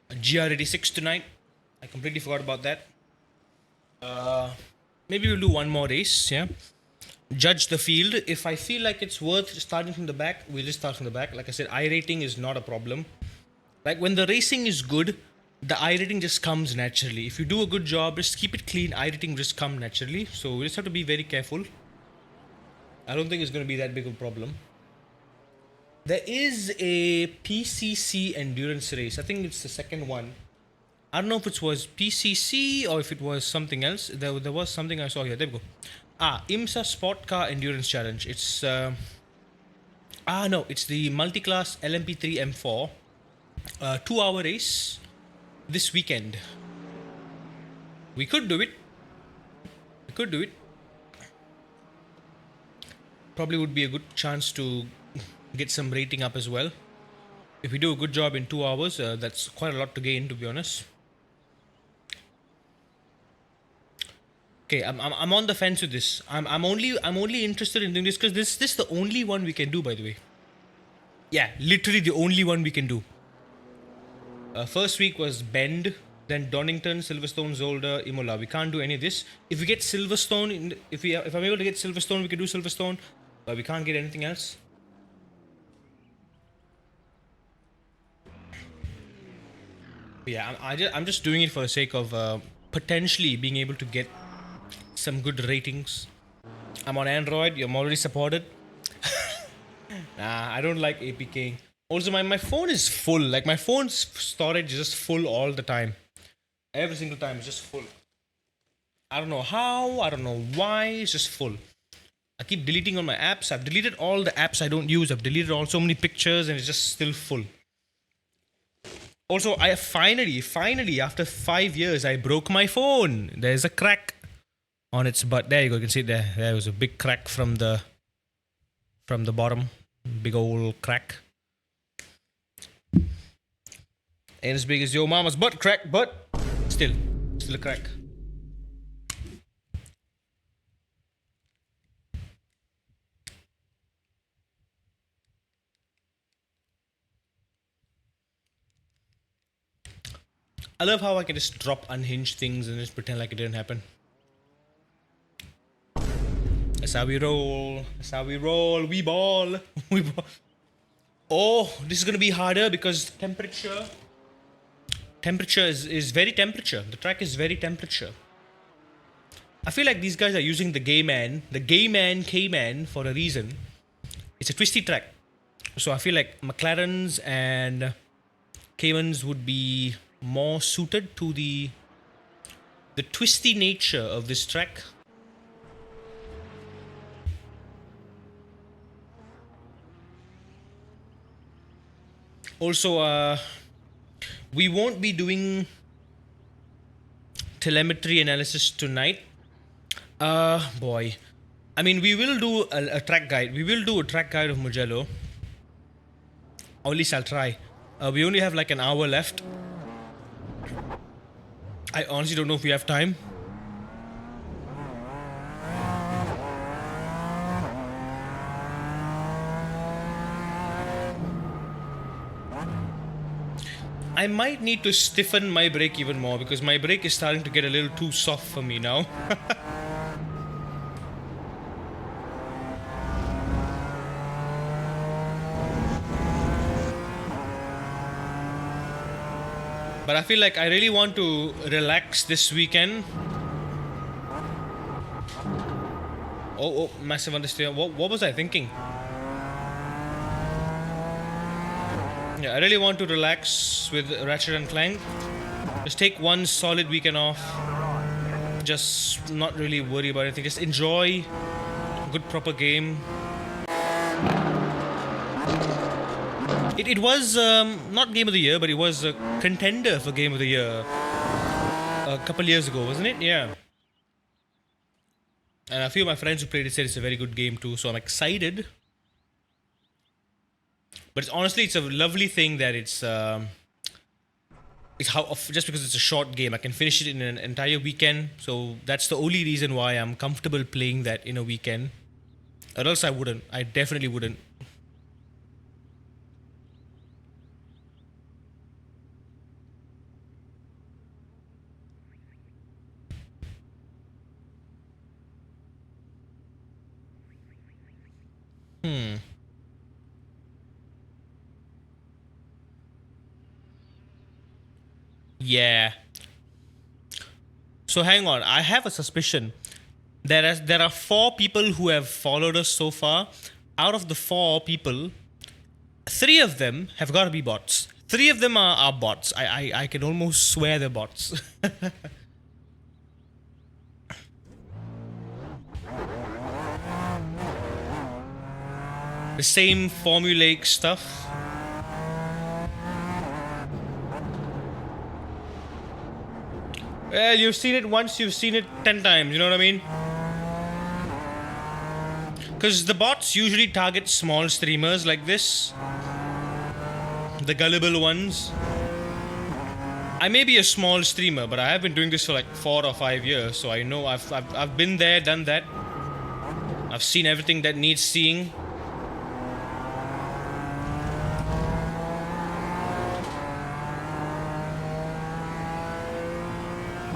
a GR86 tonight. I completely forgot about that. Maybe we'll do one more race, yeah. Judge the field. If I feel like it's worth starting from the back, we'll just start from the back. Like I said, I rating is not a problem. Like when the racing is good, the I rating just comes naturally. If you do a good job, just keep it clean, I rating just come naturally. So we just have to be very careful. I don't think it's going to be that big of a problem. There is a PCC endurance race. I think it's the second one. I don't know if it was PCC or if it was something else. There was something I saw here. There we go. IMSA Sport Car Endurance Challenge. It's no, it's the multi-class LMP3 M4 2-hour race this weekend. We could do it. We could do it. Probably would be a good chance to get some rating up as well. If we do a good job in 2 hours, that's quite a lot to gain, to be honest. Okay, I'm on the fence with this. I'm only interested in doing this because this is the only one we can do, by the way. Yeah, literally the only one we can do. First week was Bend, then Donington, Silverstone, Zolder, Imola. We can't do any of this. If we get Silverstone, if I'm able to get Silverstone, we can do Silverstone, but we can't get anything else. Yeah, I'm just doing it for the sake of potentially being able to get some good ratings. I'm on Android. I'm already supported. Nah, I don't like APK. Also, my phone is full. Like, my phone's storage is just full all the time. Every single time, it's just full. I don't know how. I don't know why. It's just full. I keep deleting all my apps. I've deleted all the apps I don't use. I've deleted all so many pictures, and it's just still full. Also, I finally, after 5 years, I broke my phone. There's a crack on its butt. There you go. You can see there. There was a big crack from the bottom. Big old crack. Ain't as big as your mama's butt crack, but still a crack. I love how I can just drop unhinged things and just pretend like it didn't happen. That's how we roll. That's how we roll. We ball. We ball. Oh, this is gonna be harder because temperature is very temperature. The track is very temperature. I feel like these guys are using the gay man K-man for a reason. It's a twisty track. So I feel like McLarens and Caymans would be more suited to the twisty nature of this track. Also, we won't be doing telemetry analysis tonight. Boy. I mean, we will do a track guide. We will do a track guide of Mugello. Or at least I'll try. We only have like an hour left. I honestly don't know if we have time. I might need to stiffen my brake even more because my brake is starting to get a little too soft for me now. But I feel like I really want to relax this weekend. Oh, massive understeer. What was I thinking? Yeah, I really want to relax with Ratchet and Clank. Just take one solid weekend off. Just not really worry about anything. Just enjoy a good proper game. It was not Game of the Year, but it was a contender for Game of the Year a couple years ago, wasn't it? Yeah. And a few of my friends who played it said it's a very good game too, so I'm excited. But honestly, it's a lovely thing that it's how just because it's a short game, I can finish it in an entire weekend. So that's the only reason why I'm comfortable playing that in a weekend. Or else I wouldn't. I definitely wouldn't. Yeah. So hang on. I have a suspicion. There are 4 people who have followed us so far. Out of the 4 people, 3 of them have got to be bots. 3 of them are bots. I can almost swear they're bots. The same formulaic stuff. Well, you've seen it once, you've seen it 10 times, you know what I mean? Because the bots usually target small streamers like this. The gullible ones. I may be a small streamer, but I have been doing this for like 4 or 5 years, so I know I've been there, done that. I've seen everything that needs seeing.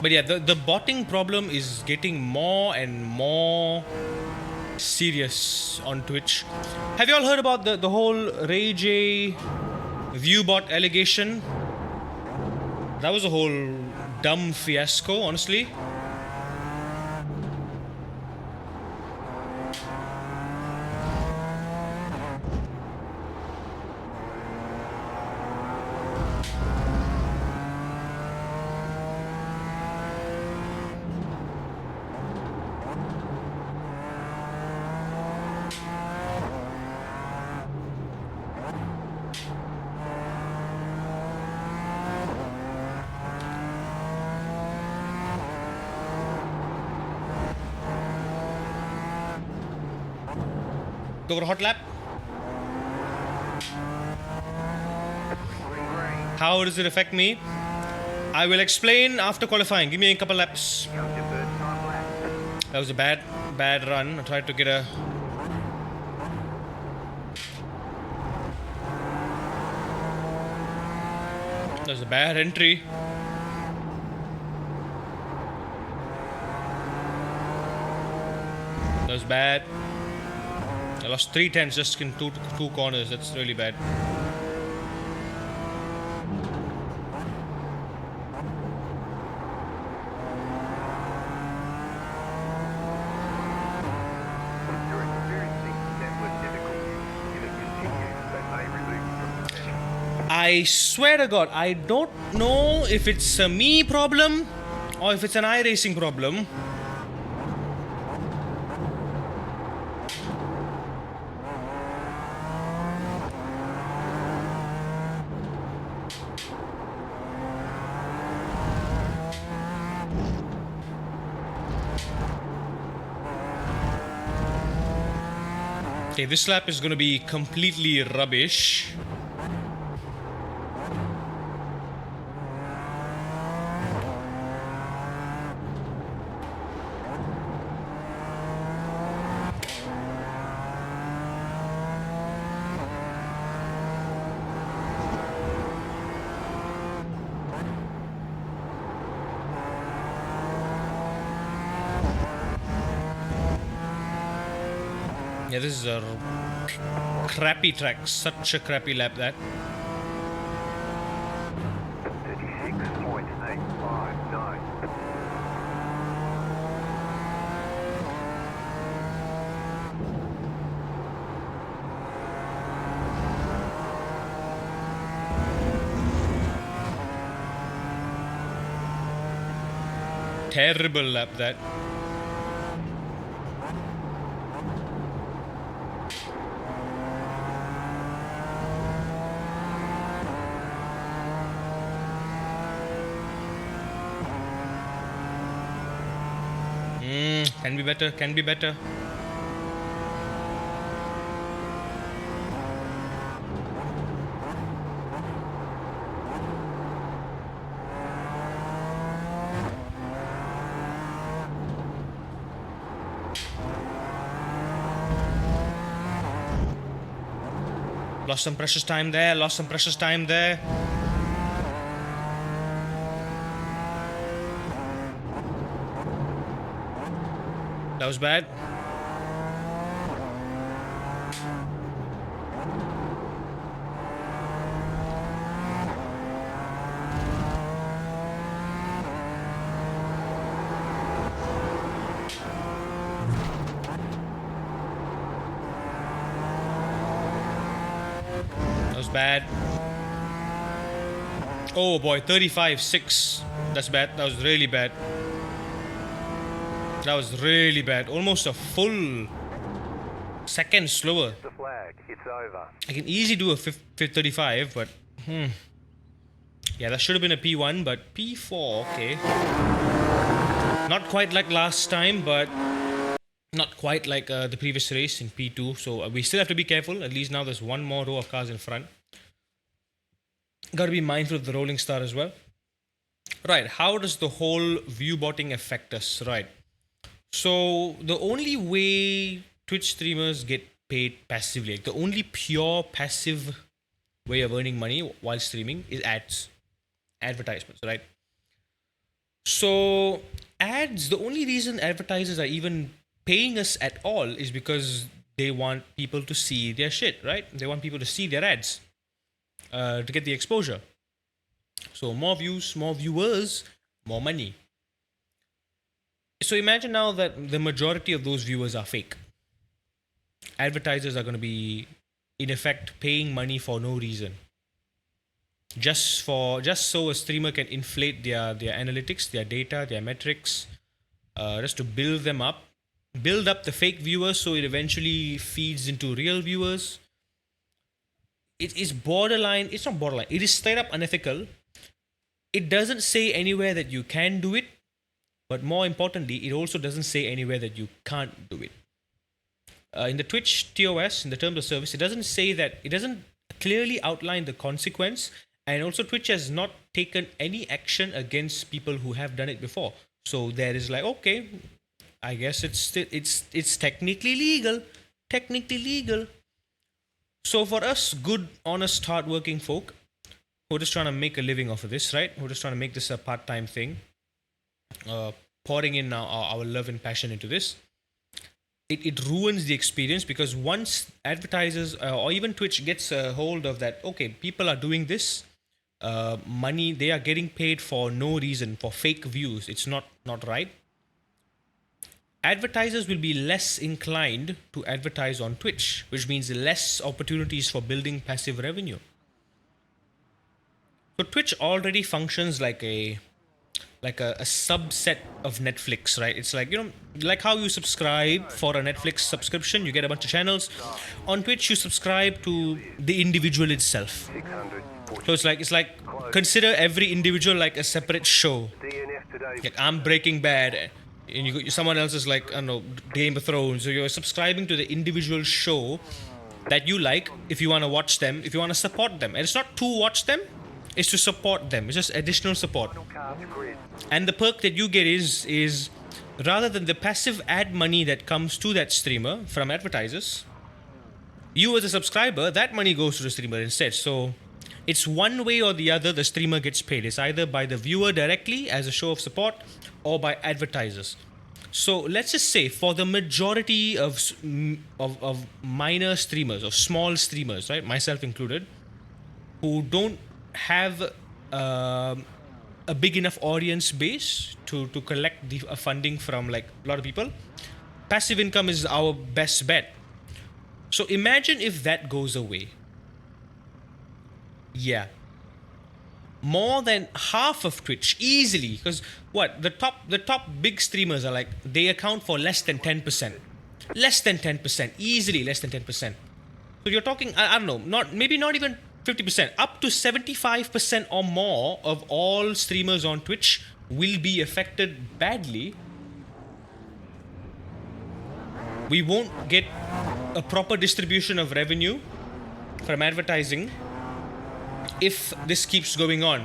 But yeah, the botting problem is getting more and more serious on Twitch. Have you all heard about the whole Ray J viewbot allegation? That was a whole dumb fiasco, honestly. Go for a hot lap. How does it affect me? I will explain after qualifying. Give me a couple laps. That was a bad run. I tried to get a... That was a bad entry. That was bad. I lost 3 tenths just in two corners. That's really bad. You're experiencing network difficulties. If it continues, they may remove you from the session. I swear to God, I don't know if it's a me problem or if it's an iRacing problem. Okay, this lap is going to be completely rubbish. Yeah, this is a crappy track. Such a crappy lap, that. 36.859. Terrible lap, that. Can be better, can be better. Lost some precious time there, lost some precious time there. That was bad. That was bad. Oh boy, 35.6. That's bad. That was really bad. That was really bad. Almost a full second slower. The flag. It's over. I can easily do a 35, but yeah, that should have been a P1, but P4, okay. Not quite like last time, but not quite like the previous race in P2. So we still have to be careful. At least now there's one more row of cars in front. Got to be mindful of the rolling star as well. Right, how does the whole view botting affect us? Right. So the only way Twitch streamers get paid passively, like the only pure passive way of earning money while streaming is ads, advertisements, right? So ads, the only reason advertisers are even paying us at all is because they want people to see their shit, right? They want people to see their ads to get the exposure. So more views, more viewers, more money. So imagine now that the majority of those viewers are fake. Advertisers are going to be, in effect, paying money for no reason. Just so a streamer can inflate their analytics, their data, their metrics, just to build them up, build up the fake viewers so it eventually feeds into real viewers. It is borderline. It's not borderline. It is straight up unethical. It doesn't say anywhere that you can do it, but more importantly, it also doesn't say anywhere that you can't do it. In the Twitch TOS, in the terms of service, it doesn't say that, it doesn't clearly outline the consequence, and also Twitch has not taken any action against people who have done it before. So there is like, okay, I guess it's technically legal. So for us, good, honest, hardworking folk, who are just trying to make a living off of this, right? Who are just trying to make this a part-time thing, pouring in our love and passion into this, it ruins the experience, because once advertisers or even Twitch gets a hold of that, okay, people are doing this, money, they are getting paid for no reason, for fake views, it's not right. Advertisers will be less inclined to advertise on Twitch, which means less opportunities for building passive revenue. So Twitch already functions like a subset of Netflix, right? It's like, like how you subscribe for a Netflix subscription, you get a bunch of channels. On Twitch, you subscribe to the individual itself. So it's like consider every individual like a separate show. Like I'm Breaking Bad, and someone else is like, I don't know, Game of Thrones. So you're subscribing to the individual show that you like. If you want to watch them, if you want to support them, and it's not to watch them, it's to support them. It's just additional support. And the perk that you get is rather than the passive ad money that comes to that streamer from advertisers, you as a subscriber, that money goes to the streamer instead. So it's one way or the other the streamer gets paid. It's either by the viewer directly as a show of support or by advertisers. So let's just say for the majority of minor streamers or small streamers, right, myself included, who don't have a big enough audience base to collect the funding from like a lot of people, passive income is our best bet. So imagine if that goes away. Yeah, more than half of Twitch easily, because what the top big streamers are like, they account for less than 10%, easily less than 10%. So you're talking, I don't know, maybe not even 50%, up to 75% or more of all streamers on Twitch will be affected badly. We won't get a proper distribution of revenue from advertising if this keeps going on.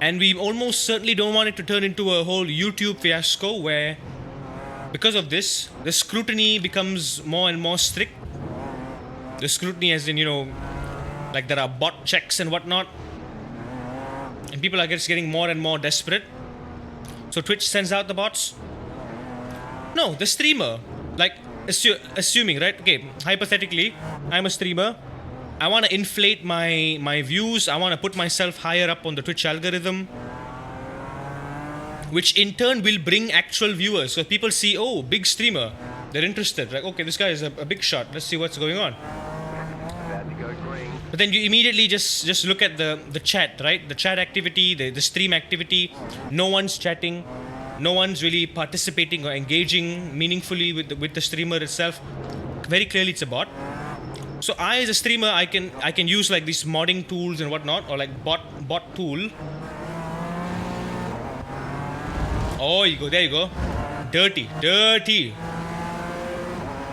And we almost certainly don't want it to turn into a whole YouTube fiasco where, because of this, the scrutiny becomes more and more strict. The scrutiny as in, like there are bot checks and whatnot. And people are just getting more and more desperate. So Twitch sends out the bots. No, the streamer. Like, assuming, right? Okay, hypothetically, I'm a streamer. I want to inflate my views. I want to put myself higher up on the Twitch algorithm, which in turn will bring actual viewers. So people see, oh, big streamer. They're interested. Like, okay, this guy is a big shot. Let's see what's going on. But then you immediately just look at the chat, right? The chat activity, the stream activity. No one's chatting, no one's really participating or engaging meaningfully with the streamer itself. Very clearly, it's a bot. So I, as a streamer, I can use like these modding tools and whatnot, or like bot tool. Oh, there you go. Dirty.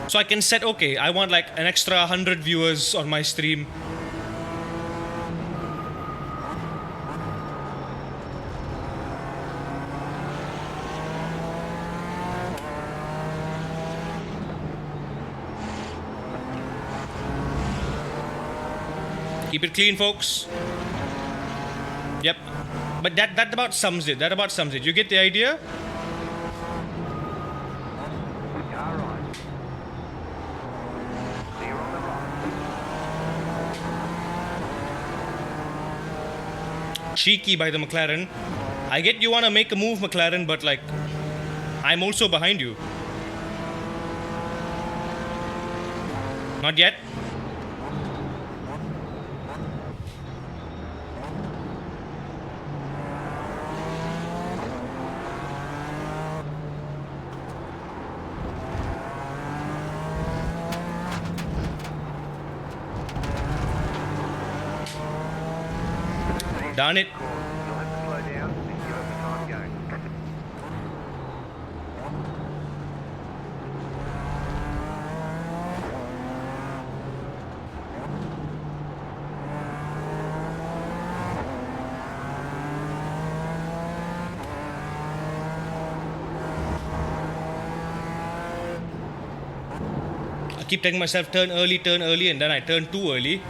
So I can set, okay, I want like an extra 100 viewers on my stream. Keep it clean, folks. Yep. But that about sums it. You get the idea? Car right. Clear on the right. Cheeky by the McLaren. I get you want to make a move, McLaren, but like, I'm also behind you. Not yet. Darn it. You'll have to slow down and give us the time going. I keep telling myself turn early, and then I turn too early.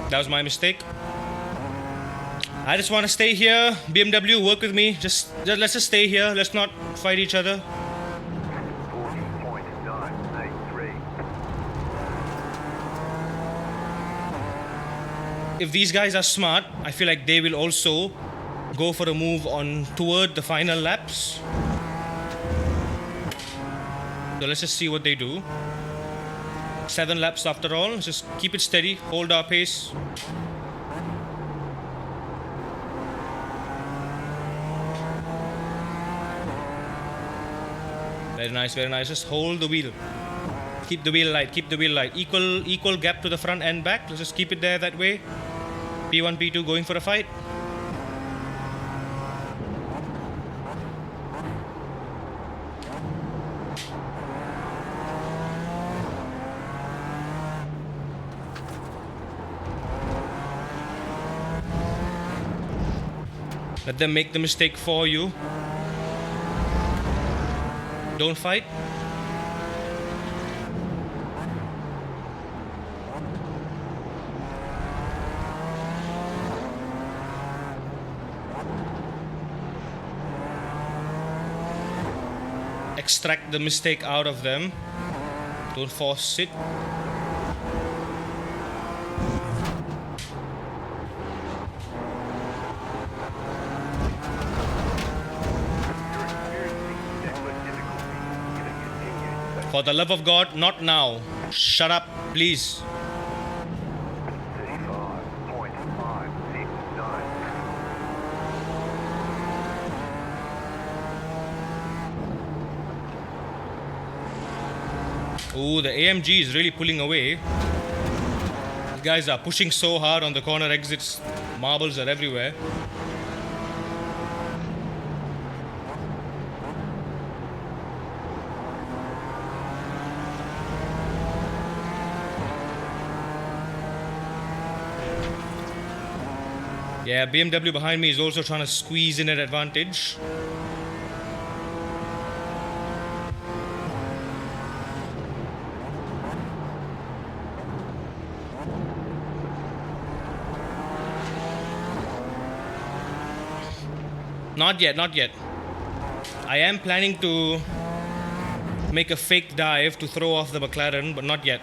That was my mistake. I just want to stay here. BMW, work with me. Let's just stay here. Let's not fight each other. 40.983. If these guys are smart, I feel like they will also go for a move on toward the final laps. So let's just see what they do. 7 laps after all. Let's just keep it steady. Hold our pace. Very nice, very nice. Just hold the wheel. Keep the wheel light, Equal gap to the front and back. Let's just keep it there that way. P1, P2 going for a fight. Let them make the mistake for you. Don't fight. Extract the mistake out of them. Don't force it. For the love of God, not now. Shut up, please. 35.569. Ooh, the AMG is really pulling away. These guys are pushing so hard on the corner exits. Marbles are everywhere. Yeah, BMW behind me is also trying to squeeze in an advantage. Not yet, not yet. I am planning to make a fake dive to throw off the McLaren, but not yet.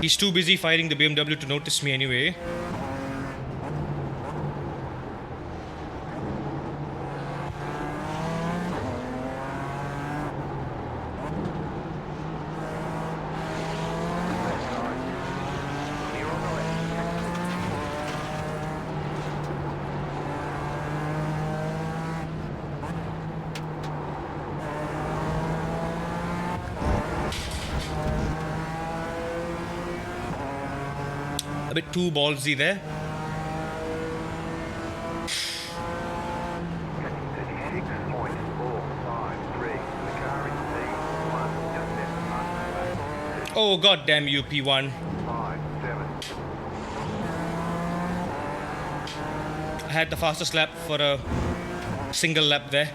He's too busy fighting the BMW to notice me anyway. A bit too ballsy there. 36.453. The car is P1, just left the lap. Oh, goddamn you, P1. 5-7. I had the fastest lap for a single lap there.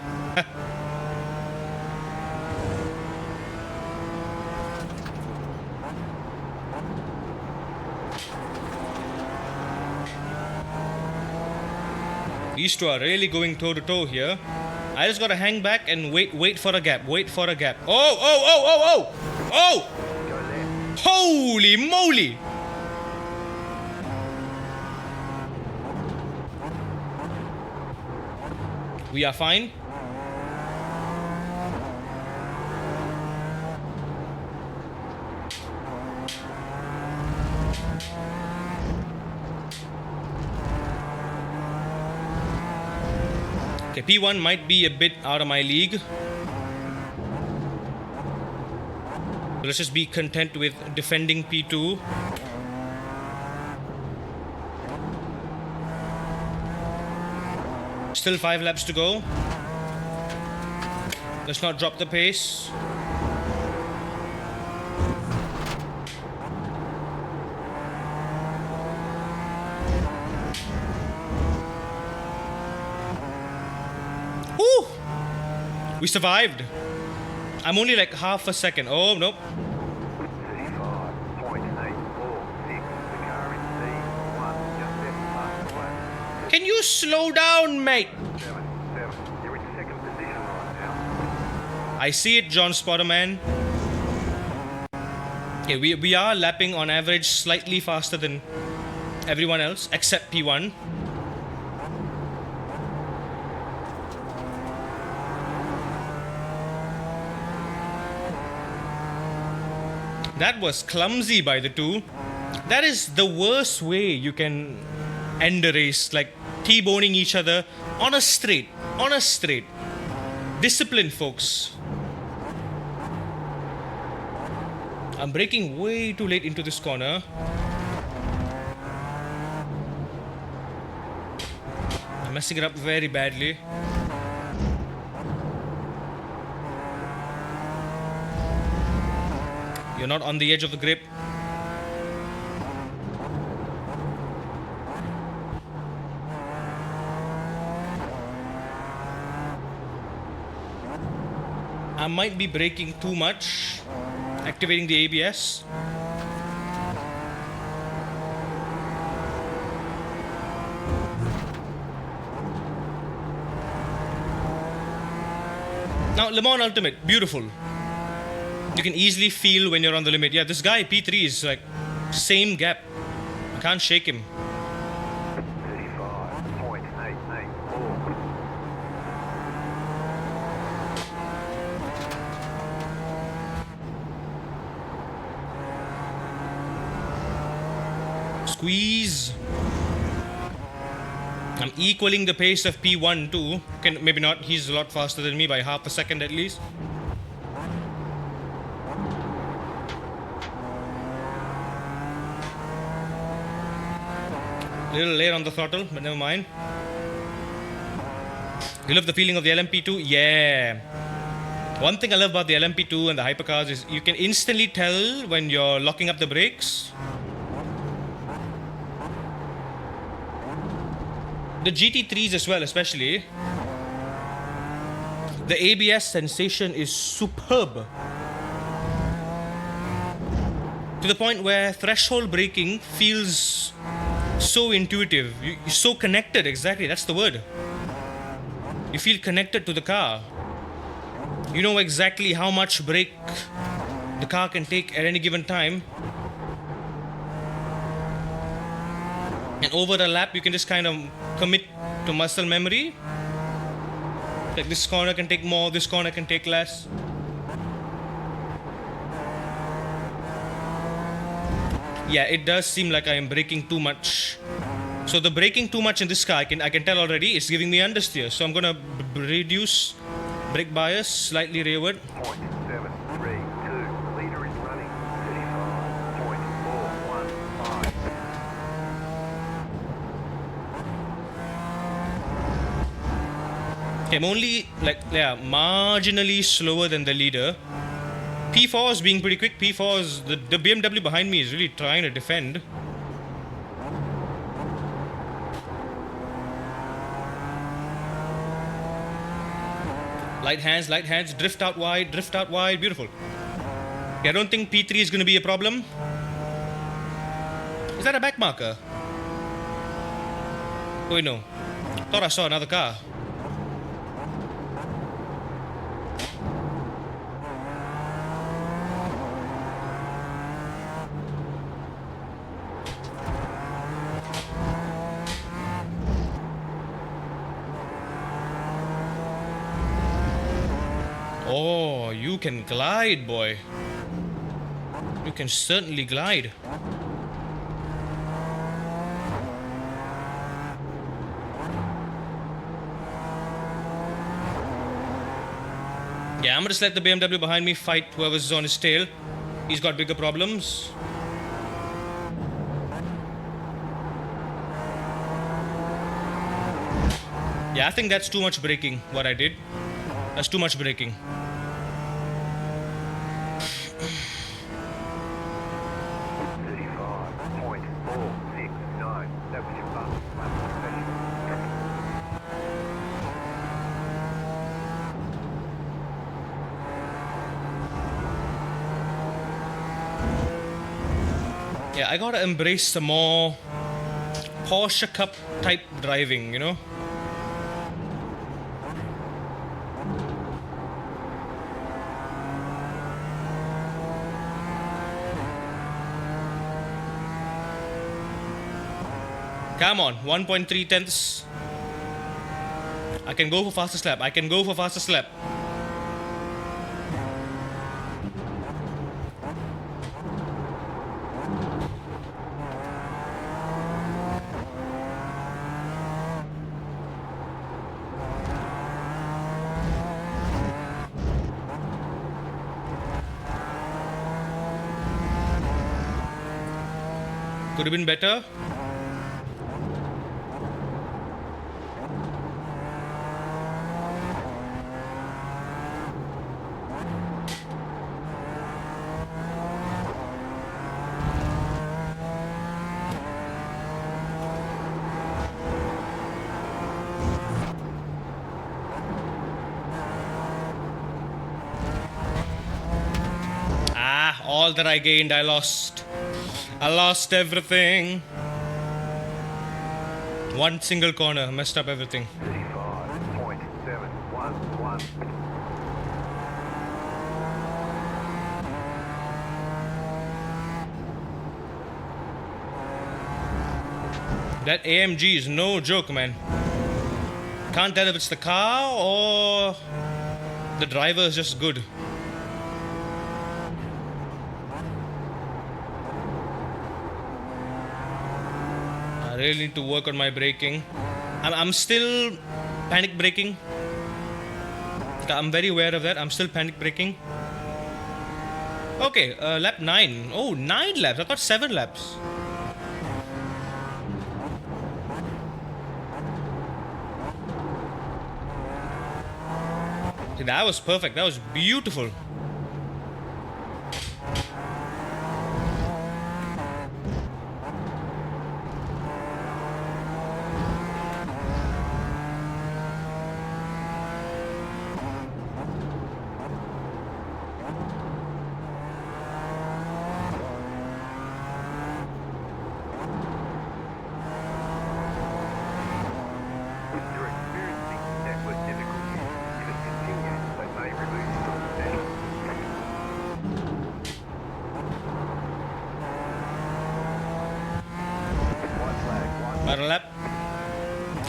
These two are really going toe to toe here. I just gotta hang back and wait for a gap. Wait for a gap. Oh, oh, oh, oh, oh! Oh! Go left. Holy moly! We are fine. Okay, P1 might be a bit out of my league. Let's just be content with defending P2. Still 5 laps to go. Let's not drop the pace. Woo! We survived. I'm only like half a second. Oh, nope. 35.846. The car is P1, just left the lap. Can you slow down, mate? 7. You're in second position right now. I see it, John Spotterman. Okay, we are lapping on average slightly faster than everyone else, except P1. That was clumsy by the two. That is the worst way you can end a race, like T-boning each other on a straight. On a straight. Discipline, folks. I'm braking way too late into this corner. I'm messing it up very badly. You're not on the edge of the grip. I might be braking too much, activating the ABS. Now, Le Mans Ultimate, beautiful. You can easily feel when you're on the limit. Yeah, this guy, P3, is like same gap. I can't shake him. 35.884. Squeeze. I'm equaling the pace of P1 too. Maybe not. He's a lot faster than me by half a second at least. A little late on the throttle, but never mind. You love the feeling of the LMP2? Yeah. One thing I love about the LMP2 and the hypercars is you can instantly tell when you're locking up the brakes. The GT3s as well, especially. The ABS sensation is superb. To the point where threshold braking feels so intuitive. You're so connected, exactly, that's the word. You feel connected to the car. You know exactly how much brake the car can take at any given time. And over a lap, you can just kind of commit to muscle memory. Like this corner can take more, this corner can take less. Yeah, it does seem like I am braking too much. So the braking too much in this car, I can tell already, it's giving me understeer. So I'm gonna reduce brake bias slightly rearward. 0.732. Leader is running 35.415. Okay, I'm only marginally slower than the leader. P4 is being pretty quick. P4 is the BMW behind me is really trying to defend. Light hands, drift out wide, beautiful. Okay, I don't think P3 is going to be a problem. Is that a back marker? Oh, no. Thought I saw another car. Oh, you can glide, boy. You can certainly glide. Yeah, I'm gonna just let the BMW behind me fight whoever's on his tail. He's got bigger problems. Yeah, I think that's too much braking, what I did. That's too much braking. Yeah, I gotta embrace some more Porsche Cup type driving, you know? Come on, 1.3 tenths. I can go for fastest lap. Could have been better. All that I gained, I lost. I lost everything. One single corner, messed up everything. 35.711. That AMG is no joke, man. Can't tell if it's the car or the driver is just good. I really need to work on my braking. I'm still panic braking. I'm very aware of that. I'm still panic braking. Okay, lap 9. Oh, 9 laps. I thought 7 laps. That was perfect. That was beautiful. Final lap.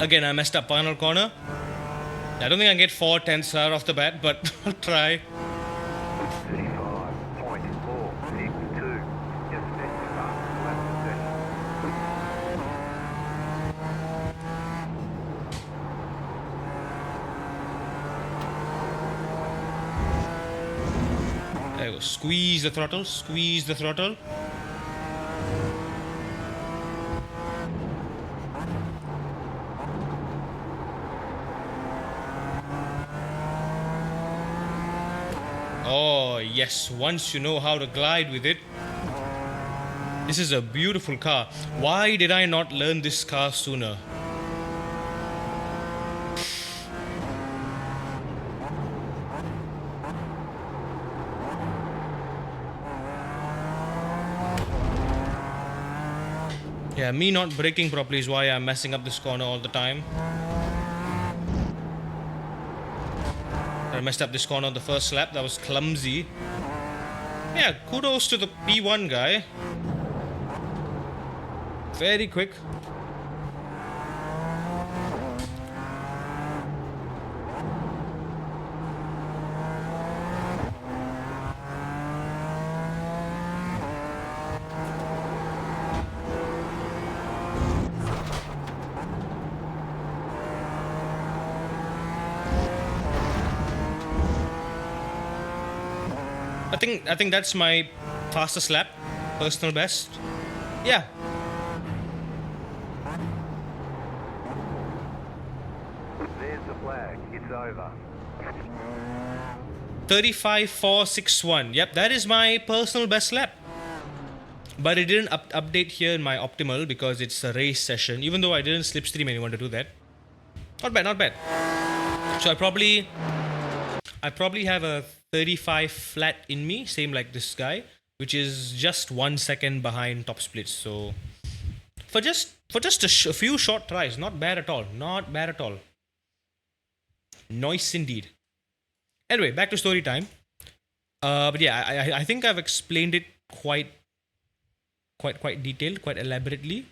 Again, I messed up final corner. I don't think I can get 4 tenths right off the bat, but I'll try. 35.462. Just next fastest lap session. There we go. Squeeze the throttle. Squeeze the throttle. Oh, yes, once you know how to glide with it. This is a beautiful car. Why did I not learn this car sooner? Yeah, me not braking properly is why I'm messing up this corner all the time. I messed up this corner on the first lap. That was clumsy. Yeah, kudos to the P1 guy. Very quick. I think that's my fastest lap, personal best. Yeah. There's the flag. It's over. 35.461. Yep, that is my personal best lap. But it didn't update here in my optimal because it's a race session, even though I didn't slipstream anyone to do that. Not bad, not bad. So I probably have a 35 flat in me, same like this guy, which is just 1 second behind top splits. So for just a few short tries, not bad at all. Not bad at all. Nice indeed. Anyway, back to story time. But yeah, I think I've explained it quite detailed, quite elaborately,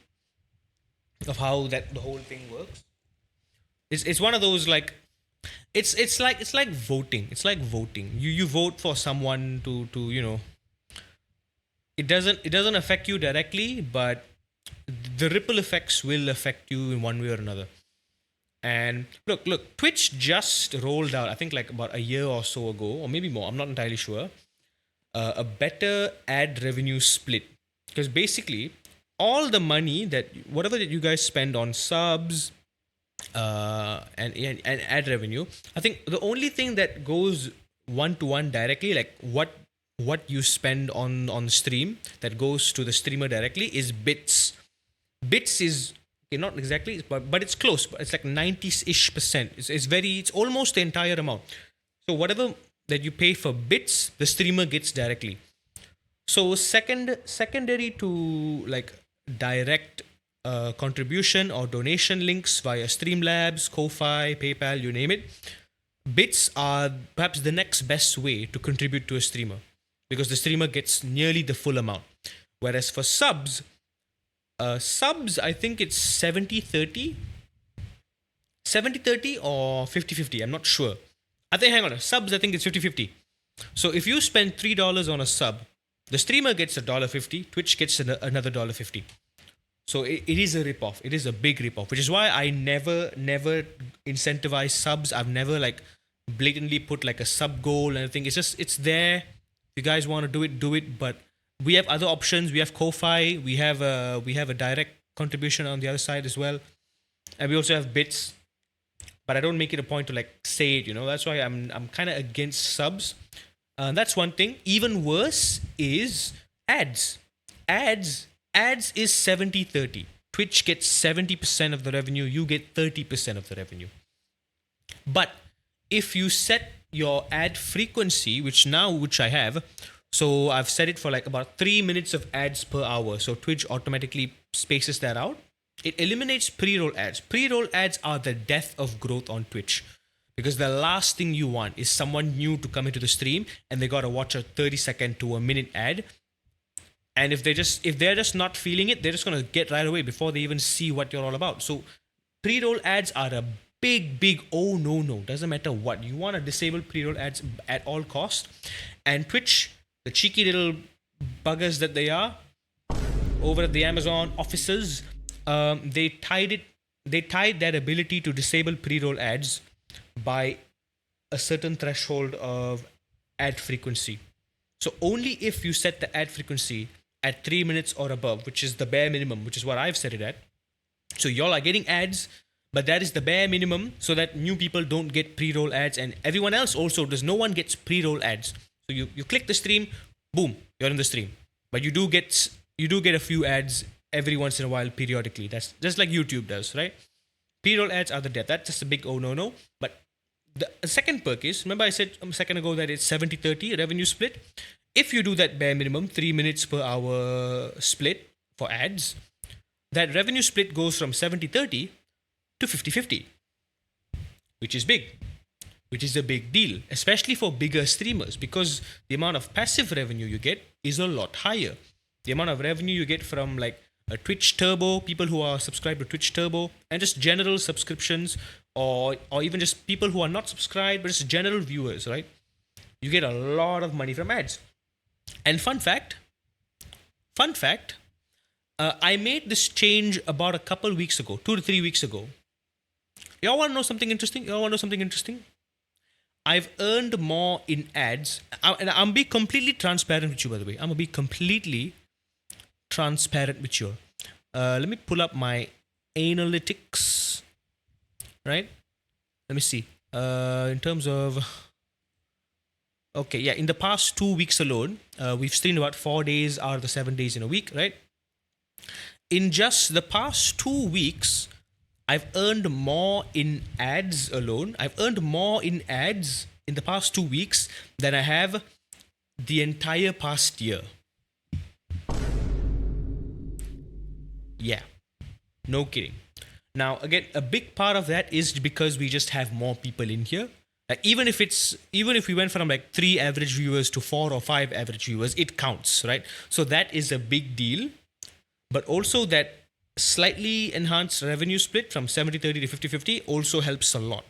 of how that the whole thing works. It's one of those like it's like voting. It's like voting. You vote for someone to you know. It doesn't affect you directly, but the ripple effects will affect you in one way or another. And look, Twitch just rolled out, I think like about a year or so ago, or maybe more. I'm not entirely sure. A better ad revenue split, because basically all the money whatever that you guys spend on subs and ad revenue, I think the only thing that goes one to one directly, like what you spend on stream that goes to the streamer directly, is bits. Bits is okay, not exactly, but it's close. But it's like 90-ish%. It's almost the entire amount. So whatever that you pay for bits, the streamer gets directly. So secondary to like direct contribution or donation links via Streamlabs, Ko-Fi, PayPal, you name it, bits are perhaps the next best way to contribute to a streamer, because the streamer gets nearly the full amount. Whereas for subs, I think it's 70-30 or 50-50. I'm not sure. I think, hang on, subs, I think it's 50-50. So if you spend $3 on a sub, the streamer gets $1.50, Twitch gets another $1.50. So it is a ripoff. It is a big ripoff, which is why I never incentivize subs. I've never like blatantly put like a sub goal and anything. It's there. If you guys want to do it. But we have other options. We have Ko-Fi. We have a direct contribution on the other side as well, and we also have bits. But I don't make it a point to like say it. That's why I'm kind of against subs. That's one thing. Even worse is ads. Ads is 70-30. Twitch gets 70% of the revenue, you get 30% of the revenue. But if you set your ad frequency, which I have, so I've set it for like about 3 minutes of ads per hour. So Twitch automatically spaces that out. It eliminates pre-roll ads. Pre-roll ads are the death of growth on Twitch, because the last thing you want is someone new to come into the stream and they got to watch a 30-second to a minute ad. And if they're just not feeling it, they're just gonna get right away before they even see what you're all about. So pre-roll ads are a big oh no. Doesn't matter what. You wanna disable pre-roll ads at all cost. And Twitch, the cheeky little buggers that they are, over at the Amazon offices, they tied that ability to disable pre-roll ads by a certain threshold of ad frequency. So only if you set the ad frequency at 3 minutes or above, which is the bare minimum, which is what I've set it at. So y'all are getting ads, but that is the bare minimum so that new people don't get pre-roll ads, and everyone else also no one gets pre-roll ads. So you click the stream, boom, you're in the stream. But you do get a few ads every once in a while periodically. That's just like YouTube does, right? Pre-roll ads are the death. That's just a big oh no. But the second perk is, remember I said a second ago that it's 70-30 revenue split. If you do that bare minimum 3 minutes per hour split for ads, that revenue split goes from 70-30 to 50-50, which is big, which is a big deal, especially for bigger streamers, because the amount of passive revenue you get is a lot higher. The amount of revenue you get from like a Twitch Turbo, people who are subscribed to Twitch Turbo, and just general subscriptions, or even just people who are not subscribed, but just general viewers, right? You get a lot of money from ads. And fun fact, I made this change about a couple weeks ago, 2 to 3 weeks ago. Y'all want to know something interesting? I've earned more in ads, and I'm be completely transparent with you, by the way. I'm gonna be completely transparent with you. Let me pull up my analytics, right? Let me see. In terms of, okay, yeah, in the past 2 weeks alone, we've streamed about 4 days out of the 7 days in a week, right? In just the past 2 weeks, I've earned more in ads alone. I've earned more in ads in the past 2 weeks than I have the entire past year. Yeah, no kidding. Now, again, a big part of that is because we just have more people in here. Like even if we went from like 3 average viewers to 4 or 5 average viewers, it counts, right? So that is a big deal. But also that slightly enhanced revenue split from 70-30 to 50-50 also helps a lot.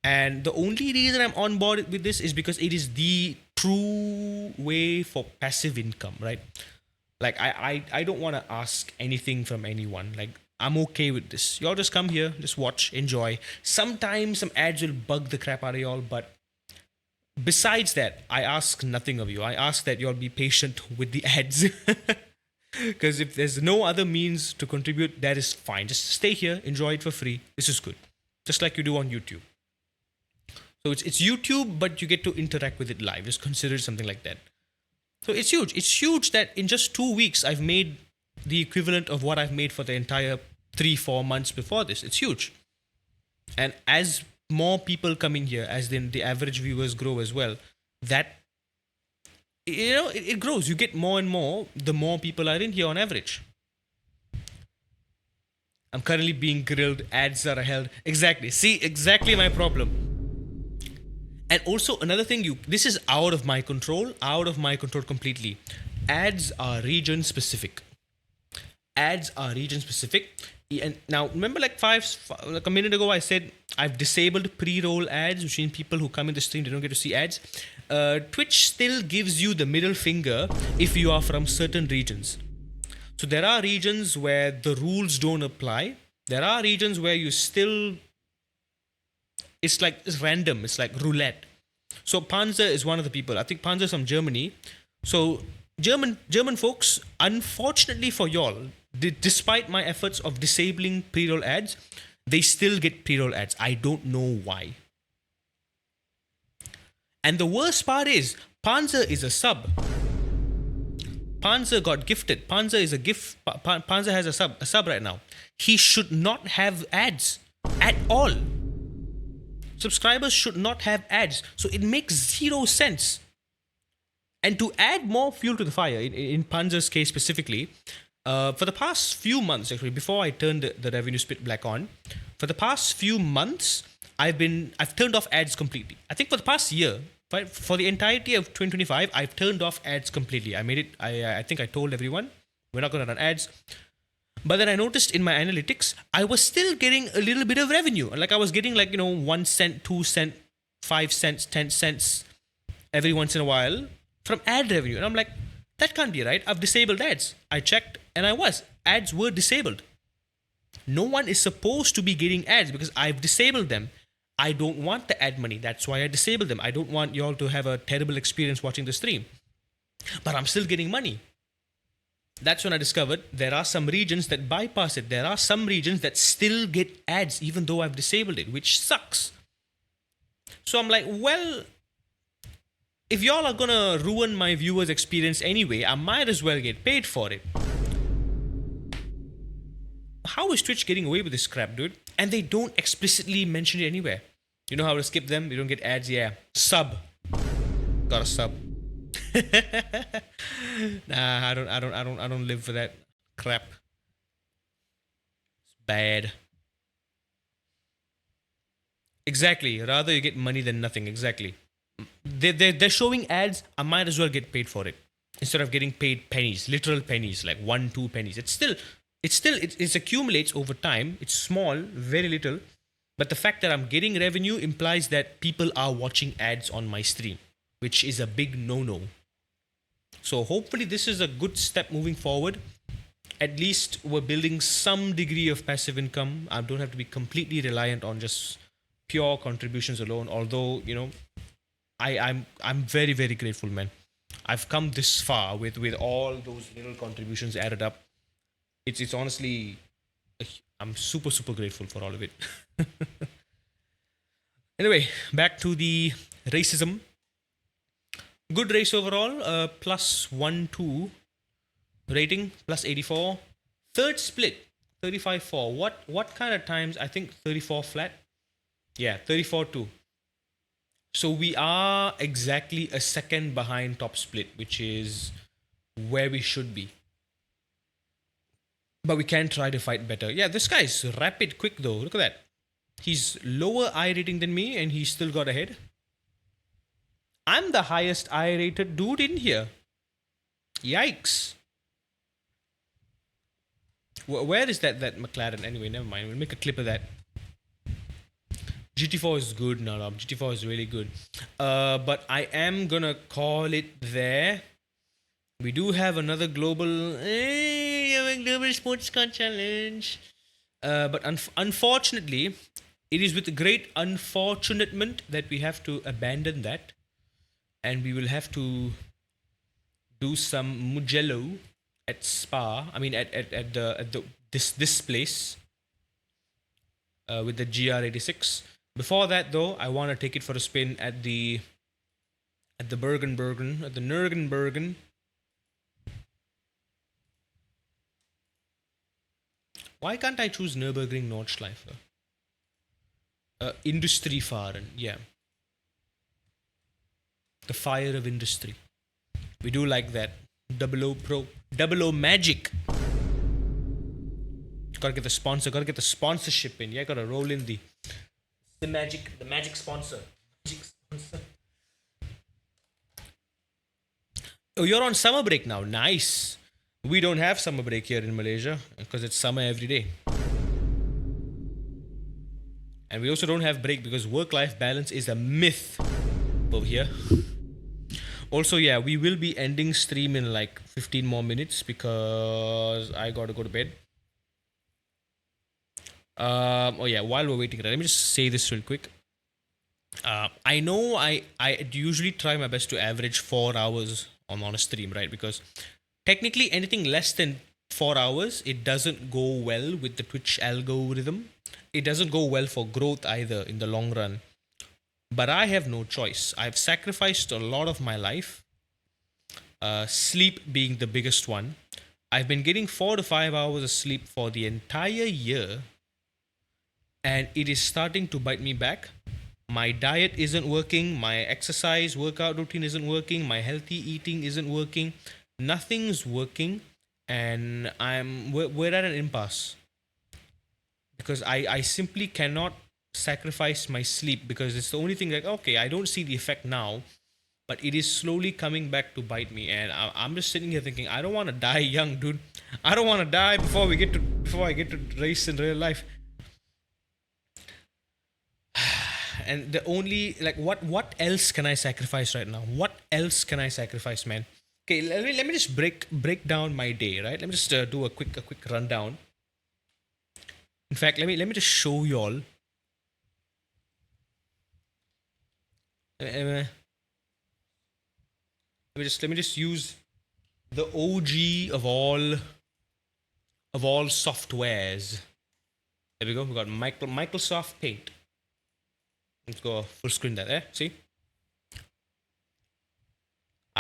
And the only reason I'm on board with this is because it is the true way for passive income, right? Like I don't want to ask anything from anyone. Like I'm okay with this. Y'all just come here, just watch, enjoy. Sometimes some ads will bug the crap out of y'all, but besides that, I ask nothing of you. I ask that y'all be patient with the ads. Because if there's no other means to contribute, that is fine. Just stay here, enjoy it for free. This is good. Just like you do on YouTube. So it's YouTube, but you get to interact with it live. Just consider it something like that. So it's huge. It's huge that in just 2 weeks, I've made the equivalent of what I've made for the entire 3-4 months before this. It's huge. And as more people come in here, as then the average viewers grow as well, that, you know, it grows. You get more and more the more people are in here on average. I'm currently being grilled. Ads are held. Exactly. See, exactly my problem. And also another thing, this is out of my control completely. Ads are region specific. And now remember, like a minute ago, I said I've disabled pre-roll ads, which means people who come in the stream, they don't get to see ads. Twitch still gives you the middle finger if you are from certain regions. So there are regions where the rules don't apply. There are regions where you still, it's random. It's like roulette. So Panzer is one of the people. I think Panzer is from Germany. So German folks, unfortunately for y'all, despite my efforts of disabling pre-roll ads, they still get pre-roll ads. I don't know why. And the worst part is, Panzer is a sub. Panzer got gifted. Panzer is a gift. Panzer has a sub right now. He should not have ads at all. Subscribers should not have ads. So it makes zero sense. And to add more fuel to the fire, in Panzer's case specifically, for the past few months, actually, before I turned the revenue split black on, for the past few months, I've turned off ads completely. I think for the past year, for the entirety of 2025, I've turned off ads completely. I think I told everyone, we're not going to run ads. But then I noticed in my analytics, I was still getting a little bit of revenue. Like I was getting 1 cent, 2 cent, 5 cents, 10 cents every once in a while from ad revenue. And I'm like, that can't be right. I've disabled ads. I checked and ads were disabled. No one is supposed to be getting ads because I've disabled them. I don't want the ad money. That's why I disabled them. I don't want y'all to have a terrible experience watching the stream. But I'm still getting money. That's when I discovered there are some regions that bypass it. There are some regions that still get ads even though I've disabled it, which sucks. So I'm like, well, if y'all are gonna ruin my viewers' experience anyway, I might as well get paid for it. How is Twitch getting away with this crap, dude? And they don't explicitly mention it anywhere. You know how to skip them? You don't get ads, yeah. Sub. Got a sub. Nah, I don't live for that crap. It's bad. Exactly. Rather you get money than nothing. Exactly. They're showing ads. I might as well get paid for it instead of getting paid pennies, literal pennies, like 1-2 pennies. It accumulates over time. It's small, very little, but the fact that I'm getting revenue implies that people are watching ads on my stream, which is a big no-no. So hopefully this is a good step moving forward. At least we're building some degree of passive income. I don't have to be completely reliant on just pure contributions alone. Although, you know, I'm very, very grateful, man. I've come this far with all those little contributions added up. It's honestly, I'm super, super grateful for all of it. Anyway, back to the racism. Good race overall, plus 1-2 rating, plus 84. Third split, 35-4. What kind of times? I think 34 flat. Yeah, 34-2. So we are exactly a second behind top split, which is where we should be. But we can try to fight better. Yeah, this guy's rapid quick though. Look at that. He's lower I rating than me and he's still got ahead. I'm the highest I rated dude in here. Yikes. Where is that McLaren? Anyway, never mind. We'll make a clip of that. GT4 is good, Narab. GT4 is really good. But I am gonna call it there. We do have another global sports car challenge. But unfortunately, it is with great unfortunatement that we have to abandon that. And we will have to do some Mugello at Spa. I mean, at this place with the GR86. Before that, though, I want to take it for a spin at the Nürburgring. Why can't I choose Nürburgring Nordschleife? Industriefahren, yeah. The fire of industry. We do like that. 00 Pro. 00 Magic. Gotta get the sponsor. Gotta get the sponsorship in. Yeah, gotta roll in the magic sponsor. Oh, you're on summer break now. Nice. We don't have summer break here in Malaysia because it's summer every day. And we also don't have break because work-life balance is a myth over here. Also, yeah, we will be ending stream in like 15 more minutes because I gotta go to bed. Oh yeah, while we're waiting, let me just say this real quick. I know I usually try my best to average 4 hours on a stream, right? Because technically anything less than 4 hours, it doesn't go well with the Twitch algorithm. It doesn't go well for growth either in the long run. But I have no choice. I've sacrificed a lot of my life. Sleep being the biggest one. I've been getting 4 to 5 hours of sleep for the entire year. And it is starting to bite me back. My diet isn't working. My exercise workout routine isn't working. My healthy eating isn't working. Nothing's working. And we're at an impasse. Because I simply cannot sacrifice my sleep because it's the only thing like, okay, I don't see the effect now, but it is slowly coming back to bite me. And I'm just sitting here thinking, I don't want to die young, dude. I don't want to die before I get to race in real life. And the only, like, what else can I sacrifice right now? What else can I sacrifice, man? Okay, let me just break down my day, right? Let me just do a quick rundown. In fact, let me just show y'all. Let me just use the OG of all softwares. There we go. We got Microsoft Paint. Let's go full screen that there. See?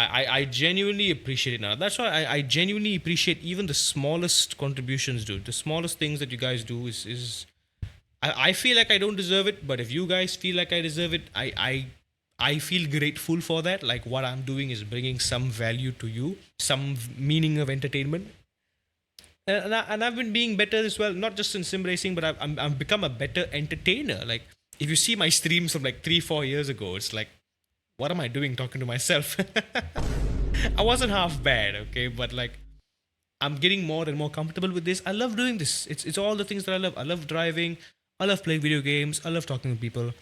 I genuinely appreciate it now. That's why I genuinely appreciate even the smallest contributions, dude. The smallest things that you guys do is I feel like I don't deserve it, but if you guys feel like I deserve it, I feel grateful for that. Like what I'm doing is bringing some value to you, some meaning of entertainment. And I've been being better as well, not just in sim racing, but I've become a better entertainer. Like if you see my streams from like 3-4 years ago, it's like, what am I doing talking to myself? I wasn't half bad, okay, but like I'm getting more and more comfortable with this. I love doing this. It's all the things that I love. I love driving. I love playing video games. I love talking to people.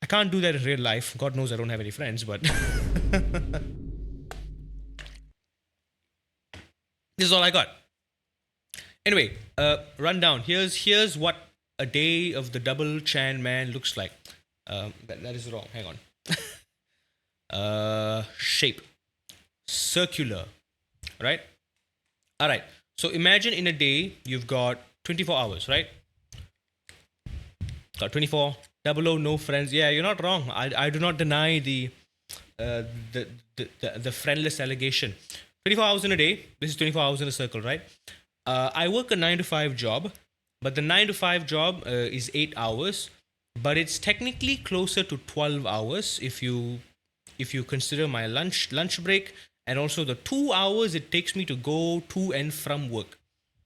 I can't do that in real life. God knows I don't have any friends, but this is all I got. Anyway, rundown. Here's what a day of the double Chan man looks like. That is wrong. Hang on. Shape. Circular. Right? Alright. So imagine in a day you've got 24 hours, right? Got 24. 00, no friends. Yeah, you're not wrong. I do not deny the friendless allegation. 24 hours in a day. This is 24 hours in a circle, right? I work a 9 to 5 job, but the 9 to 5 job is 8 hours, but it's technically closer to 12 hours if you consider my lunch break and also the 2 hours it takes me to go to and from work.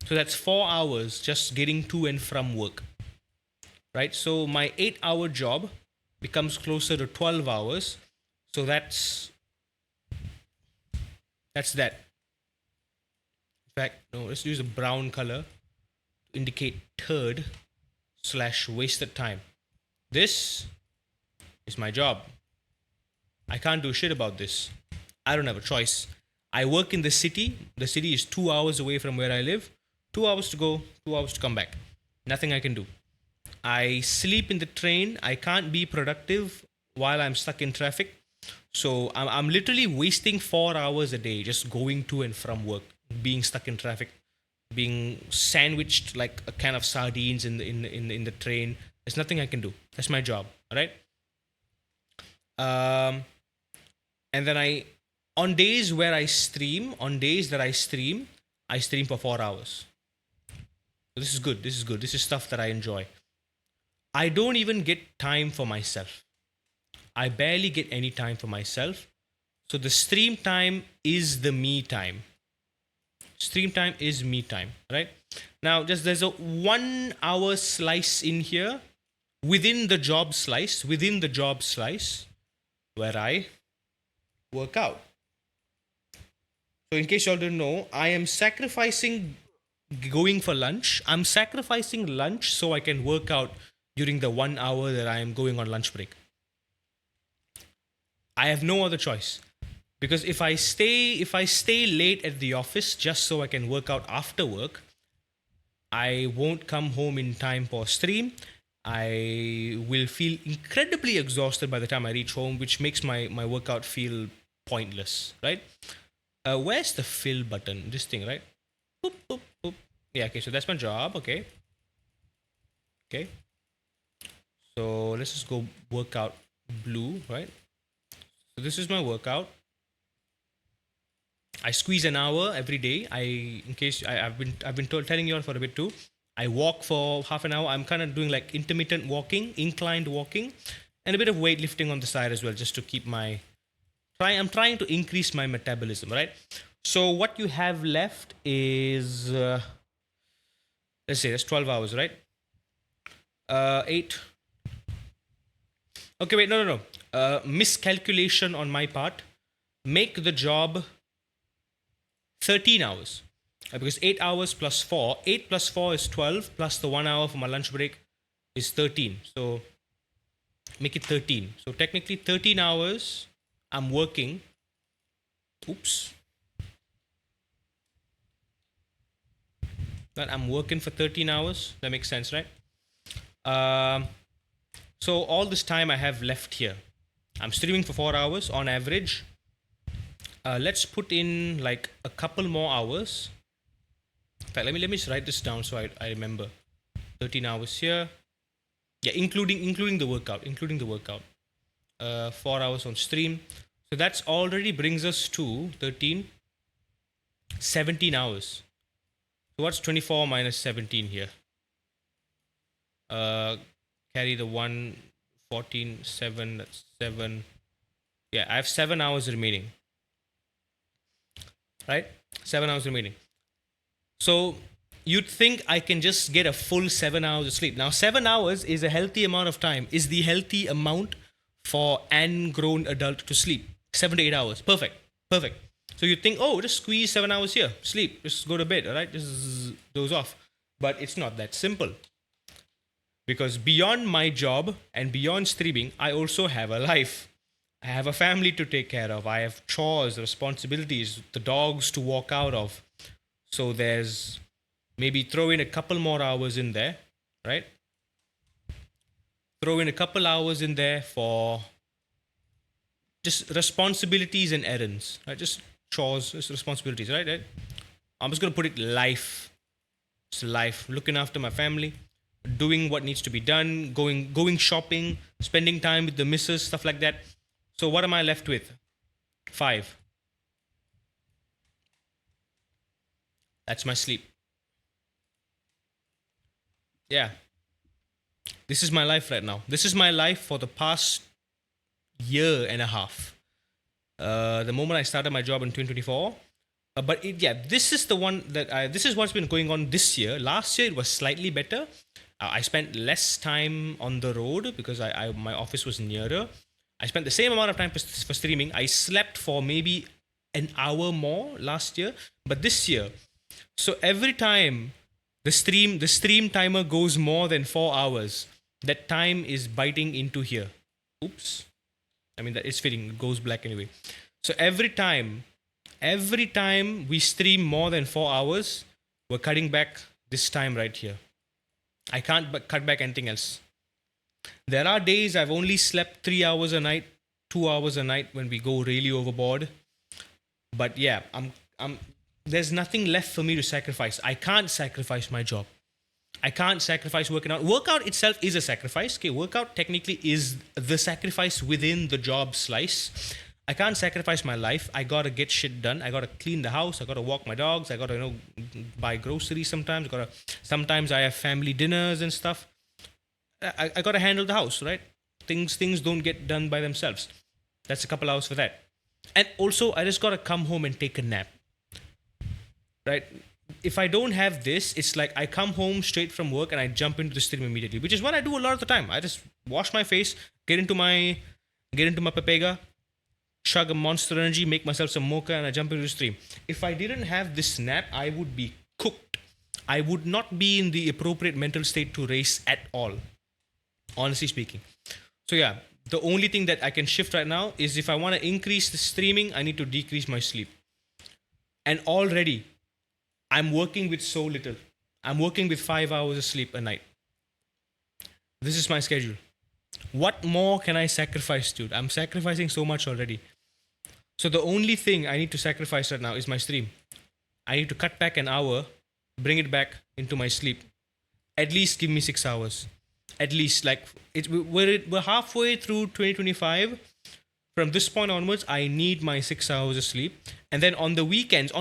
So that's 4 hours just getting to and from work. Right? So my 8-hour job becomes closer to 12 hours. So that's that. In fact, no, let's use a brown color to indicate third / wasted time. This is my job. I can't do shit about this. I don't have a choice. I work in the city. The city is 2 hours away from where I live. 2 hours to go, 2 hours to come back. Nothing I can do. I sleep in the train. I can't be productive while I'm stuck in traffic. So I'm literally wasting 4 hours a day just going to and from work, being stuck in traffic, being sandwiched like a can of sardines in the train. There's nothing I can do. That's my job. All right. And then on days that I stream, I stream for 4 hours. So this is good. This is stuff that I enjoy. I don't even get time for myself. I barely get any time for myself. So the stream time is the me time. Stream time is me time, right? Now, there's a 1 hour slice in here within the job slice, where I work out. So in case y'all didn't know, I am sacrificing going for lunch. I'm sacrificing lunch so I can work out during the 1 hour that I am going on lunch break. I have no other choice. Because if I stay late at the office just so I can work out after work, I won't come home in time for stream. I will feel incredibly exhausted by the time I reach home, which makes my workout feel pointless, right? Where's the fill button? This thing, right? Boop, boop, boop. Yeah, okay, so that's my job, okay. So let's just go workout blue, right? So this is my workout. I squeeze an hour every day. I've been telling you all for a bit too. I walk for half an hour. I'm kind of doing like intermittent walking, inclined walking, and a bit of weightlifting on the side as well, just to keep I'm trying to increase my metabolism, right? So what you have left is, let's say that's 12 hours, right? 8. Okay, wait, no. Miscalculation on my part. Make the job 13 hours. Because 8 hours plus 4. 8 plus 4 is 12, plus the 1 hour for my lunch break is 13. So make it 13. So technically 13 hours I'm working. Oops. That I'm working for 13 hours. That makes sense, right? So all this time I have left here. I'm streaming for 4 hours on average. Let's put in like a couple more hours. In fact, let me just write this down so I remember. 13 hours here. Yeah, including the workout. 4 hours on stream. So that's already brings us to 13, 17 hours. So what's 24 minus 17 here? Carry the 1, 14, 7, that's 7. Yeah, I have 7 hours remaining. Right? 7 hours remaining. So you'd think I can just get a full 7 hours of sleep. Now, 7 hours is a healthy amount of time, is the healthy amount for an grown adult to sleep. 7 to 8 hours. Perfect. Perfect. So you think, oh, just squeeze 7 hours here, sleep, just go to bed, all right? Just doze off. But it's not that simple. Because beyond my job and beyond streaming, I also have a life. I have a family to take care of. I have chores, responsibilities, the dogs to walk out of. So there's maybe throw in a couple more hours in there, right? Throw in a couple hours in there for just responsibilities and errands, right? Just chores, just responsibilities, right? I'm just gonna put it life. It's life. Looking after my family, doing what needs to be done, going shopping, spending time with the missus, stuff like that. So what am I left with? 5. That's my sleep. Yeah. This is my life right now. This is my life for the past year and a half. The moment I started my job in 2024. But this is the one that this is what's been going on this year. Last year it was slightly better. I spent less time on the road because my office was nearer. I spent the same amount of time for streaming. I slept for maybe an hour more last year, but this year, so every time the stream timer goes more than 4 hours, that time is biting into here. Oops. I mean, that is fitting. It goes black anyway. So every time we stream more than 4 hours, we're cutting back this time right here. I can't cut back anything else. There are days I've only slept 3 hours a night, 2 hours a night when we go really overboard. But yeah, there's nothing left for me to sacrifice. I can't sacrifice my job. I can't sacrifice working out. Workout itself is a sacrifice. Okay, workout technically is the sacrifice within the job slice. I can't sacrifice my life. I gotta get shit done. I gotta clean the house. I gotta walk my dogs. I gotta buy groceries sometimes. Sometimes I have family dinners and stuff. I gotta handle the house, right? Things don't get done by themselves. That's a couple hours for that. And also, I just gotta come home and take a nap, right? If I don't have this, it's like I come home straight from work and I jump into the stream immediately, which is what I do a lot of the time. I just wash my face, get into my Pepega, chug a Monster Energy, make myself some mocha, and I jump into the stream. If I didn't have this nap, I would be cooked. I would not be in the appropriate mental state to race at all, honestly speaking. So yeah, the only thing that I can shift right now is if I want to increase the streaming, I need to decrease my sleep. And already, I'm working with so little. I'm working with 5 hours of sleep a night. This is my schedule. What more can I sacrifice, dude? I'm sacrificing so much already. So the only thing I need to sacrifice right now is my stream. I need to cut back an hour, bring it back into my sleep. At least give me 6 hours. At least, like, we're halfway through 2025. From this point onwards, I need my 6 hours of sleep. And then on weekends,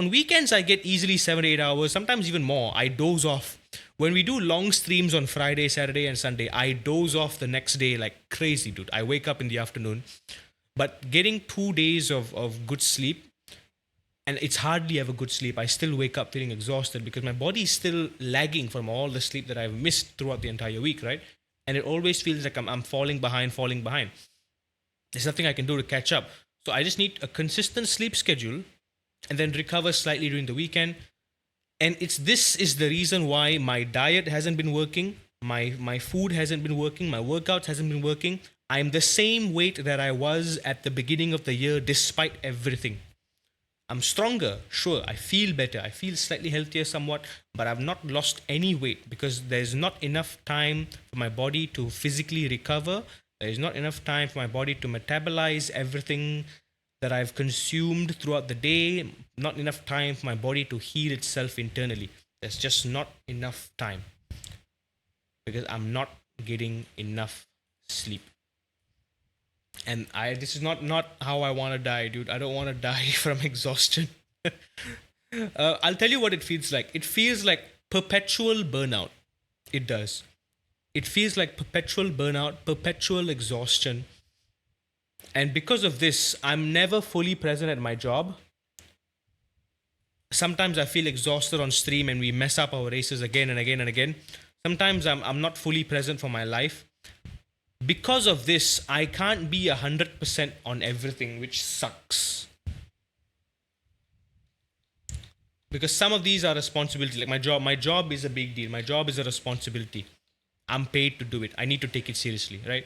I get easily 7 to 8 hours, sometimes even more. I doze off. When we do long streams on Friday, Saturday, and Sunday, I doze off the next day like crazy, dude. I wake up in the afternoon. But getting 2 days of good sleep, and it's hardly ever good sleep. I still wake up feeling exhausted because my body is still lagging from all the sleep that I've missed throughout the entire week, right? And it always feels like I'm falling behind. There's nothing I can do to catch up. So I just need a consistent sleep schedule and then recover slightly during the weekend. And this is the reason why my diet hasn't been working, my food hasn't been working, my workouts hasn't been working. I'm the same weight that I was at the beginning of the year despite everything. I'm stronger, sure, I feel better, I feel slightly healthier somewhat, but I've not lost any weight because there's not enough time for my body to physically recover. There's not enough time for my body to metabolize everything that I've consumed throughout the day. Not enough time for my body to heal itself internally. There's just not enough time because I'm not getting enough sleep. And this is not how I want to die, dude. I don't want to die from exhaustion. I'll tell you what it feels like. It feels like perpetual burnout. It does. It feels like perpetual burnout, perpetual exhaustion. And because of this, I'm never fully present at my job. Sometimes I feel exhausted on stream and we mess up our races again and again and again. Sometimes I'm not fully present for my life. Because of this, I can't be 100% on everything, which sucks. Because some of these are responsibility. Like my job is a big deal. My job is a responsibility. I'm paid to do it. I need to take it seriously, right?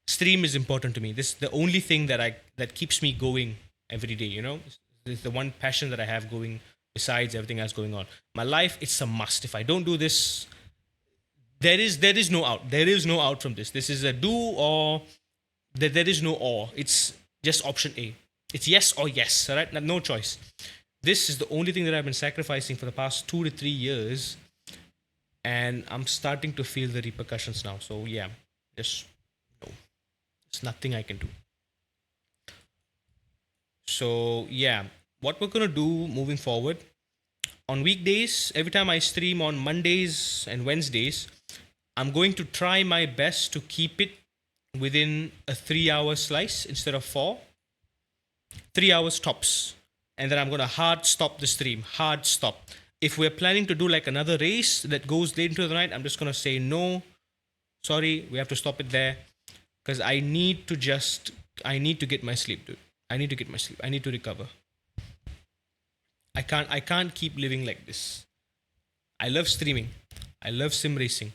Stream is important to me. This is the only thing that keeps me going every day, you know? This is the one passion that I have going besides everything else going on. My life, it's a must. If I don't do this, there is no out. There is no out from this. This is a do or there is no or. It's just option A. It's yes or yes, all right? No choice. This is the only thing that I've been sacrificing for the past 2 to 3 years, and I'm starting to feel the repercussions now. So yeah, just no. There's nothing I can do. So yeah, what we're gonna do moving forward on weekdays, every time I stream on Mondays and Wednesdays, I'm going to try my best to keep it within a 3-hour slice instead of 4. 3 hours tops. And then I'm going to hard stop the stream. Hard stop. If we're planning to do like another race that goes late into the night, I'm just going to say no. Sorry, we have to stop it there. Because I need to get my sleep, dude. I need to get my sleep. I need to recover. I can't keep living like this. I love streaming. I love sim racing.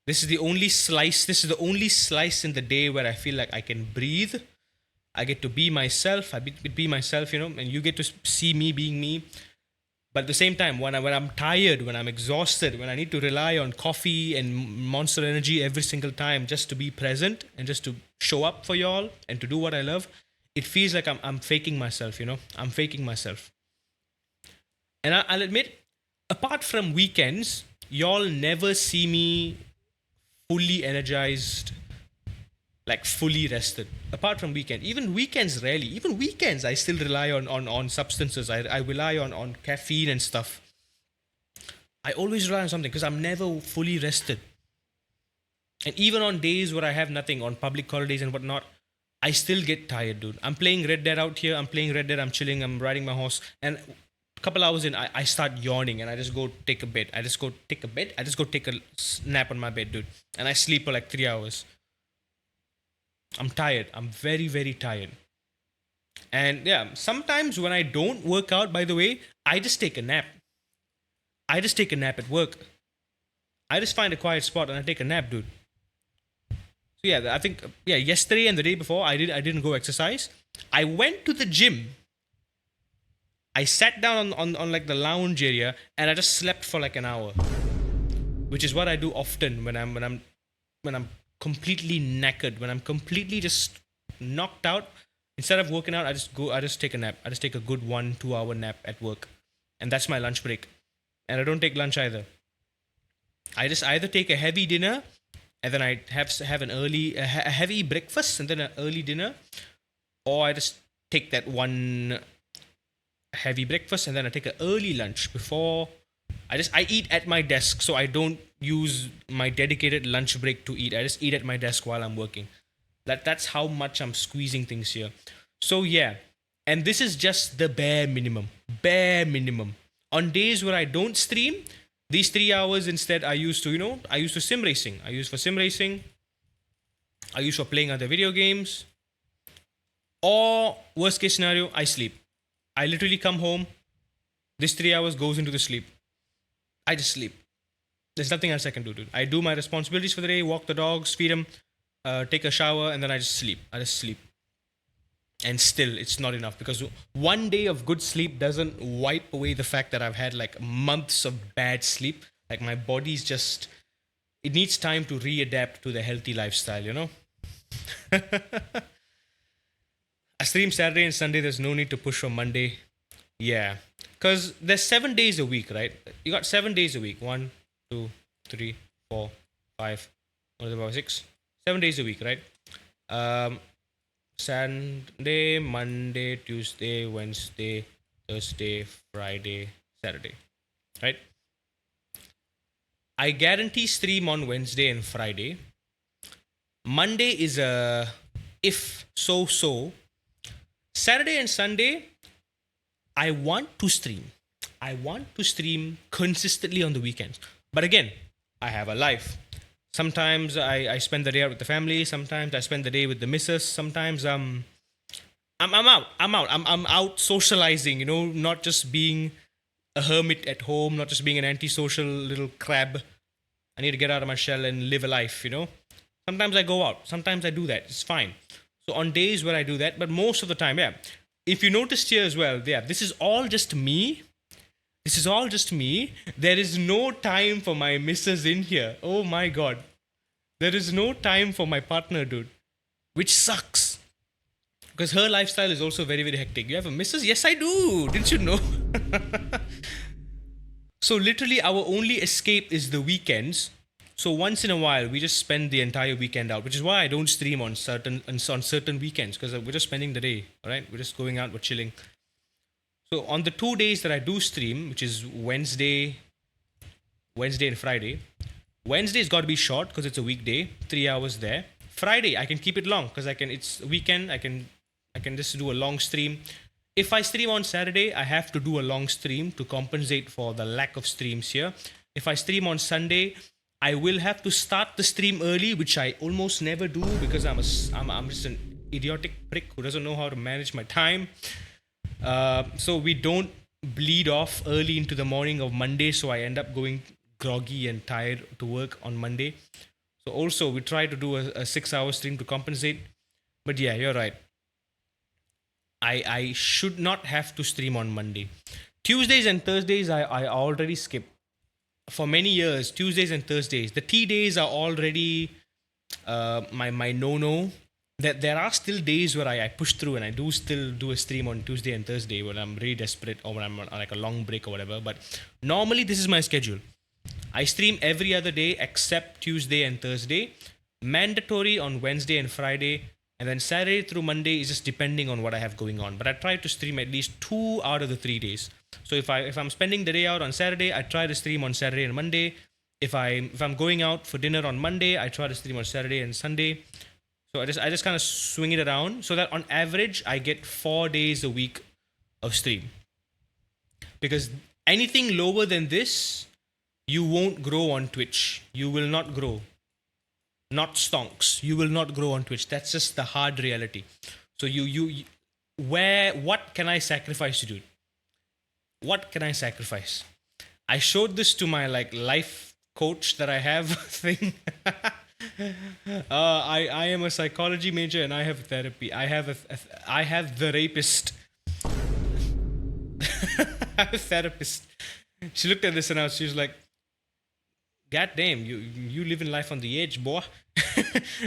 This is the only slice in the day where I feel like I can breathe. I get to be myself. I be myself, you know, and you get to see me being me. But at the same time, when I'm tired, when I'm exhausted, when I need to rely on coffee and Monster Energy every single time just to be present and just to show up for y'all and to do what I love, it feels like I'm faking myself, you know. I'm faking myself. And I'll admit, apart from weekends, y'all never see me fully energized, like fully rested. Apart from weekend, even weekends rarely. Even weekends, I still rely on substances. I rely on caffeine and stuff. I always rely on something because I'm never fully rested. And even on days where I have nothing, on public holidays and whatnot, I still get tired, dude. I'm playing Red Dead out here. I'm playing Red Dead. I'm chilling. I'm riding my horse. And a couple hours in, I start yawning and I just go take a bed. I just go take a nap on my bed, dude. And I sleep for like 3 hours. I'm tired. I'm very, very tired. And yeah, sometimes when I don't work out, by the way, I just take a nap. I just take a nap at work. I just find a quiet spot and I take a nap, dude. So yeah, I think yesterday and the day before I didn't go exercise. I went to the gym. I sat down on like the lounge area and I just slept for like an hour. Which is what I do often when I'm completely knackered, when I'm completely just knocked out. Instead of working out, I just take a nap. I just take a good 1-2 hour nap at work. And that's my lunch break. And I don't take lunch either. I just either take a heavy dinner and then I have a heavy breakfast and then an early dinner, or I just take that one heavy breakfast and then I take an early lunch before I eat at my desk, so I don't use my dedicated lunch break to eat. I just eat at my desk while I'm working. That's how much I'm squeezing things here. So yeah, and this is just the bare minimum. Bare minimum. On days where I don't stream, these 3 hours instead I used to sim racing. I use for sim racing. I use for playing other video games. Or worst case scenario, I sleep. I literally come home. This 3 hours goes into the sleep. I just sleep. There's nothing else I can do, dude. I do my responsibilities for the day, walk the dogs, feed them, take a shower, and then I just sleep. And still, it's not enough because one day of good sleep doesn't wipe away the fact that I've had like months of bad sleep. Like my body's just, it needs time to readapt to the healthy lifestyle, you know? I stream Saturday and Sunday. There's no need to push for Monday. Yeah. Because there's 7 days a week, right? You got 7 days a week. 1, 2, 3, 4, 5, 6. 7 days a week, right? Sunday, Monday, Tuesday, Wednesday, Thursday, Friday, Saturday. Right? I guarantee stream on Wednesday and Friday. Monday is a if so. Saturday and Sunday, I want to stream. I want to stream consistently on the weekends. But again, I have a life. Sometimes I spend the day out with the family. Sometimes I spend the day with the missus. Sometimes I'm out. I'm out socializing, not just being a hermit at home, not just being an antisocial little crab. I need to get out of my shell and live a life. Sometimes I go out. Sometimes I do that. It's fine. So on days where I do that, but most of the time, yeah. If you noticed here as well, yeah, this is all just me. This is all just me. There is no time for my missus in here. Oh my god. There is no time for my partner, dude. Which sucks. Because her lifestyle is also very, very hectic. You have a missus? Yes, I do. Didn't you know? So literally our only escape is the weekends. So once in a while we just spend the entire weekend out, which is why I don't stream on certain weekends, because we're just spending the day, all right? We're just going out, we're chilling. So on the 2 days that I do stream, which is Wednesday and Friday, Wednesday's got to be short because it's a weekday, 3 hours there. Friday I can keep it long because it's a weekend. I can just do a long stream. If I stream on Saturday, I have to do a long stream to compensate for the lack of streams here. If I stream on Sunday, I will have to start the stream early, which I almost never do because I'm just an idiotic prick who doesn't know how to manage my time. So we don't bleed off early into the morning of Monday, so I end up going groggy and tired to work on Monday. So also we try to do a 6-hour stream to compensate. But yeah, you're right. I should not have to stream on Monday. Tuesdays and Thursdays I already skip. For many years, Tuesdays and Thursdays, the T days are already my no-no. There are still days where I push through and I do still do a stream on Tuesday and Thursday when I'm really desperate or when I'm on like a long break or whatever. But normally this is my schedule. I stream every other day except Tuesday and Thursday. Mandatory on Wednesday and Friday. And then Saturday through Monday is just depending on what I have going on. But I try to stream at least 2 out of the 3 days. So if I'm spending the day out on Saturday, I try to stream on Saturday and Monday. If I'm going out for dinner on Monday, I try to stream on Saturday and Sunday. So I just kind of swing it around so that on average I get 4 days a week of stream. Because anything lower than this, you won't grow on Twitch. You will not grow. Not stonks. You will not grow on Twitch. That's just the hard reality. So what can I sacrifice to do? What can I sacrifice? I showed this to my life coach that I have thing. I am a psychology major and I have therapy. I have the rapist. I have a therapist. She looked at this and she was like, God damn, you live in life on the edge, boy.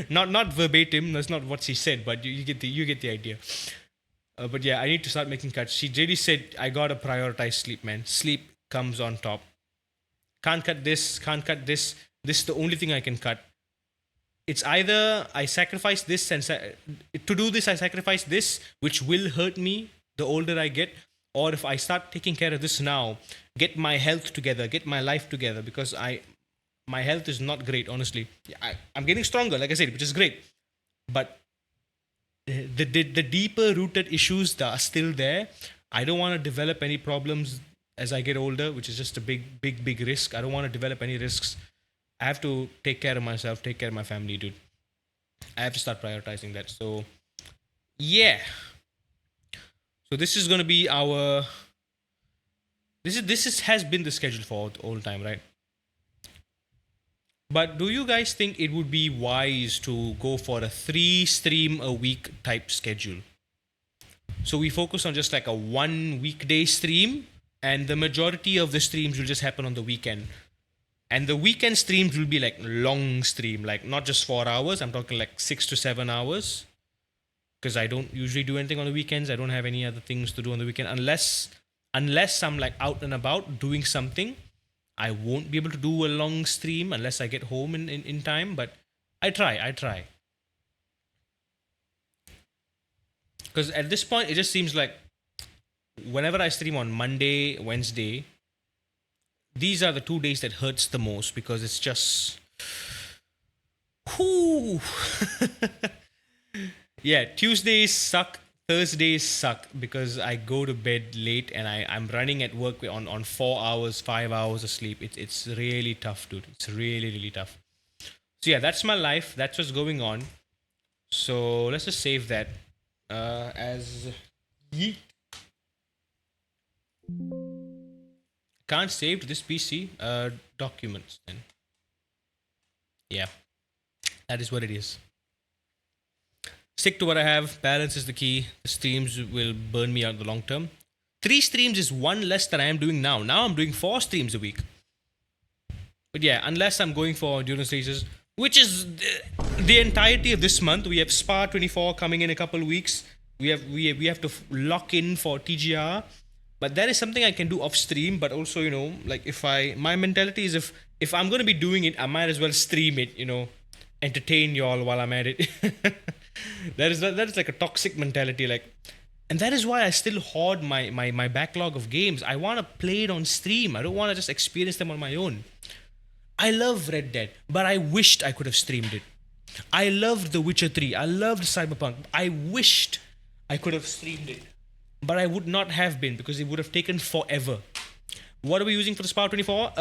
not verbatim, that's not what she said, but you get the idea. But yeah, I need to start making cuts. She really said I gotta prioritize sleep, man. Sleep comes on top. Can't cut this. This is the only thing I can cut. It's either I sacrifice this and to do this I sacrifice this, which will hurt me the older I get, or if I start taking care of this now, get my health together, get my life together, because my health is not great, honestly. I'm getting stronger, like I said, which is great. But the deeper rooted issues that are still there, I don't want to develop any problems as I get older, which is just a big risk. I don't want to develop any risks. I have to take care of myself, take care of my family, dude. I have to start prioritizing that. So, yeah. So this is going to be our... This has been the schedule for all time, right? But do you guys think it would be wise to go for a 3 stream a week type schedule? So we focus on just like a 1 weekday stream, and the majority of the streams will just happen on the weekend. And the weekend streams will be like long stream, like not just 4 hours. I'm talking like 6 to 7 hours. Because I don't usually do anything on the weekends. I don't have any other things to do on the weekend unless I'm like out and about doing something. I won't be able to do a long stream unless I get home in time, but I try. Because at this point, it just seems like whenever I stream on Monday, Wednesday, these are the 2 days that hurts the most because it's just. Whoo! Yeah, Tuesdays suck. Thursdays suck because I go to bed late and I'm running at work on 4 hours, 5 hours of sleep. It's really tough, dude. It's really, really tough. So yeah, that's my life. That's what's going on. So let's just save that as yeet. Can't save to this PC. Documents then. Yeah, that is what it is. Stick to what I have. Balance is the key. The streams will burn me out in the long term. 3 streams is one less than I am doing now. Now I'm doing 4 streams a week. But yeah, unless I'm going for endurance races, which is the entirety of this month. We have Spa 24 coming in a couple of weeks. We have to lock in for TGR. But that is something I can do off stream. But also, you know, like my mentality is if I'm going to be doing it, I might as well stream it, you know, entertain y'all while I'm at it. that is like a toxic mentality, like, and that is why I still hoard my backlog of games. I want to play it on stream. I don't want to just experience them on my own. I love Red Dead, but I wished I could have streamed it. I loved The Witcher 3. I loved Cyberpunk. I wished I could have streamed it, but I would not have been because it would have taken forever. What are we using for the Spa 24?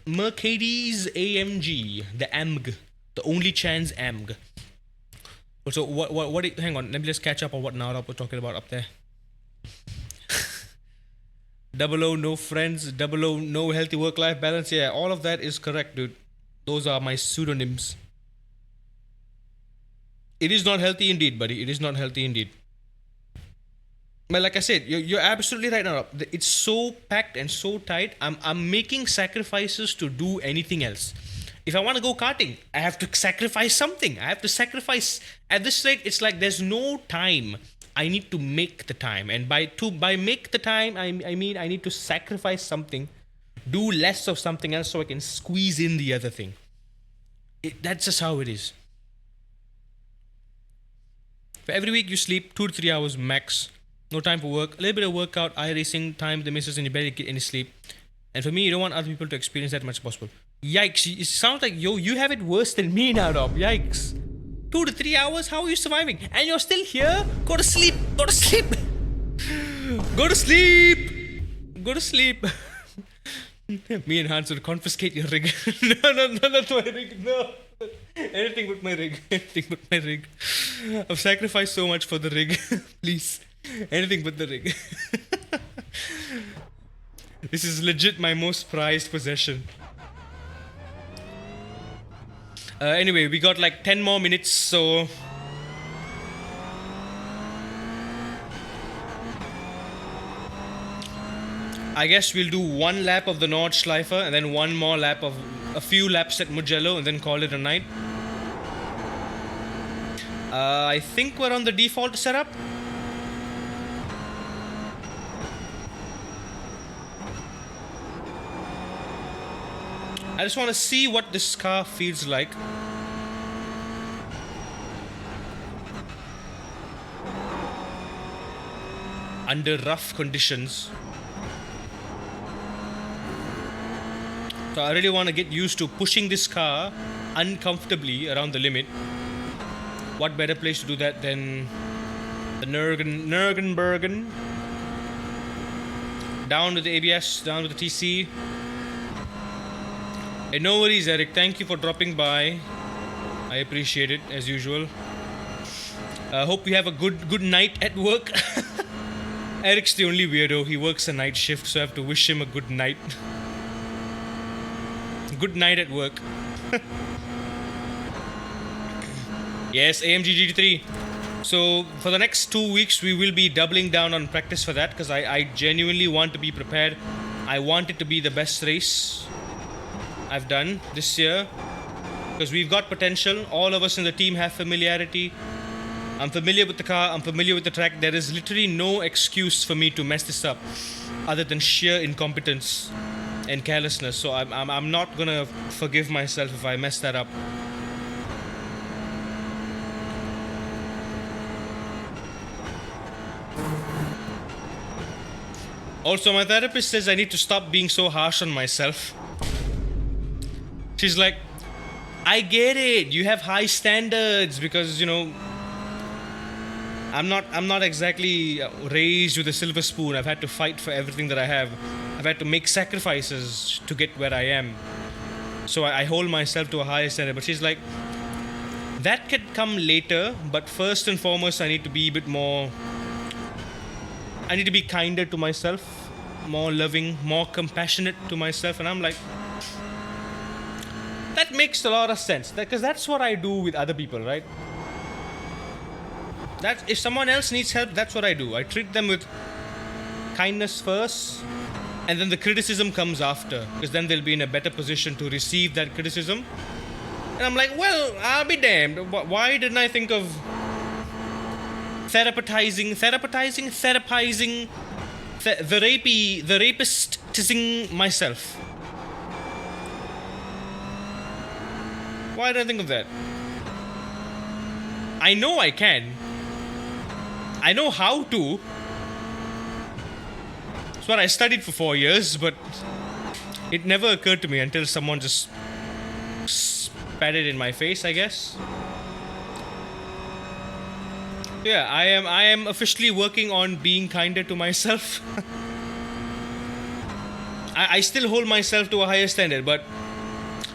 Mercedes AMG, the AMG, the only chance AMG. So what hang on, let me just catch up on what Nara was talking about up there. 00 no friends, 00 no healthy work-life balance. Yeah, all of that is correct, dude. Those are my pseudonyms. It is not healthy indeed, buddy. It is not healthy indeed. But like I said, you're absolutely right now. It's so packed and so tight. I'm making sacrifices to do anything else. If I want to go karting, I have to sacrifice something. I have to sacrifice. At this rate, it's like there's no time. I need to make the time. And by make the time, I mean I need to sacrifice something, do less of something else so I can squeeze in the other thing. That's just how it is. For every week you sleep 2 to 3 hours max. No time for work. A little bit of workout, iRacing, time, the missus, and you barely get any sleep. And for me, you don't want other people to experience that much as possible. Yikes, it sounds like you have it worse than me now, Rob. Yikes. 2 to 3 hours? How are you surviving? And you're still here? Go to sleep. Go to sleep. Go to sleep. Go to sleep. Me and Hans would confiscate your rig. No, not my rig. No. Anything but my rig. Anything but my rig. I've sacrificed so much for the rig. Please. Anything but the rig. This is legit my most prized possession. Anyway, we got like 10 more minutes, so... I guess we'll do 1 lap of the Nordschleife and then 1 more lap of... a few laps at Mugello and then call it a night. I think we're on the default setup. I just want to see what this car feels like. Under rough conditions. So I really want to get used to pushing this car uncomfortably around the limit. What better place to do that than the Nürburgring? Down with the ABS, down with the TC. Hey, no worries, Eric. Thank you for dropping by. I appreciate it, as usual. Hope you have a good night at work. Eric's the only weirdo. He works a night shift, so I have to wish him a good night. Good night at work. Yes, AMG GT3. So, for the next 2 weeks, we will be doubling down on practice for that, because I genuinely want to be prepared. I want it to be the best race I've done this year, because we've got potential. All of us in the team have familiarity. I'm familiar with the car, I'm familiar with the track. There is literally no excuse for me to mess this up other than sheer incompetence and carelessness. So I'm not gonna forgive myself if I mess that up. Also, my therapist says I need to stop being so harsh on myself. She's like, I get it. You have high standards because, you know, I'm not exactly raised with a silver spoon. I've had to fight for everything that I have. I've had to make sacrifices to get where I am. So I hold myself to a higher standard. But she's like, that could come later, but first and foremost, I need to be a bit more. I need to be kinder to myself, more loving, more compassionate to myself. And I'm like, that makes a lot of sense. Because that's what I do with other people, right? That if someone else needs help, that's what I do. I treat them with kindness first, and then the criticism comes after, because then they'll be in a better position to receive that criticism. And I'm like, well, I'll be damned. Why didn't I think of therapizing, the rapisting myself? Why did I think of that? I know I can. I know how to. That's what I studied for 4 years, but it never occurred to me until someone just spat it in my face, I guess. Yeah, I am officially working on being kinder to myself. I still hold myself to a higher standard, but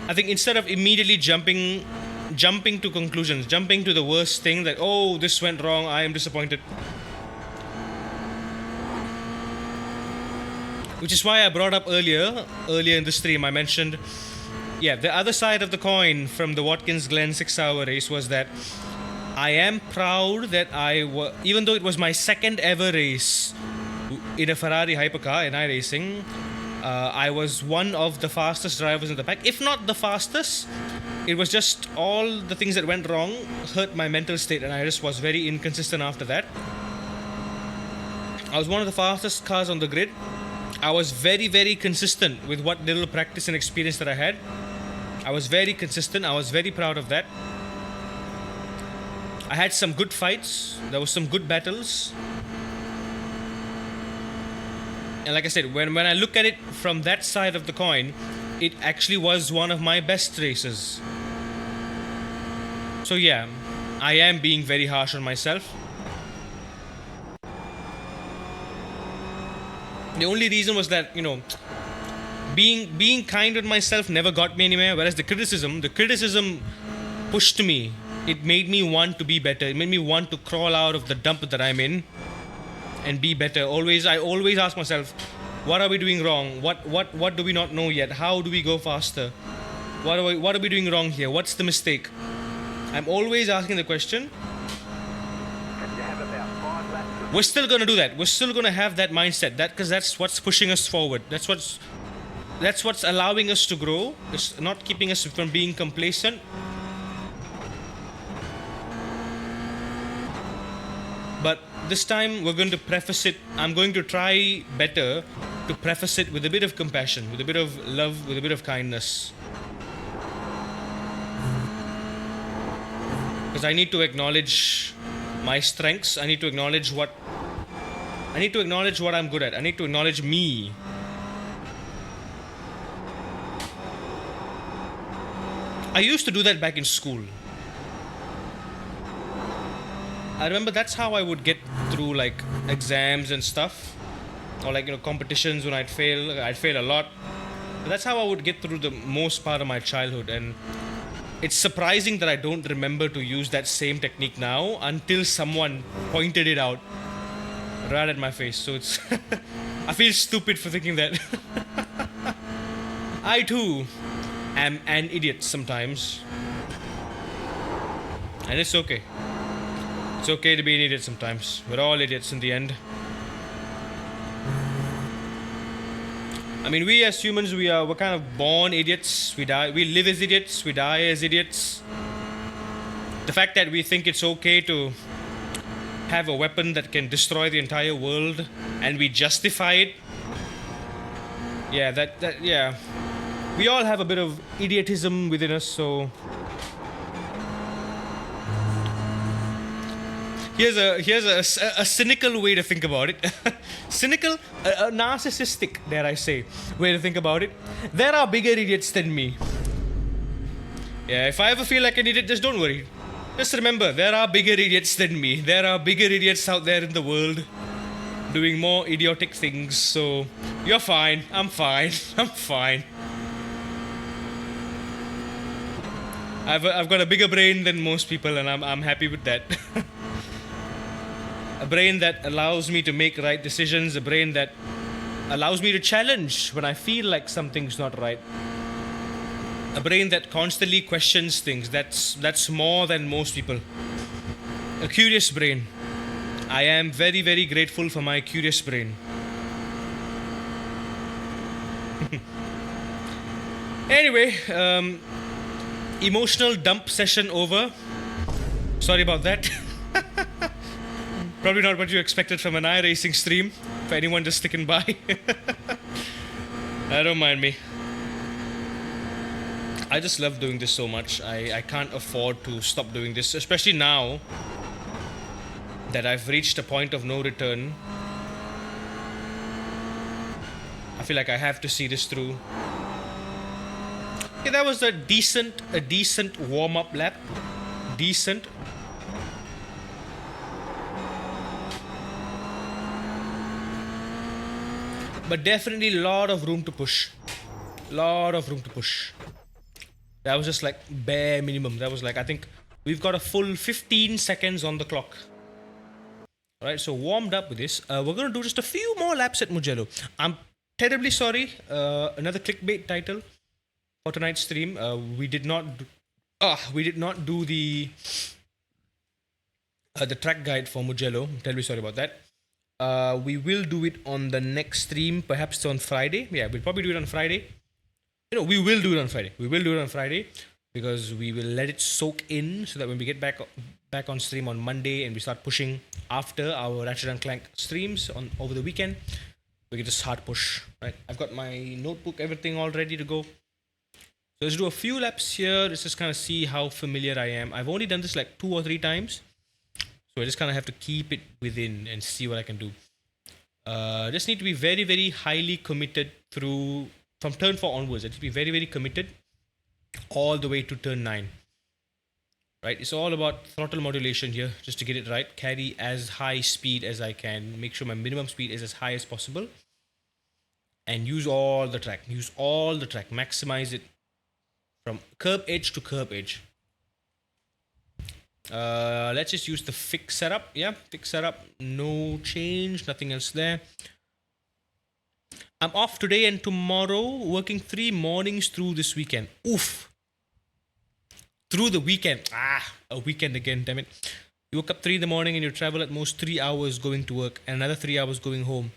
I think instead of immediately jumping to conclusions, jumping to the worst thing, that, oh, this went wrong, I am disappointed. Which is why I brought up earlier in the stream, I mentioned, yeah, the other side of the coin from the Watkins Glen 6-hour race was that I am proud that even though it was my second ever race in a Ferrari hypercar in iRacing, I was one of the fastest drivers in the pack, if not the fastest. It was just all the things that went wrong hurt my mental state, and I just was very inconsistent after that. I was one of the fastest cars on the grid. I was very, very consistent with what little practice and experience that I had. I was very consistent. I was very proud of that. I had some good fights. There was some good battles. And like I said, when I look at it from that side of the coin, it actually was one of my best races. So yeah, I am being very harsh on myself. The only reason was that, you know, being kind with myself never got me anywhere, whereas the criticism pushed me. It made me want to be better. It made me want to crawl out of the dump that I'm in and be better. I always ask myself, what are we doing wrong? What do we not know yet? How do we go faster? What are we doing wrong here? What's the mistake? I'm always asking the question. We're still going to do that. We're still going to have that mindset, because that's what's pushing us forward. That's what's allowing us to grow. It's not keeping us from being complacent. But this time we're going to preface it. I'm going to try better to preface it with a bit of compassion, with a bit of love, with a bit of kindness. Because I need to acknowledge my strengths. I need to acknowledge what I'm good at. I need to acknowledge me. I used to do that back in school. I remember that's how I would get through like exams and stuff, or like, you know, competitions. When I'd fail a lot. But that's how I would get through the most part of my childhood. And it's surprising that I don't remember to use that same technique now until someone pointed it out right at my face. So it's I feel stupid for thinking that. I too am an idiot sometimes, and it's okay. It's okay to be an idiot sometimes. We're all idiots in the end. I mean, we as humans, we're kind of born idiots. We live as idiots. We die as idiots. The fact that we think it's okay to have a weapon that can destroy the entire world and we justify it. Yeah, yeah. We all have a bit of idiotism within us, so Here's a cynical way to think about it. Cynical, a narcissistic, dare I say, way to think about it. There are bigger idiots than me. Yeah, if I ever feel like an idiot, just don't worry. Just remember, there are bigger idiots than me. There are bigger idiots out there in the world doing more idiotic things. So you're fine. I'm fine. I'm fine. I've got a bigger brain than most people, and I'm happy with that. A brain that allows me to make right decisions, a brain that allows me to challenge when I feel like something's not right. A brain that constantly questions things. That's more than most people. A curious brain. I am very, very grateful for my curious brain. Anyway, emotional dump session over. Sorry about that. Probably not what you expected from an iRacing stream. For anyone just sticking by. Don't mind me. I just love doing this so much. I can't afford to stop doing this, especially now that I've reached a point of no return. I feel like I have to see this through. Yeah, that was a decent warm-up lap. Decent. But definitely a lot of room to push. Lot of room to push. That was just like bare minimum. That was like, I think we've got a full 15 seconds on the clock. Alright, so warmed up with this. We're going to do just a few more laps at Mugello. I'm terribly sorry. Another clickbait title for tonight's stream. We did not do the track guide for Mugello. I'm terribly sorry about that. We will do it on the next stream, perhaps on Friday. Yeah, we'll probably do it on Friday. We will do it on Friday. We will do it on Friday because we will let it soak in so that when we get back on stream on Monday and we start pushing after our Ratchet and Clank streams over the weekend, we can just hard push. Right? I've got my notebook, everything all ready to go. So let's do a few laps here. Let's just kind of see how familiar I am. I've only done this like 2 or 3 times. So I just kind of have to keep it within and see what I can do. Just need to be very, very highly committed from turn 4 onwards. I need to be very, very committed all the way to turn 9. Right? It's all about throttle modulation here, just to get it right. Carry as high speed as I can. Make sure my minimum speed is as high as possible. And use all the track. Use all the track. Maximize it from curb edge to curb edge. Let's just use the fixed setup. Yeah, fixed setup. No change. Nothing else there. I'm off today and tomorrow, working 3 mornings through this weekend. Oof. Through the weekend. A weekend again, damn it. You woke up 3 in the morning and you travel at most 3 hours going to work and another 3 hours going home.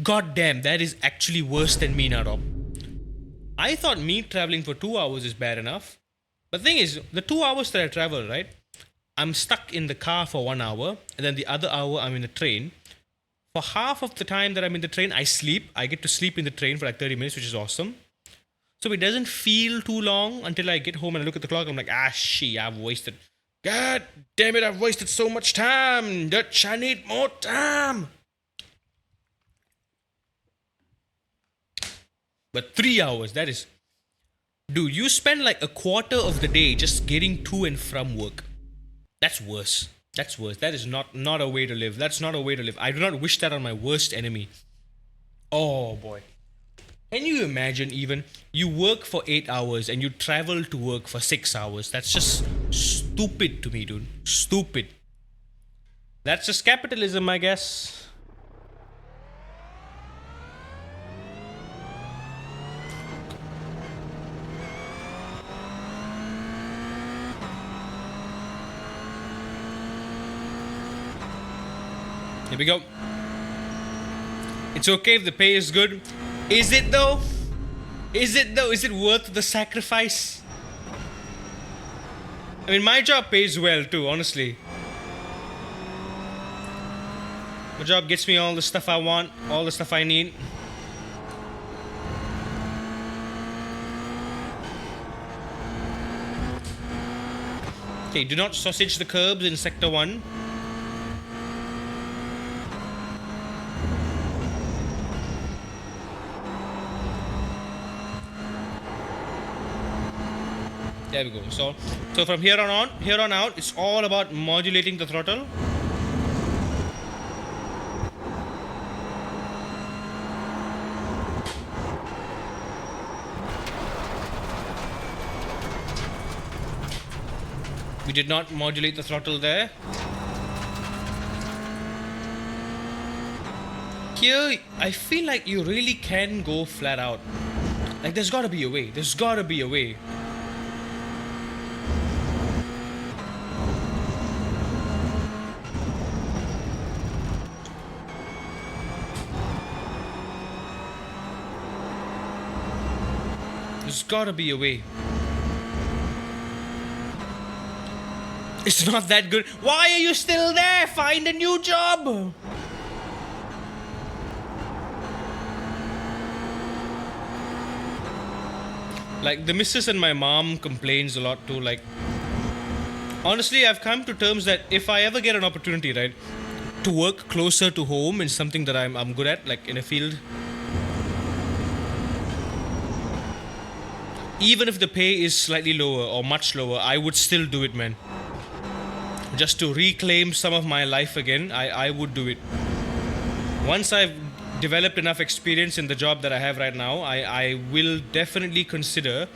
God damn, that is actually worse than me now, Rob. I thought me traveling for 2 hours is bad enough. But the thing is, the 2 hours that I travel, right? I'm stuck in the car for 1 hour and then the other hour I'm in the train. For half of the time that I'm in the train, I sleep. I get to sleep in the train for like 30 minutes, which is awesome. So it doesn't feel too long until I get home and I look at the clock. I'm like, shit, I've wasted. God damn it, I've wasted so much time. Dutch, I need more time. But 3 hours, that is... Dude, you spend like a quarter of the day just getting to and from work. That's worse. That's worse. That is not a way to live. That's not a way to live. I do not wish that on my worst enemy. Oh boy. Can you imagine even you work for 8 hours and you travel to work for 6 hours? That's just stupid to me, dude. Stupid. That's just capitalism, I guess. Here we go. It's okay if the pay is good. Is it though? Is it though? Is it worth the sacrifice? I mean, my job pays well too, honestly. My job gets me all the stuff I want, all the stuff I need. Okay, do not sausage the curbs in Sector 1. There we go. So from here on out, it's all about modulating the throttle. We did not modulate the throttle there. Here, I feel like you really can go flat out. Like, there's gotta be a way. There's gotta be a way. There's gotta be a way. It's not that good. Why are you still there? Find a new job! Like, the missus and my mom complains a lot too. Like, honestly, I've come to terms that if I ever get an opportunity, right, to work closer to home in something that I'm good at, like in a field, even if the pay is slightly lower or much lower, I would still do it, man. Just to reclaim some of my life again, I would do it. Once I've developed enough experience in the job that I have right now, I will definitely consider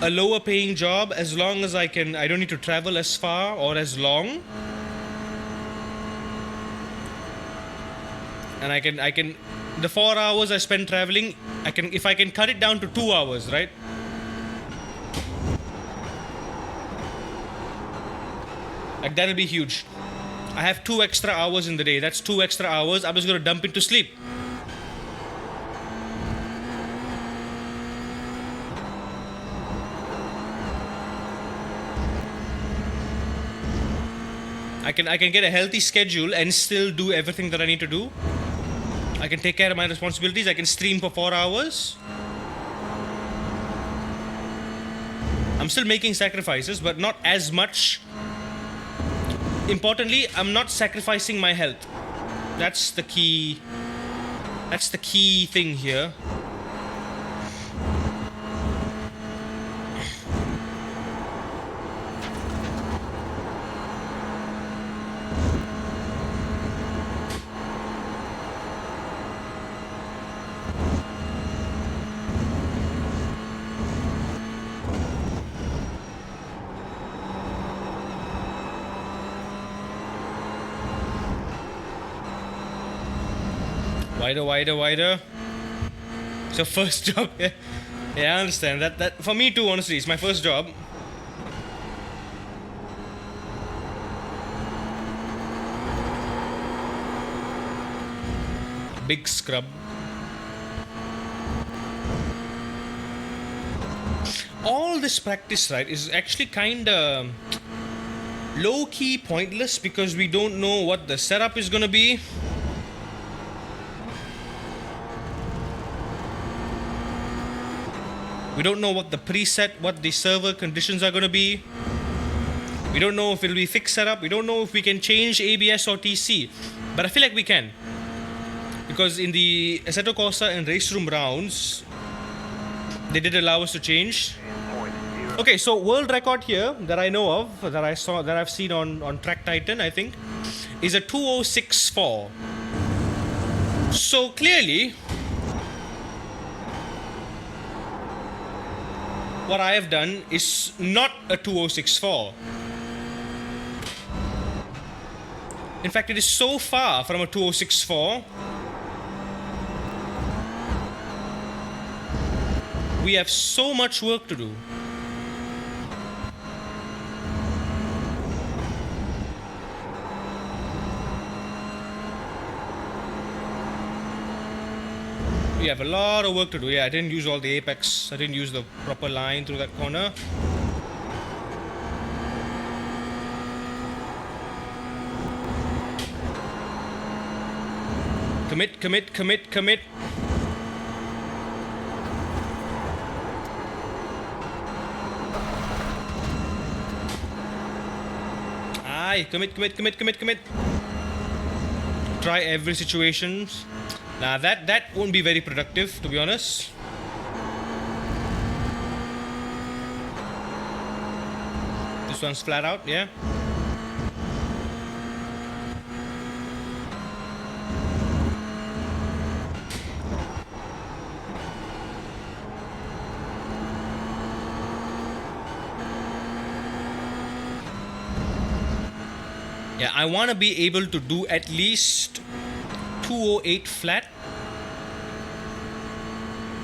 a lower paying job as long as I don't need to travel as far or as long. And I can the 4 hours I spend traveling, if I can cut it down to 2 hours, right? Like, that'll be huge. I have 2 extra hours in the day. That's 2 extra hours. I'm just gonna dump into sleep. I can get a healthy schedule and still do everything that I need to do. I can take care of my responsibilities. I can stream for 4 hours. I'm still making sacrifices, but not as much. Importantly, I'm not sacrificing my health. That's the key thing here. Wider. So first job, yeah, I understand that. For me too, honestly, it's my first job. Big scrub. All this practice, right, is actually kinda low-key pointless because we don't know what the setup is gonna be. We don't know what the server conditions are going to be. We don't know if it'll be fixed setup. We don't know if we can change ABS or TC. But I feel like we can. Because in the Assetto Corsa and race room rounds, they did allow us to change. Okay, so world record here that I know of, that I've seen on Track Titan, I think, is a 2064. So clearly, what I have done is not a 2064. In fact, it is so far from a 2064. We have so much work to do. We have a lot of work to do. Yeah, I didn't use all the apex. I didn't use the proper line through that corner. Commit. Aye, commit. Try every situation. Now that won't be very productive, to be honest. This one's flat out, yeah. Yeah, I want to be able to do at least 208 flat.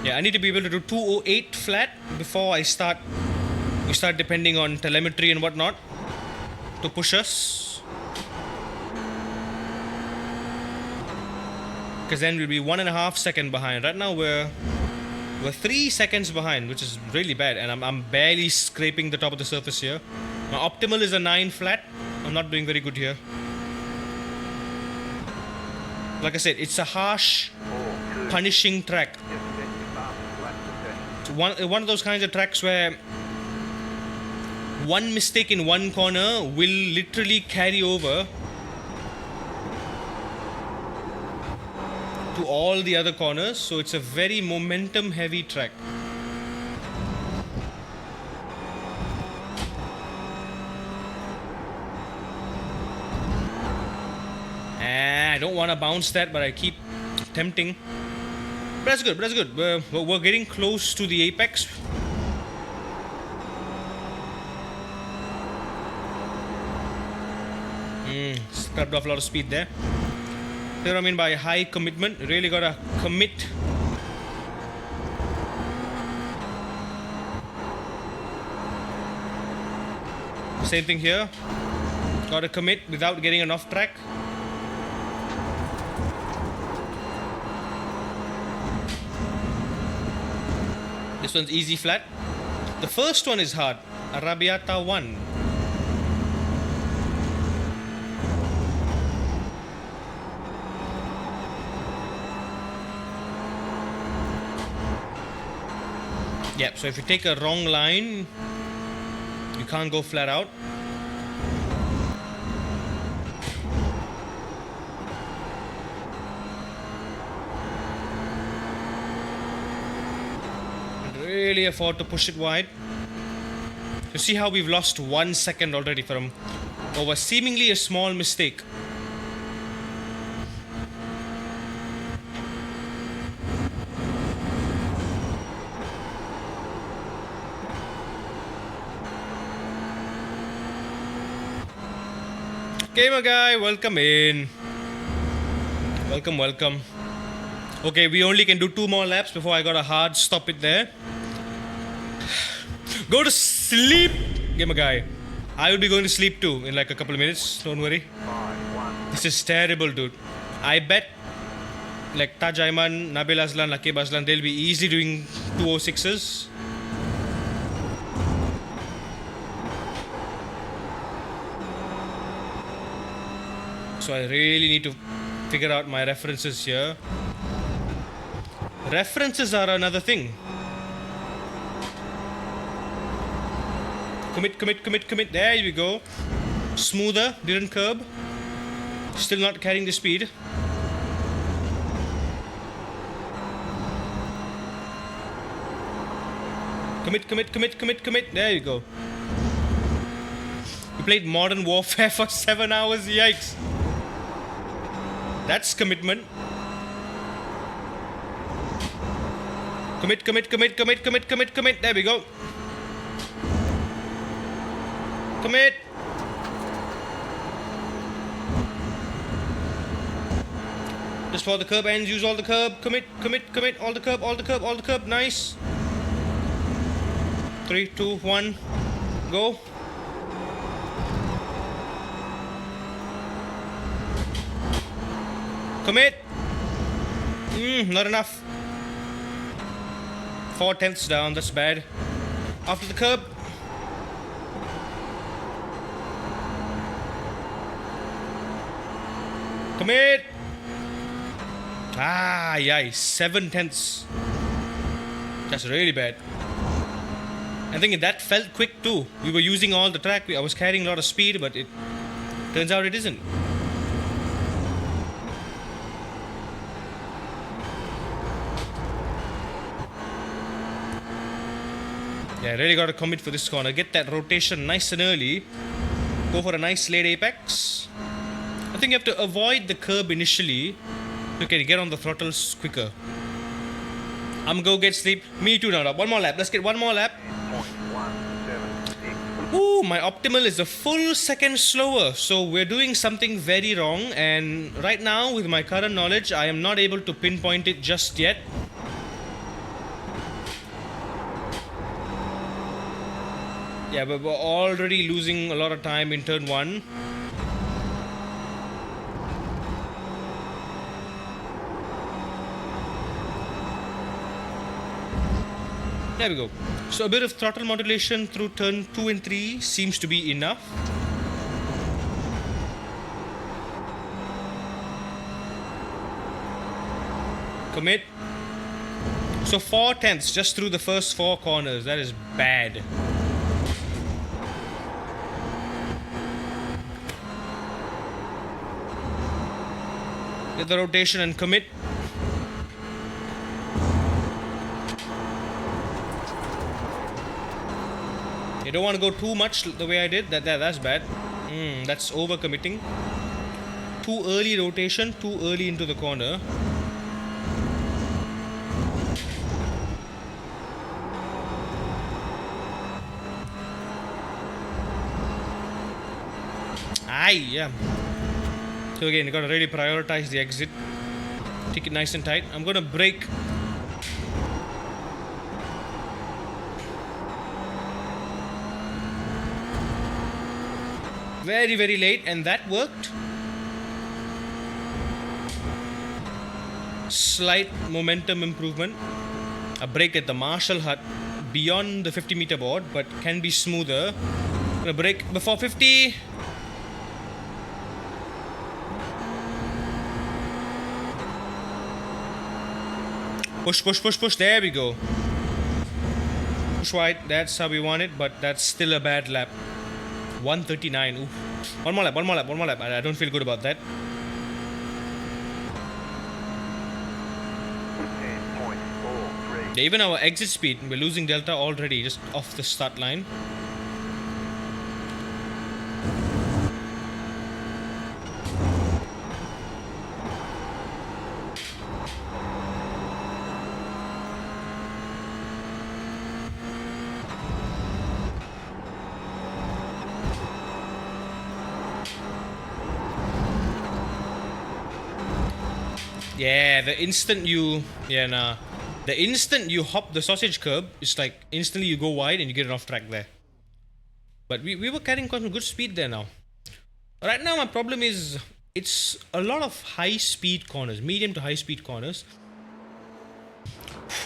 Yeah, I need to be able to do 208 flat before we start depending on telemetry and whatnot to push us. Because then we'll be 1.5 seconds behind. Right now we're 3 seconds behind, which is really bad, and I'm barely scraping the top of the surface here. My optimal is a 9 flat. I'm not doing very good here. Like I said, it's a harsh, punishing track. It's one of those kinds of tracks where one mistake in one corner will literally carry over to all the other corners. So it's a very momentum heavy track. I don't want to bounce that, but I keep tempting. But that's good, we're getting close to the apex. Scrubbed off a lot of speed there. You know what I mean by high commitment? You really gotta commit. Same thing here. Gotta commit without getting an off track. This one's easy flat. The first one is hard. Arrabbiata 1. Yep, so if you take a wrong line, you can't go flat out. Really afford to push it wide. You see how we've lost 1 second already from over seemingly a small mistake. Gamer guy, welcome in. Welcome. Okay, we only can do 2 more laps before I got a hard stop it there. Go to sleep, gamer guy. I will be going to sleep too in like a couple of minutes. Don't worry. This is terrible, dude. I bet like Taj Ayman, Nabil Aslan, Lakib Aslan, they'll be easily doing 206s. So I really need to figure out my references here. References are another thing. Commit. There we go. Smoother, didn't curb. Still not carrying the speed. Commit. There you go. We played Modern Warfare for 7 hours. Yikes. That's commitment. Commit. There we go. Commit. Just for the curb ends, use all the curb. Commit. All the curb. Nice. 3, 2, 1. Go. Commit. Not enough. 4 tenths down, that's bad. After the curb. Commit. Yeah, 7 tenths. That's really bad. I think that felt quick too. We were using all the track. I was carrying a lot of speed, but it turns out it isn't. Yeah, really got to commit for this corner. Get that rotation nice and early. Go for a nice late apex. I think you have to avoid the curb initially so you can get on the throttles quicker. I'm gonna go get sleep. Me too now. One more lap. Let's get one more lap. 10.176. Ooh, my optimal is a full second slower. So we're doing something very wrong. And right now, with my current knowledge, I am not able to pinpoint it just yet. Yeah, but we're already losing a lot of time in turn 1. There we go. So a bit of throttle modulation through turn 2 and 3 seems to be enough. Commit. So 4 tenths just through the first 4 corners. That is bad. Get the rotation and commit. You don't want to go too much the way I did. That's bad. That's over committing. Too early rotation, too early into the corner. Yeah. So again, you gotta really prioritize the exit. Take it nice and tight. I'm gonna brake. Very, very late, and that worked. Slight momentum improvement. A brake at the Marshall hut beyond the 50-meter board, but can be smoother. Gonna brake before 50. Push, push, push, push. There we go. Push wide. That's how we want it, but that's still a bad lap. 139. Oof. One more lap, one more lap, one more lap. I don't feel good about that. 10.43. Yeah, even our exit speed, we're losing delta already just off the start line. Yeah, the instant you hop the sausage curb, it's like instantly you go wide and you get it off track there. But we were carrying quite some good speed there now. Right now my problem is it's a lot of high speed corners, medium to high speed corners.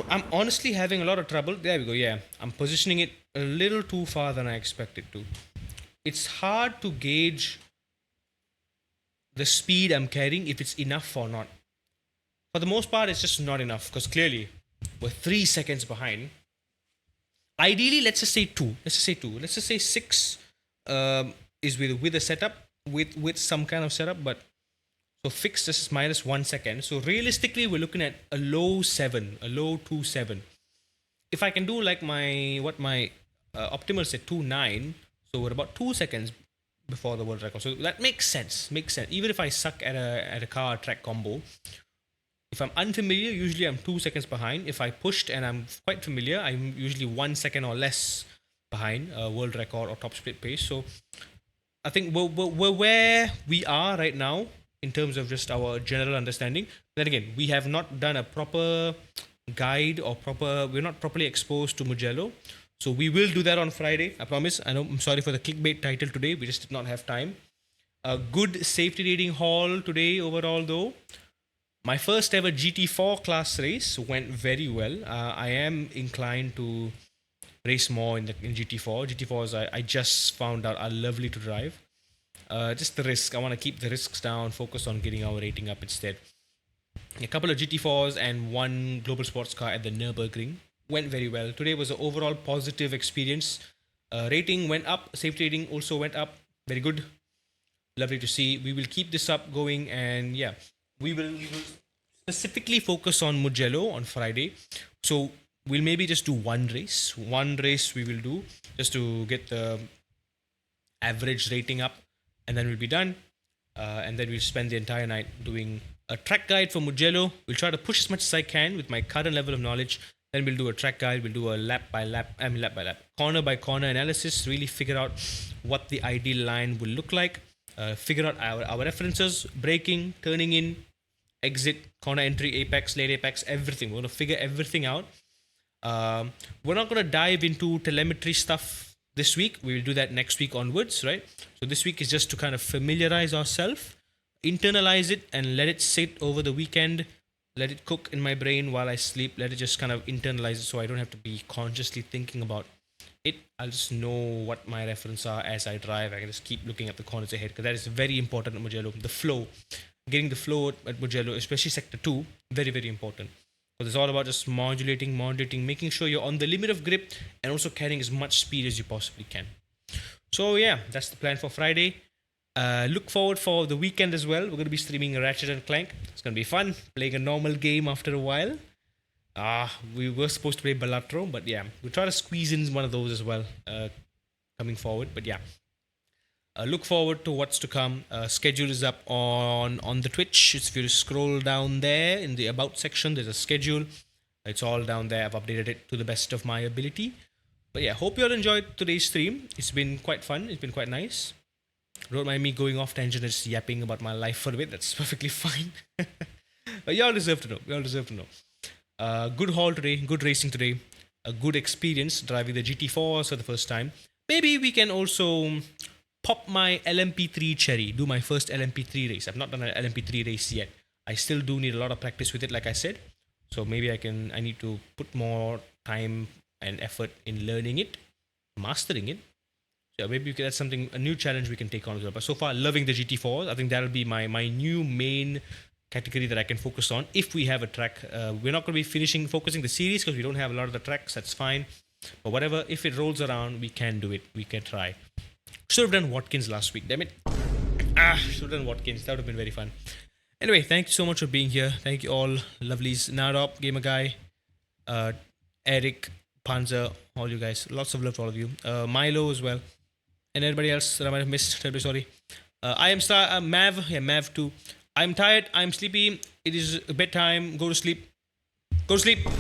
I'm honestly having a lot of trouble. There we go, yeah. I'm positioning it a little too far than I expected to. It's hard to gauge the speed I'm carrying, if it's enough or not. For the most part, it's just not enough because clearly we're 3 seconds behind. Ideally, let's just say 2. Let's just say 6 is with a setup, with some kind of setup, but so fixed this is minus 1 second. So realistically, we're looking at a low 7, a low 2.7. If I can do like my optimal said 2.9, so we're about 2 seconds before the world record. So that makes sense. Even if I suck at a car track combo, if I'm unfamiliar, usually I'm 2 seconds behind. If I pushed and I'm quite familiar, I'm usually 1 second or less behind world record or top split pace. So I think we're where we are right now in terms of just our general understanding. Then again, we have not done a proper guide or we're not properly exposed to Mugello. So we will do that on Friday, I promise. I'm sorry for the clickbait title today. We just did not have time. A good safety rating haul today overall though. My first ever GT4 class race went very well. I am inclined to race more in GT4. GT4s I just found out are lovely to drive. Just the risk. I want to keep the risks down, focus on getting our rating up instead. A couple of GT4s and one global sports car at the Nürburgring went very well. Today was an overall positive experience. Rating went up, safety rating also went up. Very good. Lovely to see. We will keep this up going, and yeah, we will specifically focus on Mugello on Friday. So we'll maybe just do one race. One race we will do just to get the average rating up, and then we'll be done. And then we'll spend the entire night doing a track guide for Mugello. We'll try to push as much as I can with my current level of knowledge. Then we'll do a track guide. We'll do a lap by lap, corner by corner analysis. Really figure out what the ideal line will look like. Figure out our references, braking, turning in, exit, corner entry, apex, late apex, everything. We're going to figure everything out. We're not going to dive into telemetry stuff this week. We will do that next week onwards, right? So this week is just to kind of familiarize ourselves, internalize it, and let it sit over the weekend. Let it cook in my brain while I sleep. Let it just kind of internalize it so I don't have to be consciously thinking about it. I'll just know what my references are as I drive. I can just keep looking at the corners ahead, because that is very important at Mugello. The flow, getting the flow at Mugello, especially sector 2, very, very important. Because it's all about just modulating, making sure you're on the limit of grip and also carrying as much speed as you possibly can. So yeah, that's the plan for Friday. Look forward for the weekend as well. We're going to be streaming Ratchet and Clank. It's going to be fun, playing a normal game after a while. We were supposed to play Balatro, but yeah, we'll try to squeeze in one of those as well coming forward. But yeah, look forward to what's to come. Schedule is up on the Twitch. If you scroll down there in the About section, there's a schedule. It's all down there. I've updated it to the best of my ability. But yeah, hope you all enjoyed today's stream. It's been quite fun. It's been quite nice. Don't mind me going off tangent and just yapping about my life for a bit. That's perfectly fine. But y'all deserve to know. Good haul today. Good racing today. A good experience driving the GT4s for the first time. Maybe we can also pop my LMP3 cherry. Do my first LMP3 race. I've not done an LMP3 race yet. I still do need a lot of practice with it, like I said. So maybe I need to put more time and effort in learning it, mastering it. So maybe that's something, a new challenge we can take on as well. But so far, loving the GT4. I think that'll be my new main category that I can focus on if we have a track. We're not going to be focusing the series because we don't have a lot of the tracks. That's fine. But whatever, if it rolls around, we can do it. We can try. Should have done Watkins last week. Damn it. Should have done Watkins. That would have been very fun. Anyway, thank you so much for being here. Thank you all, lovelies. Narop, Gamer Guy, Eric, Panzer, all you guys. Lots of love to all of you. Milo as well. And everybody else that I might have missed. Terribly sorry. I am Mav. Yeah, Mav too. I'm tired. I'm sleepy. It is bedtime. Go to sleep. Go to sleep.